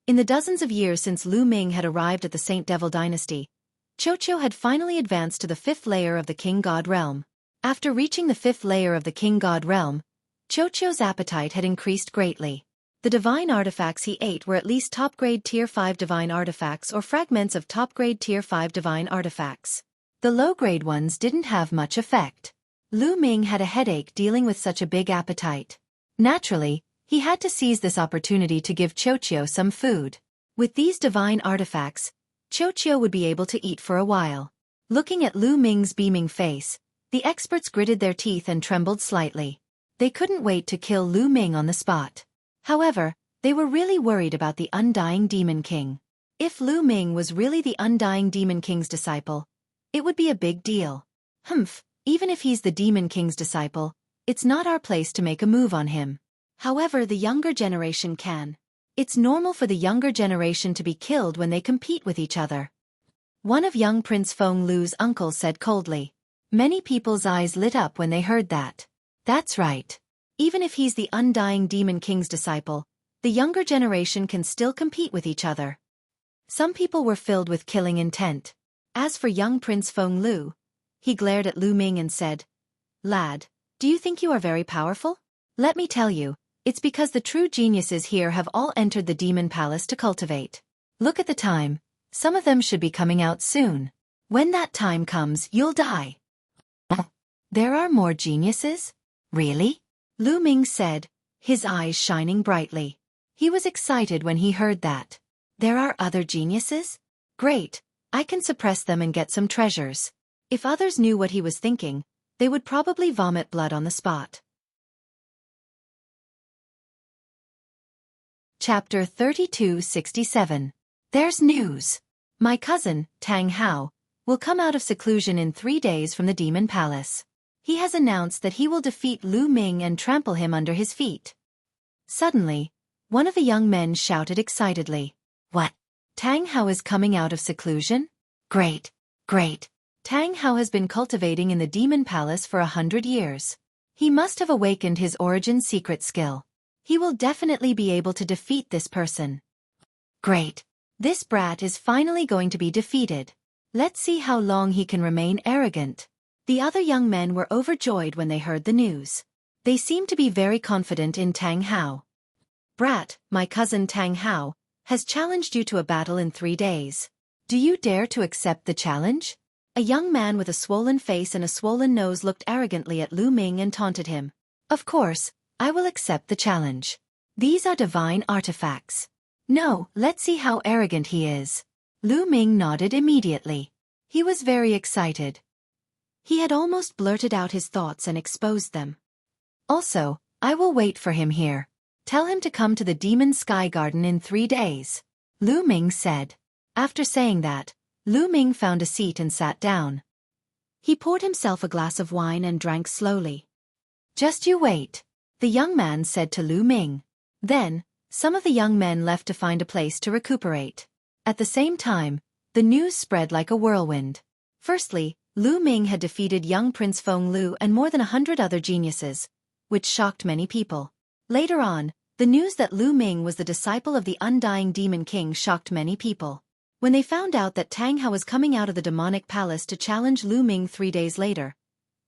In the dozens of years since Lu Ming had arrived at the Saint Devil dynasty, Xueqi had finally advanced to the 5th layer of the King God realm. After reaching the 5th layer of the King God realm, Xueqi's appetite had increased greatly. The divine artifacts he ate were at least top-grade Tier 5 divine artifacts or fragments of top-grade Tier 5 divine artifacts. The low-grade ones didn't have much effect. Lu Ming had a headache dealing with such a big appetite. Naturally, he had to seize this opportunity to give Xueqi some food. With these divine artifacts, Xueqi would be able to eat for a while. Looking at Lu Ming's beaming face, the experts gritted their teeth and trembled slightly. They couldn't wait to kill Lu Ming on the spot. However, they were really worried about the Undying Demon King. If Lu Ming was really the Undying Demon King's disciple, it would be a big deal. Even if he's the Demon King's disciple, it's not our place to make a move on him. However, the younger generation can. It's normal for the younger generation to be killed when they compete with each other. One of young Prince Feng Lu's uncles said coldly. Many people's eyes lit up when they heard that. That's right. Even if he's the Undying Demon King's disciple, the younger generation can still compete with each other. Some people were filled with killing intent. As for young Prince Feng Lu, he glared at Lu Ming and said, "Lad, do you think you are very powerful? Let me tell you, it's because the true geniuses here have all entered the Demon Palace to cultivate. Look at the time, some of them should be coming out soon. When that time comes, you'll die." There are more geniuses? Really? Lu Ming said, his eyes shining brightly. He was excited when he heard that. There are other geniuses? Great, I can suppress them and get some treasures. If others knew what he was thinking, they would probably vomit blood on the spot. Chapter 3267. There's news. My cousin, Tang Hao, will come out of seclusion in 3 days from the Demon Palace. He has announced that he will defeat Lu Ming and trample him under his feet. Suddenly, one of the young men shouted excitedly. What? Tang Hao is coming out of seclusion? Great, great. Tang Hao has been cultivating in the Demon Palace for 100 years. He must have awakened his origin secret skill. He will definitely be able to defeat this person. Great. This brat is finally going to be defeated. Let's see how long he can remain arrogant. The other young men were overjoyed when they heard the news. They seemed to be very confident in Tang Hao. Brat, my cousin Tang Hao, has challenged you to a battle in 3 days. Do you dare to accept the challenge? A young man with a swollen face and a swollen nose looked arrogantly at Lu Ming and taunted him. Of course, I will accept the challenge. These are divine artifacts. No, let's see how arrogant he is. Lu Ming nodded immediately. He was very excited. He had almost blurted out his thoughts and exposed them. Also, I will wait for him here. Tell him to come to the Demon Sky Garden in 3 days. Lu Ming said. After saying that, Lu Ming found a seat and sat down. He poured himself a glass of wine and drank slowly. Just you wait, the young man said to Lu Ming. Then, some of the young men left to find a place to recuperate. At the same time, the news spread like a whirlwind. Firstly, Lu Ming had defeated young Prince Feng Lu and more than 100 other geniuses, which shocked many people. Later on, the news that Lu Ming was the disciple of the Undying Demon King shocked many people. When they found out that Tang Hao was coming out of the demonic palace to challenge Lu Ming 3 days later,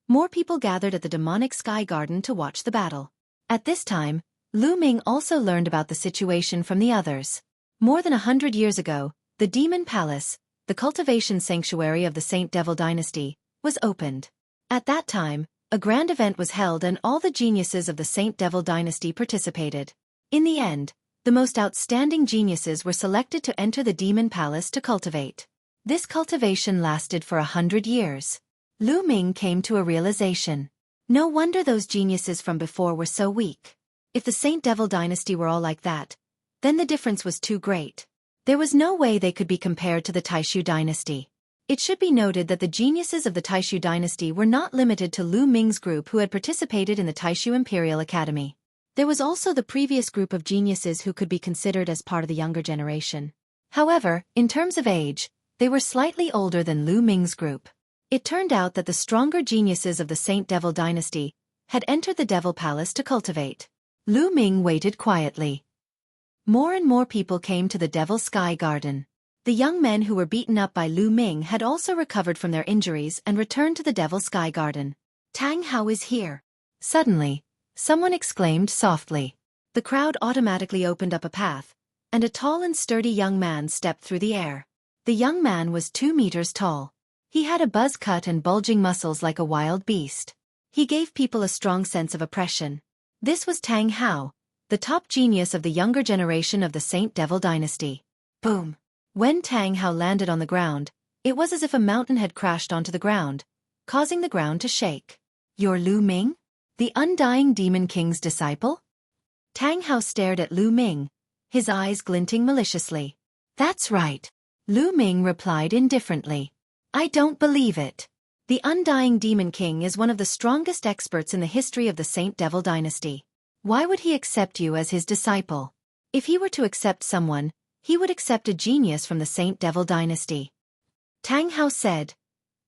more people gathered at the demonic sky garden to watch the battle. At this time, Lu Ming also learned about the situation from the others. More than 100 years ago, the Demon Palace, the cultivation sanctuary of the Saint Devil dynasty, was opened. At that time, a grand event was held and all the geniuses of the Saint Devil dynasty participated. In the end, the most outstanding geniuses were selected to enter the Demon Palace to cultivate. This cultivation lasted for 100 years. Lu Ming came to a realization. No wonder those geniuses from before were so weak. If the Saint Devil dynasty were all like that, then the difference was too great. There was no way they could be compared to the Taishu dynasty. It should be noted that the geniuses of the Taishu dynasty were not limited to Lu Ming's group who had participated in the Taishu Imperial Academy. There was also the previous group of geniuses who could be considered as part of the younger generation. However, in terms of age, they were slightly older than Lu Ming's group. It turned out that the stronger geniuses of the Saint Devil dynasty had entered the Devil Palace to cultivate. Lu Ming waited quietly. More and more people came to the Devil Sky Garden. The young men who were beaten up by Lu Ming had also recovered from their injuries and returned to the Devil Sky Garden. Tang Hao is here. Suddenly, someone exclaimed softly. The crowd automatically opened up a path, and a tall and sturdy young man stepped through the air. The young man was 2 meters tall. He had a buzz cut and bulging muscles like a wild beast. He gave people a strong sense of oppression. This was Tang Hao, the top genius of the younger generation of the Saint Devil dynasty. Boom! When Tang Hao landed on the ground, it was as if a mountain had crashed onto the ground, causing the ground to shake. You're Lu Ming? The Undying Demon King's disciple? Tang Hao stared at Lu Ming, his eyes glinting maliciously. That's right. Lu Ming replied indifferently. I don't believe it. The Undying Demon King is one of the strongest experts in the history of the Saint Devil dynasty. Why would he accept you as his disciple? If he were to accept someone, he would accept a genius from the Saint Devil dynasty. Tang Hao said,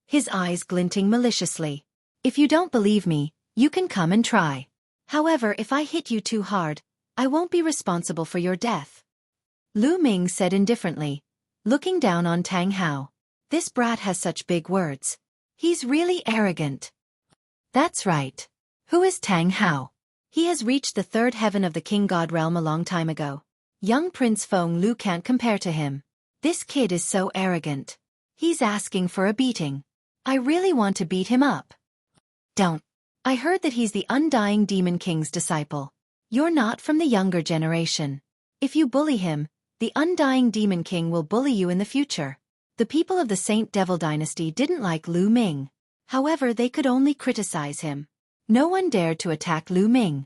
his eyes glinting maliciously. If you don't believe me, you can come and try. However, if I hit you too hard, I won't be responsible for your death. Lu Ming said indifferently, looking down on Tang Hao. This brat has such big words. He's really arrogant. That's right. Who is Tang Hao? He has reached the 3rd heaven of the King God realm a long time ago. Young Prince Feng Lu can't compare to him. This kid is so arrogant. He's asking for a beating. I really want to beat him up. Don't. I heard that he's the Undying Demon King's disciple. You're not from the younger generation. If you bully him, the Undying Demon King will bully you in the future. The people of the Saint Devil dynasty didn't like Lu Ming. However, they could only criticize him. No one dared to attack Lu Ming.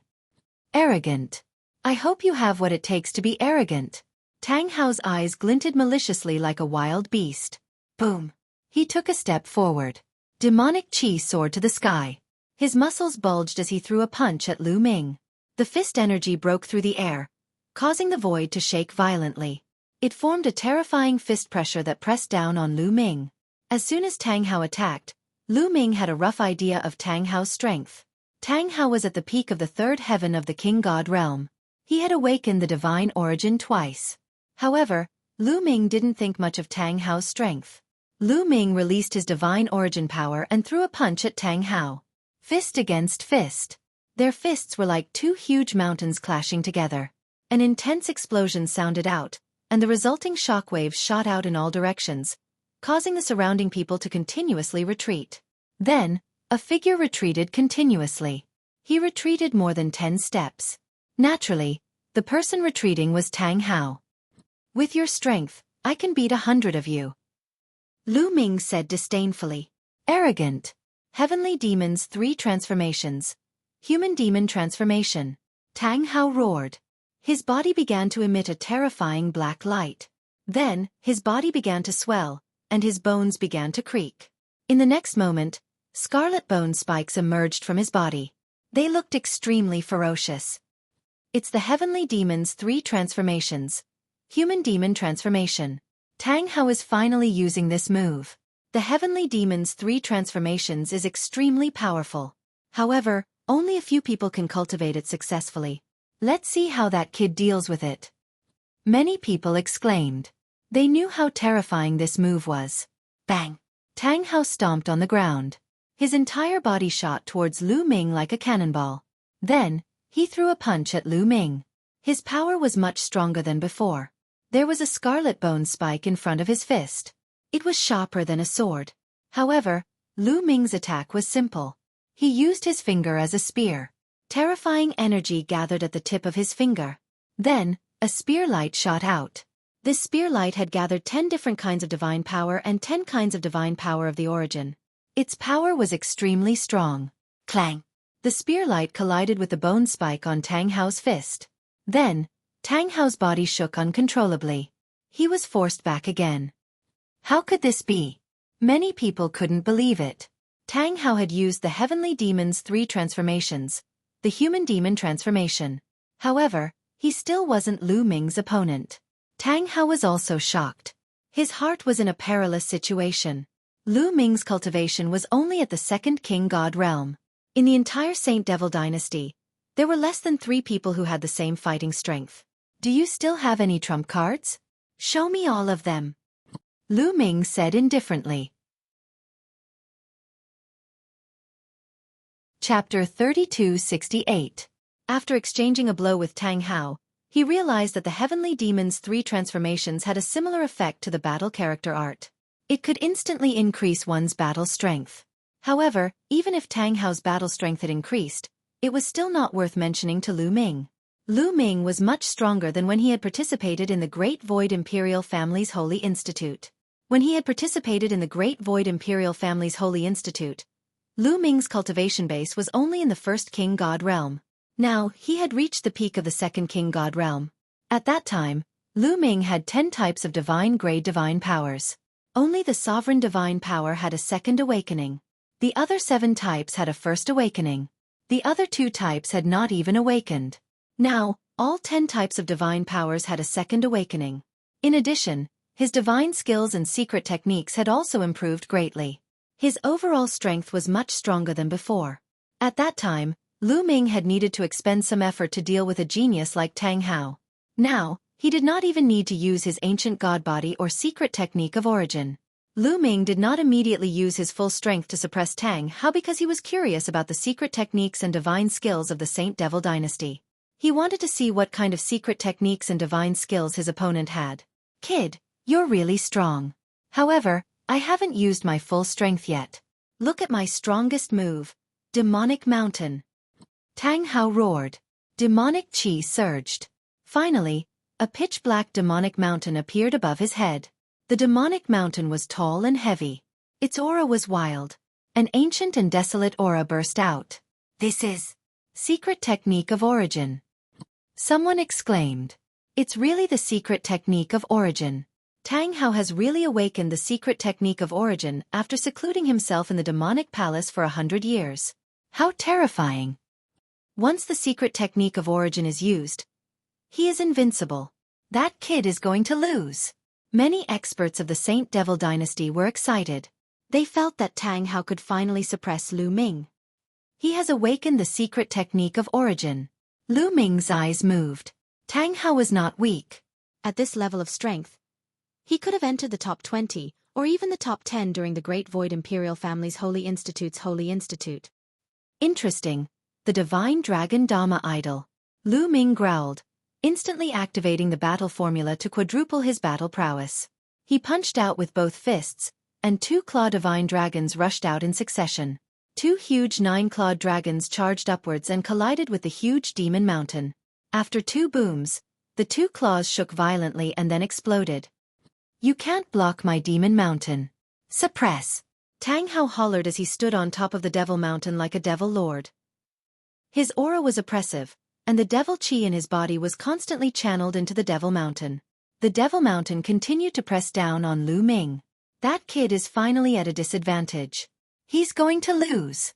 Arrogant. I hope you have what it takes to be arrogant. Tang Hao's eyes glinted maliciously like a wild beast. Boom. He took a step forward. Demonic chi soared to the sky. His muscles bulged as he threw a punch at Lu Ming. The fist energy broke through the air, causing the void to shake violently. It formed a terrifying fist pressure that pressed down on Lu Ming. As soon as Tang Hao attacked, Lu Ming had a rough idea of Tang Hao's strength. Tang Hao was at the peak of the 3rd heaven of the King God realm. He had awakened the divine origin twice. However, Lu Ming didn't think much of Tang Hao's strength. Lu Ming released his divine origin power and threw a punch at Tang Hao. Fist against fist. Their fists were like 2 huge mountains clashing together. An intense explosion sounded out, and the resulting shockwaves shot out in all directions, causing the surrounding people to continuously retreat. Then, a figure retreated continuously. He retreated more than 10 steps. Naturally, the person retreating was Tang Hao. With your strength, I can beat 100 of you. Lu Ming said disdainfully. Arrogant. Heavenly Demons 3 transformations. Human Demon transformation. Tang Hao roared. His body began to emit a terrifying black light. Then, his body began to swell, and his bones began to creak. In the next moment, scarlet bone spikes emerged from his body. They looked extremely ferocious. It's the Heavenly Demons 3 transformations. Human Demon transformation. Tang Hao is finally using this move. The Heavenly Demons 3 transformations is extremely powerful. However, only a few people can cultivate it successfully. Let's see how that kid deals with it. Many people exclaimed. They knew how terrifying this move was. Bang! Tang Hao stomped on the ground. His entire body shot towards Lu Ming like a cannonball. Then, he threw a punch at Lu Ming. His power was much stronger than before. There was a scarlet bone spike in front of his fist. It was sharper than a sword. However, Lu Ming's attack was simple. He used his finger as a spear. Terrifying energy gathered at the tip of his finger. Then, a spear light shot out. This spear light had gathered 10 different kinds of divine power and 10 kinds of divine power of the origin. Its power was extremely strong. Clang! The spearlight collided with the bone spike on Tang Hao's fist. Then, Tang Hao's body shook uncontrollably. He was forced back again. How could this be? Many people couldn't believe it. Tang Hao had used the Heavenly Demon's 3 transformations, the Human Demon transformation. However, he still wasn't Lu Ming's opponent. Tang Hao was also shocked. His heart was in a perilous situation. Lu Ming's cultivation was only at the 2nd King God realm. In the entire Saint Devil dynasty, there were less than 3 people who had the same fighting strength. Do you still have any trump cards? Show me all of them. Lu Ming said indifferently. Chapter 3268. After exchanging a blow with Tang Hao, he realized that the Heavenly Demon's 3 transformations had a similar effect to the battle character art. It could instantly increase one's battle strength. However, even if Tang Hao's battle strength had increased, it was still not worth mentioning to Lu Ming. Lu Ming was much stronger than when he had participated in the Great Void Imperial Family's Holy Institute. When he had participated in the Great Void Imperial Family's Holy Institute, Lu Ming's cultivation base was only in the 1st King God realm. Now, he had reached the peak of the 2nd King God realm. At that time, Lu Ming had 10 types of divine-grade divine powers. Only the Sovereign Divine Power had a 2nd awakening. The other 7 types had a 1st awakening. The other 2 types had not even awakened. Now, all 10 types of divine powers had a 2nd awakening. In addition, his divine skills and secret techniques had also improved greatly. His overall strength was much stronger than before. At that time, Lu Ming had needed to expend some effort to deal with a genius like Tang Hao. Now, he did not even need to use his ancient god body or secret technique of origin. Lu Ming did not immediately use his full strength to suppress Tang Hao because he was curious about the secret techniques and divine skills of the Saint Devil dynasty. He wanted to see what kind of secret techniques and divine skills his opponent had. Kid, you're really strong. However, I haven't used my full strength yet. Look at my strongest move, Demonic Mountain. Tang Hao roared. Demonic chi surged. Finally, a pitch-black demonic mountain appeared above his head. The demonic mountain was tall and heavy. Its aura was wild. An ancient and desolate aura burst out. This is secret technique of origin. Someone exclaimed. It's really the secret technique of origin. Tang Hao has really awakened the secret technique of origin after secluding himself in the demonic palace for 100 years. How terrifying. Once the secret technique of origin is used, he is invincible. That kid is going to lose. Many experts of the Saint Devil dynasty were excited. They felt that Tang Hao could finally suppress Lu Ming. He has awakened the secret technique of origin. Lu Ming's eyes moved. Tang Hao was not weak. At this level of strength, he could have entered the top 20, or even the top 10 during the Great Void Imperial Family's Holy Institute's Holy Institute. Interesting. The Divine Dragon Dama Idol. Lu Ming growled, instantly activating the battle formula to quadruple his battle prowess. He punched out with both fists, and 2 claw divine dragons rushed out in succession. 2 huge 9-clawed dragons charged upwards and collided with the huge demon mountain. After 2 booms, the 2 claws shook violently and then exploded. You can't block my demon mountain. Suppress. Tang Hao hollered as he stood on top of the devil mountain like a devil lord. His aura was oppressive, and the devil chi in his body was constantly channeled into the devil mountain. The devil mountain continued to press down on Lu Ming. That kid is finally at a disadvantage. He's going to lose.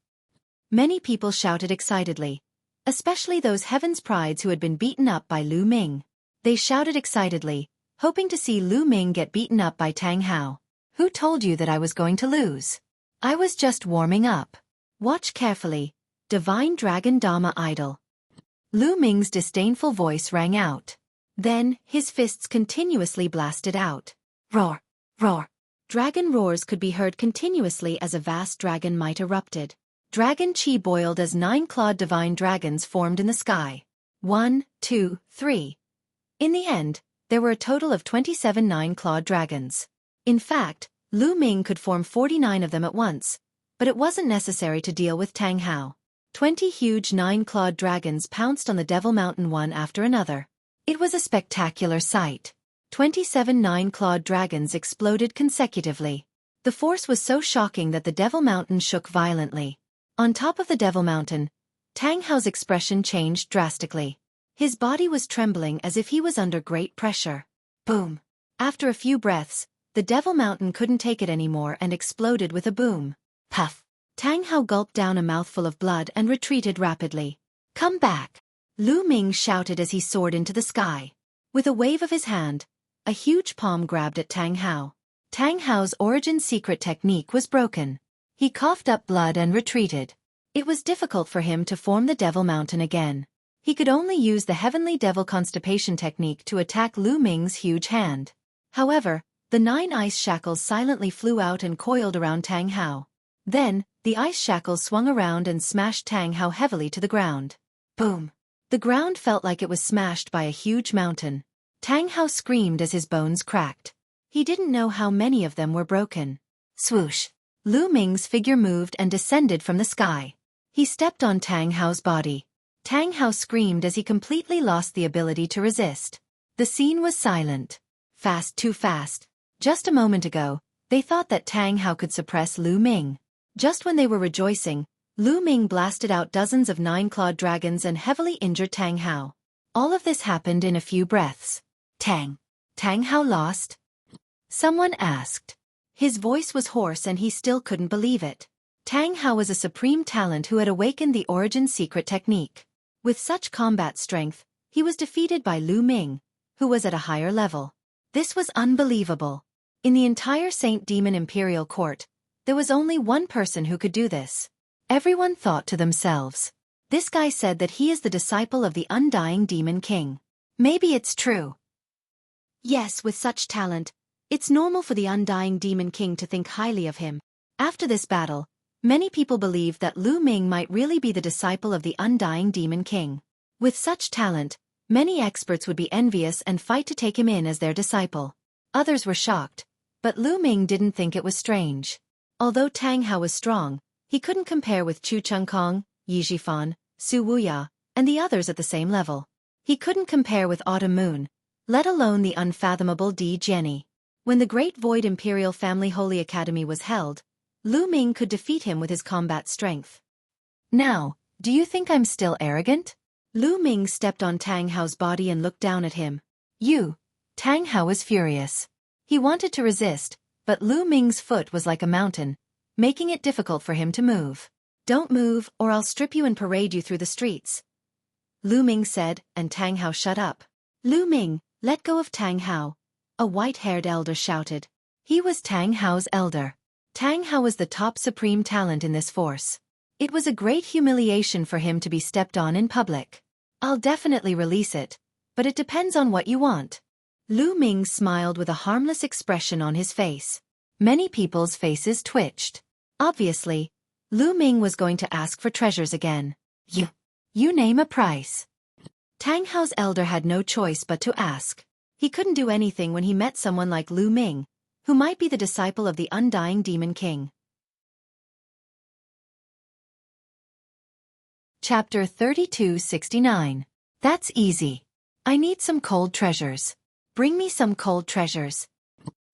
Many people shouted excitedly, especially those Heaven's Prides who had been beaten up by Lu Ming. They shouted excitedly, hoping to see Lu Ming get beaten up by Tang Hao. Who told you that I was going to lose? I was just warming up. Watch carefully. Divine Dragon Dama Idol. Lu Ming's disdainful voice rang out. Then, his fists continuously blasted out. Roar! Roar! Dragon roars could be heard continuously as a vast dragon might erupted. Dragon chi boiled as 9-clawed divine dragons formed in the sky. 1, 2, 3. In the end, there were a total of 27 9-clawed dragons. In fact, Lu Ming could form 49 of them at once, but it wasn't necessary to deal with Tang Hao. 20 huge 9-clawed dragons pounced on the Devil Mountain one after another. It was a spectacular sight. 27 9-clawed dragons exploded consecutively. The force was so shocking that the Devil Mountain shook violently. On top of the Devil Mountain, Tang Hao's expression changed drastically. His body was trembling as if he was under great pressure. Boom! After a few breaths, the Devil Mountain couldn't take it anymore and exploded with a boom. Puff! Tang Hao gulped down a mouthful of blood and retreated rapidly. Come back! Lu Ming shouted as he soared into the sky. With a wave of his hand, a huge palm grabbed at Tang Hao. Tang Hao's origin secret technique was broken. He coughed up blood and retreated. It was difficult for him to form the Devil Mountain again. He could only use the Heavenly Devil Constipation technique to attack Lu Ming's huge hand. However, the 9 ice shackles silently flew out and coiled around Tang Hao. Then, the ice shackles swung around and smashed Tang Hao heavily to the ground. Boom! The ground felt like it was smashed by a huge mountain. Tang Hao screamed as his bones cracked. He didn't know how many of them were broken. Swoosh! Lu Ming's figure moved and descended from the sky. He stepped on Tang Hao's body. Tang Hao screamed as he completely lost the ability to resist. The scene was silent. Fast, too fast. Just a moment ago, they thought that Tang Hao could suppress Lu Ming. Just when they were rejoicing, Lu Ming blasted out dozens of 9-clawed dragons and heavily injured Tang Hao. All of this happened in a few breaths. Tang Hao lost? Someone asked. His voice was hoarse and he still couldn't believe it. Tang Hao was a supreme talent who had awakened the origin secret technique. With such combat strength, he was defeated by Lu Ming, who was at a higher level. This was unbelievable. In the entire Saint Demon Imperial Court, there was only one person who could do this. Everyone thought to themselves. This guy said that he is the disciple of the Undying Demon King. Maybe it's true. Yes, with such talent, it's normal for the Undying Demon King to think highly of him. After this battle, many people believed that Lu Ming might really be the disciple of the Undying Demon King. With such talent, many experts would be envious and fight to take him in as their disciple. Others were shocked, but Lu Ming didn't think it was strange. Although Tang Hao was strong, he couldn't compare with Chu Chengkong, Yi Zhifan, Su Wuya, and the others at the same level. He couldn't compare with Autumn Moon, let alone the unfathomable Di Jenny. When the Great Void Imperial Family Holy Academy was held, Lu Ming could defeat him with his combat strength. Now, do you think I'm still arrogant? Lu Ming stepped on Tang Hao's body and looked down at him. Tang Hao was furious. He wanted to resist, but Lu Ming's foot was like a mountain, making it difficult for him to move. Don't move, or I'll strip you and parade you through the streets, Lu Ming said, and Tang Hao shut up. Lu Ming, let go of Tang Hao, a white-haired elder shouted. He was Tang Hao's elder. Tang Hao was the top supreme talent in this force. It was a great humiliation for him to be stepped on in public. I'll definitely release it, but it depends on what you want. Lu Ming smiled with a harmless expression on his face. Many people's faces twitched. Obviously, Lu Ming was going to ask for treasures again. You name a price. Tang Hao's elder had no choice but to ask. He couldn't do anything when he met someone like Lu Ming, who might be the disciple of the Undying Demon King. Chapter 3269. That's easy. I need some cold treasures. Bring me some cold treasures,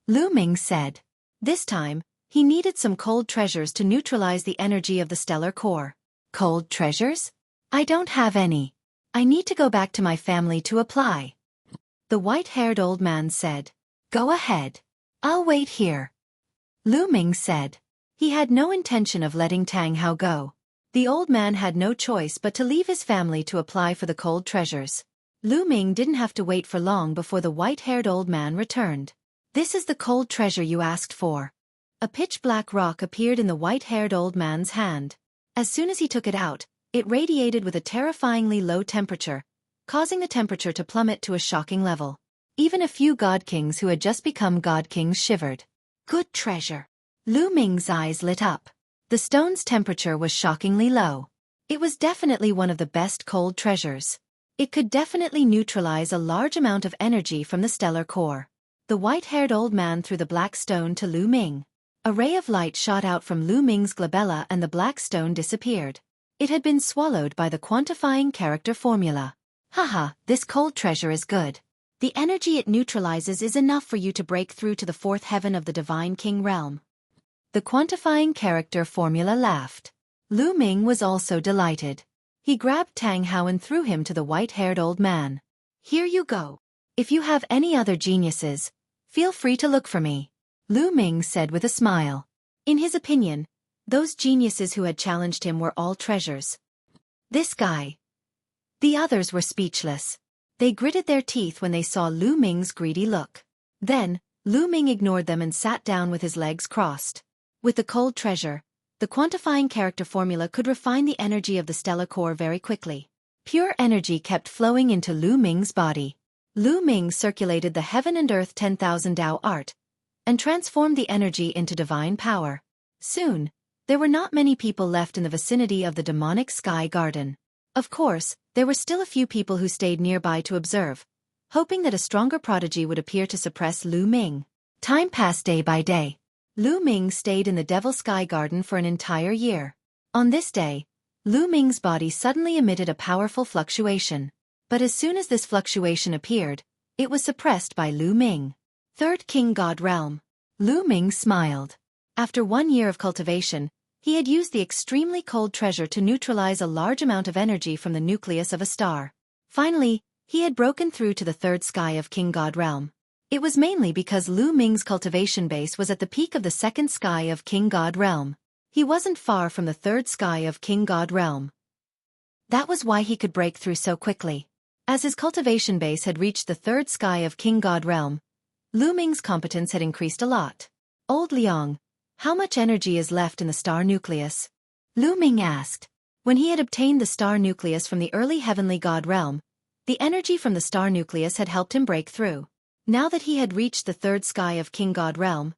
Lu Ming said. This time, he needed some cold treasures to neutralize the energy of the stellar core. Cold treasures? I don't have any. I need to go back to my family to apply. The white-haired old man said. Go ahead. I'll wait here. Lu Ming said. He had no intention of letting Tang Hao go. The old man had no choice but to leave his family to apply for the cold treasures. Lu Ming didn't have to wait for long before the white-haired old man returned. This is the cold treasure you asked for. A pitch-black rock appeared in the white-haired old man's hand. As soon as he took it out, it radiated with a terrifyingly low temperature, causing the temperature to plummet to a shocking level. Even a few god kings who had just become god kings shivered. Good treasure. Lu Ming's eyes lit up. The stone's temperature was shockingly low. It was definitely one of the best cold treasures. It could definitely neutralize a large amount of energy from the stellar core. The white-haired old man threw the black stone to Lu Ming. A ray of light shot out from Lu Ming's glabella and the black stone disappeared. It had been swallowed by the quantifying character formula. Haha, this cold treasure is good. The energy it neutralizes is enough for you to break through to the fourth heaven of the Divine King realm. The quantifying character formula laughed. Lu Ming was also delighted. He grabbed Tang Hao and threw him to the white-haired old man. "Here you go. If you have any other geniuses, feel free to look for me," Lu Ming said with a smile. In his opinion, those geniuses who had challenged him were all treasures. This guy. The others were speechless. They gritted their teeth when they saw Lu Ming's greedy look. Then, Lu Ming ignored them and sat down with his legs crossed. With the cold treasure, the quantifying character formula could refine the energy of the stellar core very quickly. Pure energy kept flowing into Lu Ming's body. Lu Ming circulated the heaven and earth 10,000 Dao art, and transformed the energy into divine power. Soon, there were not many people left in the vicinity of the demonic sky garden. Of course, there were still a few people who stayed nearby to observe, hoping that a stronger prodigy would appear to suppress Lu Ming. Time passed day by day. Lu Ming stayed in the Devil Sky Garden for an entire year. On this day, Lu Ming's body suddenly emitted a powerful fluctuation. But as soon as this fluctuation appeared, it was suppressed by Lu Ming. Third King God Realm. Lu Ming smiled. After 1 year of cultivation, he had used the extremely cold treasure to neutralize a large amount of energy from the nucleus of a star. Finally, he had broken through to the third sky of King God Realm. It was mainly because Lu Ming's cultivation base was at the peak of the second sky of King God Realm. He wasn't far from the third sky of King God Realm. That was why he could break through so quickly. As his cultivation base had reached the third sky of King God Realm, Lu Ming's competence had increased a lot. "Old Liang, how much energy is left in the star nucleus?" Lu Ming asked. When he had obtained the star nucleus from the early heavenly God realm, the energy from the star nucleus had helped him break through. Now that he had reached the third sky of King God realm,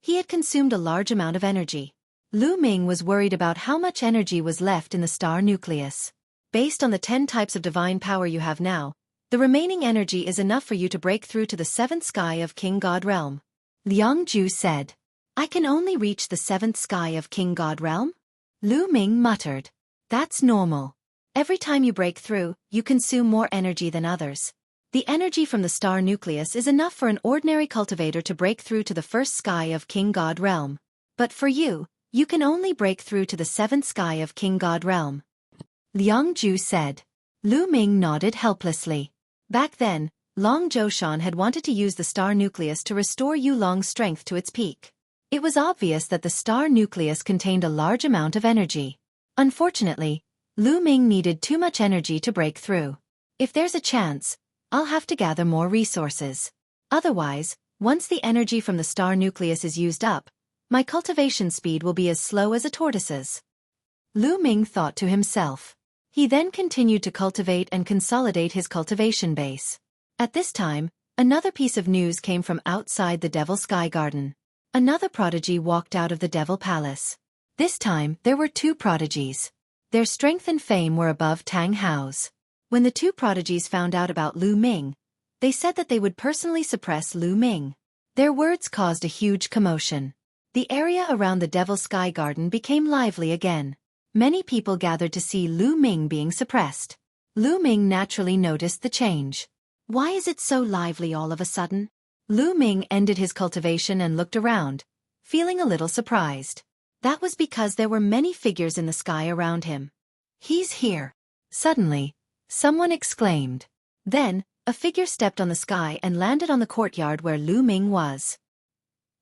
he had consumed a large amount of energy. Lu Ming was worried about how much energy was left in the star nucleus. Based on the 10 types of divine power you have now, the remaining energy is enough for you to break through to the seventh sky of King God realm. Liang Ju said. "I can only reach the seventh sky of King God realm?" Lu Ming muttered. "That's normal. Every time you break through, you consume more energy than others. The energy from the star nucleus is enough for an ordinary cultivator to break through to the first sky of King God realm. But for you, you can only break through to the seventh sky of King God realm," Liang Ju said. Lu Ming nodded helplessly. Back then, Long Zhoushan had wanted to use the star nucleus to restore Yulong's strength to its peak. It was obvious that the star nucleus contained a large amount of energy. Unfortunately, Lu Ming needed too much energy to break through. "If there's a chance, I'll have to gather more resources. Otherwise, once the energy from the star nucleus is used up, my cultivation speed will be as slow as a tortoise's." Lu Ming thought to himself. He then continued to cultivate and consolidate his cultivation base. At this time, another piece of news came from outside the Devil Sky Garden. Another prodigy walked out of the Devil Palace. This time, there were 2 prodigies. Their strength and fame were above Tang Hao's. When the 2 prodigies found out about Lu Ming, they said that they would personally suppress Lu Ming. Their words caused a huge commotion. The area around the Devil Sky Garden became lively again. Many people gathered to see Lu Ming being suppressed. Lu Ming naturally noticed the change. Why is it so lively all of a sudden? Lu Ming ended his cultivation and looked around, feeling a little surprised. That was because there were many figures in the sky around him. "He's here!" Suddenly, someone exclaimed. Then, a figure stepped on the sky and landed on the courtyard where Lu Ming was.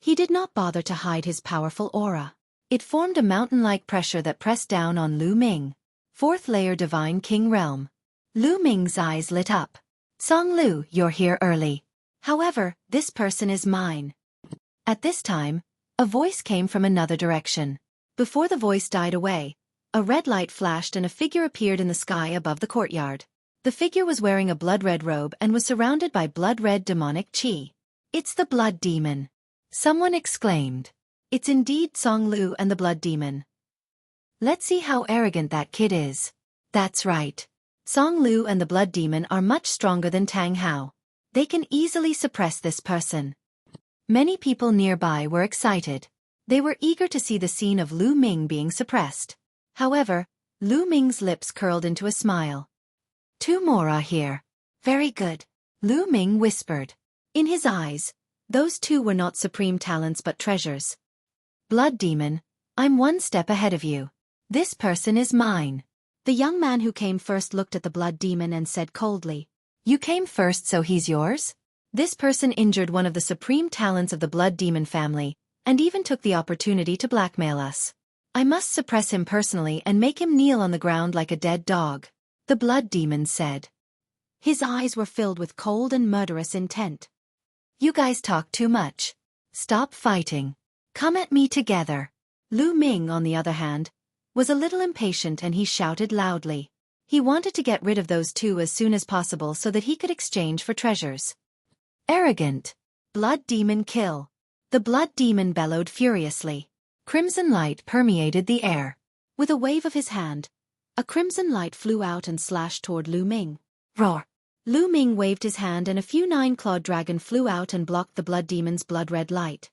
He did not bother to hide his powerful aura. It formed a mountain-like pressure that pressed down on Lu Ming. 4th layer Divine King Realm. Lu Ming's eyes lit up. "Song Lu, you're here early. However, this person is mine." At this time, a voice came from another direction. Before the voice died away, a red light flashed and a figure appeared in the sky above the courtyard. The figure was wearing a blood-red robe and was surrounded by blood-red demonic qi. "It's the Blood Demon!" someone exclaimed. "It's indeed Song Lu and the Blood Demon. Let's see how arrogant that kid is." That's right. Song Lu and the Blood Demon are much stronger than Tang Hao. They can easily suppress this person. Many people nearby were excited. They were eager to see the scene of Lu Ming being suppressed. However, Lu Ming's lips curled into a smile. 2 more are here. Very good, Lu Ming whispered. In his eyes, those 2 were not supreme talents but treasures. "Blood Demon, I'm 1 step ahead of you. This person is mine." The young man who came first looked at the blood demon and said coldly, "You came first, so he's yours?" This person injured one of the supreme talents of the blood demon family, and even took the opportunity to blackmail us. I must suppress him personally and make him kneel on the ground like a dead dog, the blood demon said. His eyes were filled with cold and murderous intent. "You guys talk too much. Stop fighting. Come at me together." Lu Ming, on the other hand, was a little impatient and he shouted loudly. He wanted to get rid of those two as soon as possible so that he could exchange for treasures. Arrogant. Blood demon kill. The blood demon bellowed furiously. Crimson light permeated the air. With a wave of his hand, a crimson light flew out and slashed toward Lu Ming. Roar! Lu Ming waved his hand and a few nine-clawed dragon flew out and blocked the blood demon's blood-red light.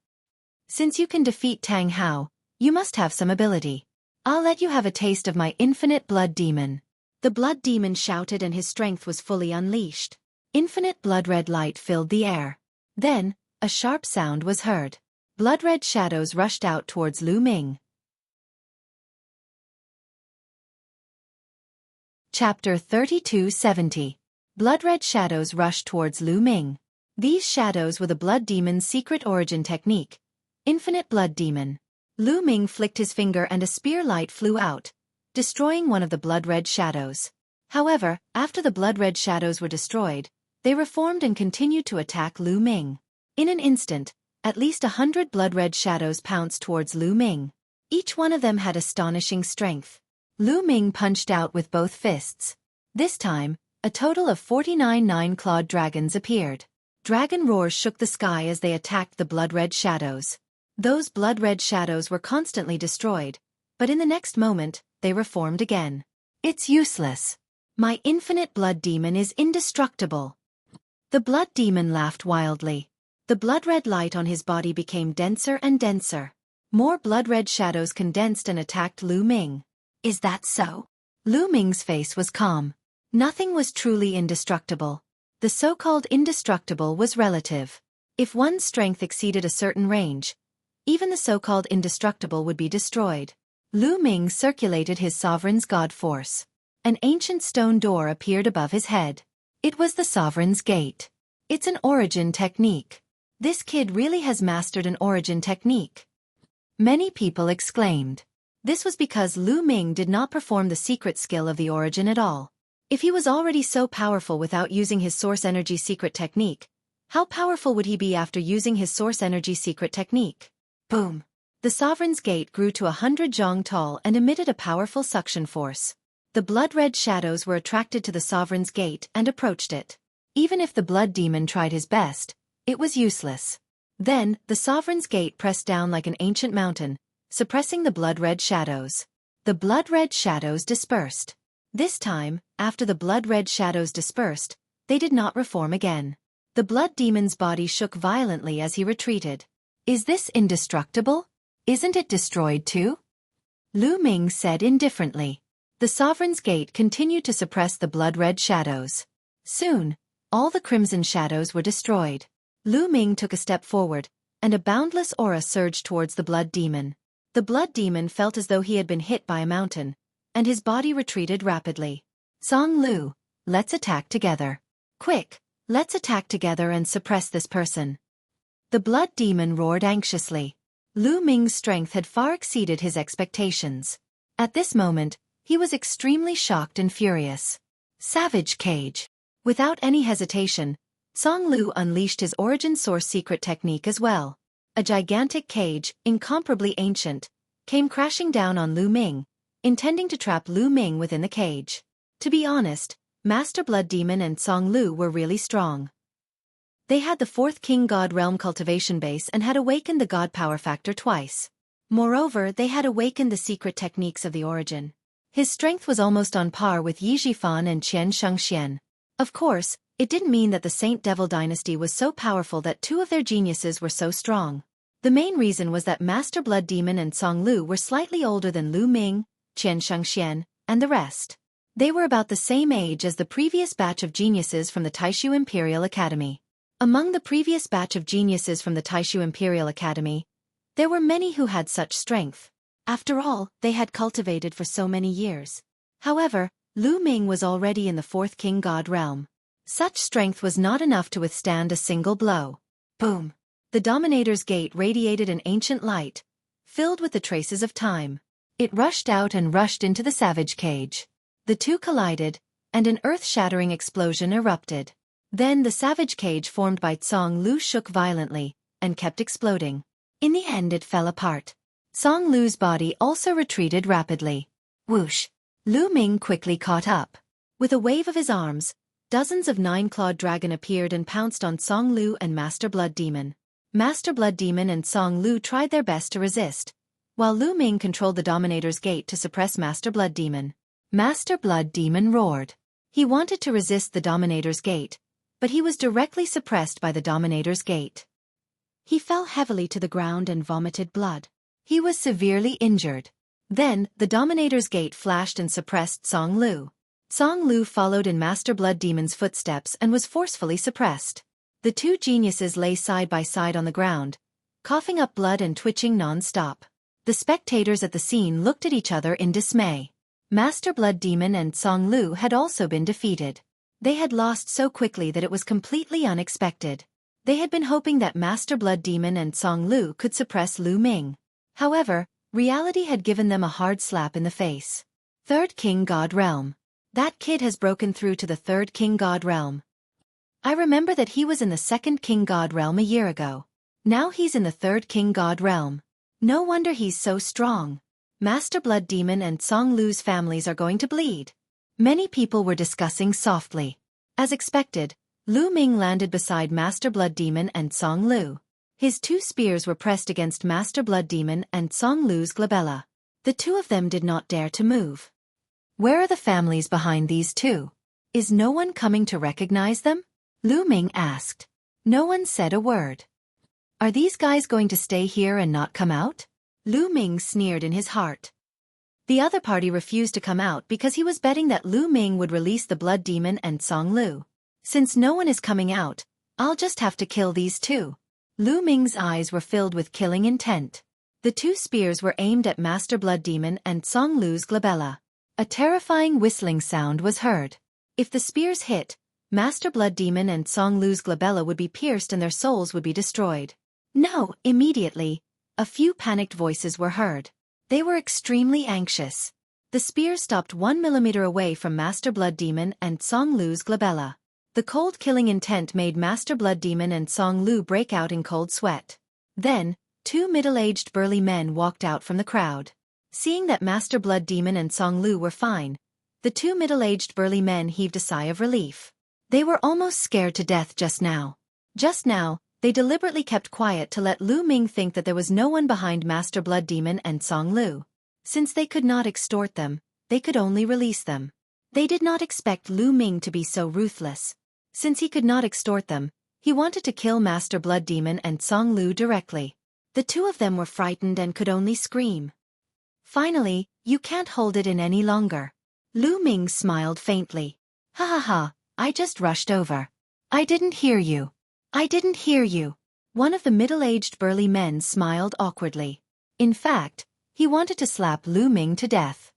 "Since you can defeat Tang Hao, you must have some ability. I'll let you have a taste of my infinite blood demon." The blood demon shouted and his strength was fully unleashed. Infinite blood-red light filled the air. Then, a sharp sound was heard. Blood-red shadows rushed out towards Lu Ming. Chapter 3270. Blood-red shadows rushed towards Lu Ming. These shadows were the blood demon's secret origin technique, Infinite Blood Demon. Lu Ming flicked his finger and a spear light flew out, destroying one of the blood-red shadows. However, after the blood-red shadows were destroyed, they reformed and continued to attack Lu Ming. In an instant, at least 100 blood-red shadows pounced towards Lu Ming. Each one of them had astonishing strength. Lu Ming punched out with both fists. This time, a total of 49 nine-clawed dragons appeared. Dragon roars shook the sky as they attacked the blood-red shadows. Those blood-red shadows were constantly destroyed, but in the next moment, they reformed again. "It's useless. My infinite blood demon is indestructible." The blood demon laughed wildly. The blood-red light on his body became denser and denser. More blood-red shadows condensed and attacked Lu Ming. "Is that so?" Lu Ming's face was calm. Nothing was truly indestructible. The so-called indestructible was relative. If one's strength exceeded a certain range, even the so-called indestructible would be destroyed. Lu Ming circulated his sovereign's god force. An ancient stone door appeared above his head. It was the sovereign's gate. It's an origin technique. This kid really has mastered an origin technique. Many people exclaimed. This was because Lu Ming did not perform the secret skill of the origin at all. If he was already so powerful without using his source energy secret technique, how powerful would he be after using his source energy secret technique? Boom! The sovereign's gate grew to 100 zhong tall and emitted a powerful suction force. The blood-red shadows were attracted to the sovereign's gate and approached it. Even if the blood demon tried his best, it was useless. Then, the sovereign's gate pressed down like an ancient mountain, suppressing the blood-red shadows. The blood-red shadows dispersed. This time, after the blood-red shadows dispersed, they did not reform again. The blood demon's body shook violently as he retreated. "Is this indestructible? Isn't it destroyed too?" Lu Ming said indifferently. The sovereign's gate continued to suppress the blood-red shadows. Soon, all the crimson shadows were destroyed. Lu Ming took a step forward, and a boundless aura surged towards the blood demon. The blood demon felt as though he had been hit by a mountain, and his body retreated rapidly. "Song Lu, let's attack together. Quick, let's attack together and suppress this person." The blood demon roared anxiously. Lu Ming's strength had far exceeded his expectations. At this moment, he was extremely shocked and furious. Savage Cage. Without any hesitation, Song Lu unleashed his origin source secret technique as well. A gigantic cage, incomparably ancient, came crashing down on Lu Ming, intending to trap Lu Ming within the cage. To be honest, Master Blood Demon and Song Lu were really strong. They had the 4th King God Realm cultivation base and had awakened the God power factor twice. Moreover, they had awakened the secret techniques of the origin. His strength was almost on par with Yi Zhifan and Qian Shengxian. Of course, it didn't mean that the Saint Devil dynasty was so powerful that 2 of their geniuses were so strong. The main reason was that Master Blood Demon and Song Lu were slightly older than Lu Ming, Qian Shengxian, and the rest. They were about the same age as the previous batch of geniuses from the Taishu Imperial Academy. Among the previous batch of geniuses from the Taishu Imperial Academy, there were many who had such strength. After all, they had cultivated for so many years. However, Lu Ming was already in the fourth king god realm. Such strength was not enough to withstand a single blow. Boom! The Dominator's Gate radiated an ancient light, filled with the traces of time. It rushed out and rushed into the savage cage. The two collided, and an earth-shattering explosion erupted. Then the savage cage formed by Song Lu shook violently, and kept exploding. In the end it fell apart. Song Lu's body also retreated rapidly. Whoosh! Lu Ming quickly caught up. With a wave of his arms, dozens of nine-clawed dragon appeared and pounced on Song Lu and Master Blood Demon. Master Blood Demon and Song Lu tried their best to resist, while Lu Ming controlled the Dominator's Gate to suppress Master Blood Demon. Master Blood Demon roared. He wanted to resist the Dominator's Gate, but he was directly suppressed by the Dominator's Gate. He fell heavily to the ground and vomited blood. He was severely injured. Then, the Dominator's Gate flashed and suppressed Song Lu. Song Lu followed in Master Blood Demon's footsteps and was forcefully suppressed. The two geniuses lay side by side on the ground, coughing up blood and twitching non-stop. The spectators at the scene looked at each other in dismay. Master Blood Demon and Song Lu had also been defeated. They had lost so quickly that it was completely unexpected. They had been hoping that Master Blood Demon and Song Lu could suppress Lu Ming. However, reality had given them a hard slap in the face. Third King God Realm. That kid has broken through to the Third King God Realm. I remember that he was in the Second King God Realm a year ago. Now he's in the Third King God Realm. No wonder he's so strong. Master Blood Demon and Song Lu's families are going to bleed. Many people were discussing softly. As expected, Lu Ming landed beside Master Blood Demon and Song Lu. His two spears were pressed against Master Blood Demon and Song Lu's glabella. The two of them did not dare to move. Where are the families behind these two? Is no one coming to recognize them? Lu Ming asked. No one said a word. Are these guys going to stay here and not come out? Lu Ming sneered in his heart. The other party refused to come out because he was betting that Lu Ming would release the Blood Demon and Song Lu. Since no one is coming out, I'll just have to kill these two. Lu Ming's eyes were filled with killing intent. The two spears were aimed at Master Blood Demon and Song Lu's glabella. A terrifying whistling sound was heard. If the spears hit, Master Blood Demon and Song Lu's glabella would be pierced and their souls would be destroyed. No, immediately, a few panicked voices were heard. They were extremely anxious. The spears stopped 1 millimeter away from Master Blood Demon and Song Lu's glabella. The cold killing intent made Master Blood Demon and Song Lu break out in cold sweat. Then, two middle-aged burly men walked out from the crowd. Seeing that Master Blood Demon and Song Lu were fine, the two middle-aged burly men heaved a sigh of relief. They were almost scared to death just now. Just now, they deliberately kept quiet to let Lu Ming think that there was no one behind Master Blood Demon and Song Lu. Since they could not extort them, they could only release them. They did not expect Lu Ming to be so ruthless. Since he could not extort them, he wanted to kill Master Blood Demon and Song Lu directly. The two of them were frightened and could only scream. Finally, you can't hold it in any longer. Lu Ming smiled faintly. Ha ha ha, I just rushed over. I didn't hear you. I didn't hear you. One of the middle-aged burly men smiled awkwardly. In fact, he wanted to slap Lu Ming to death.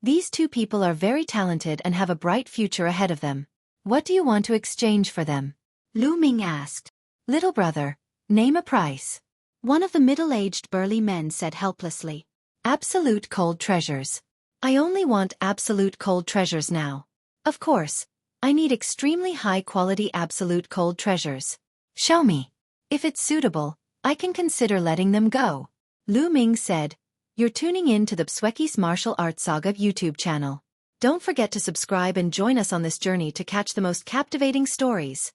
These two people are very talented and have a bright future ahead of them. What do you want to exchange for them? Lu Ming asked. Little brother, name a price. One of the middle-aged burly men said helplessly. Absolute cold treasures. I only want absolute cold treasures now. Of course, I need extremely high-quality absolute cold treasures. Show me. If it's suitable, I can consider letting them go. Lu Ming said. You're tuning in to the Xueqi's Martial Arts Saga YouTube channel. Don't forget to subscribe and join us on this journey to catch the most captivating stories.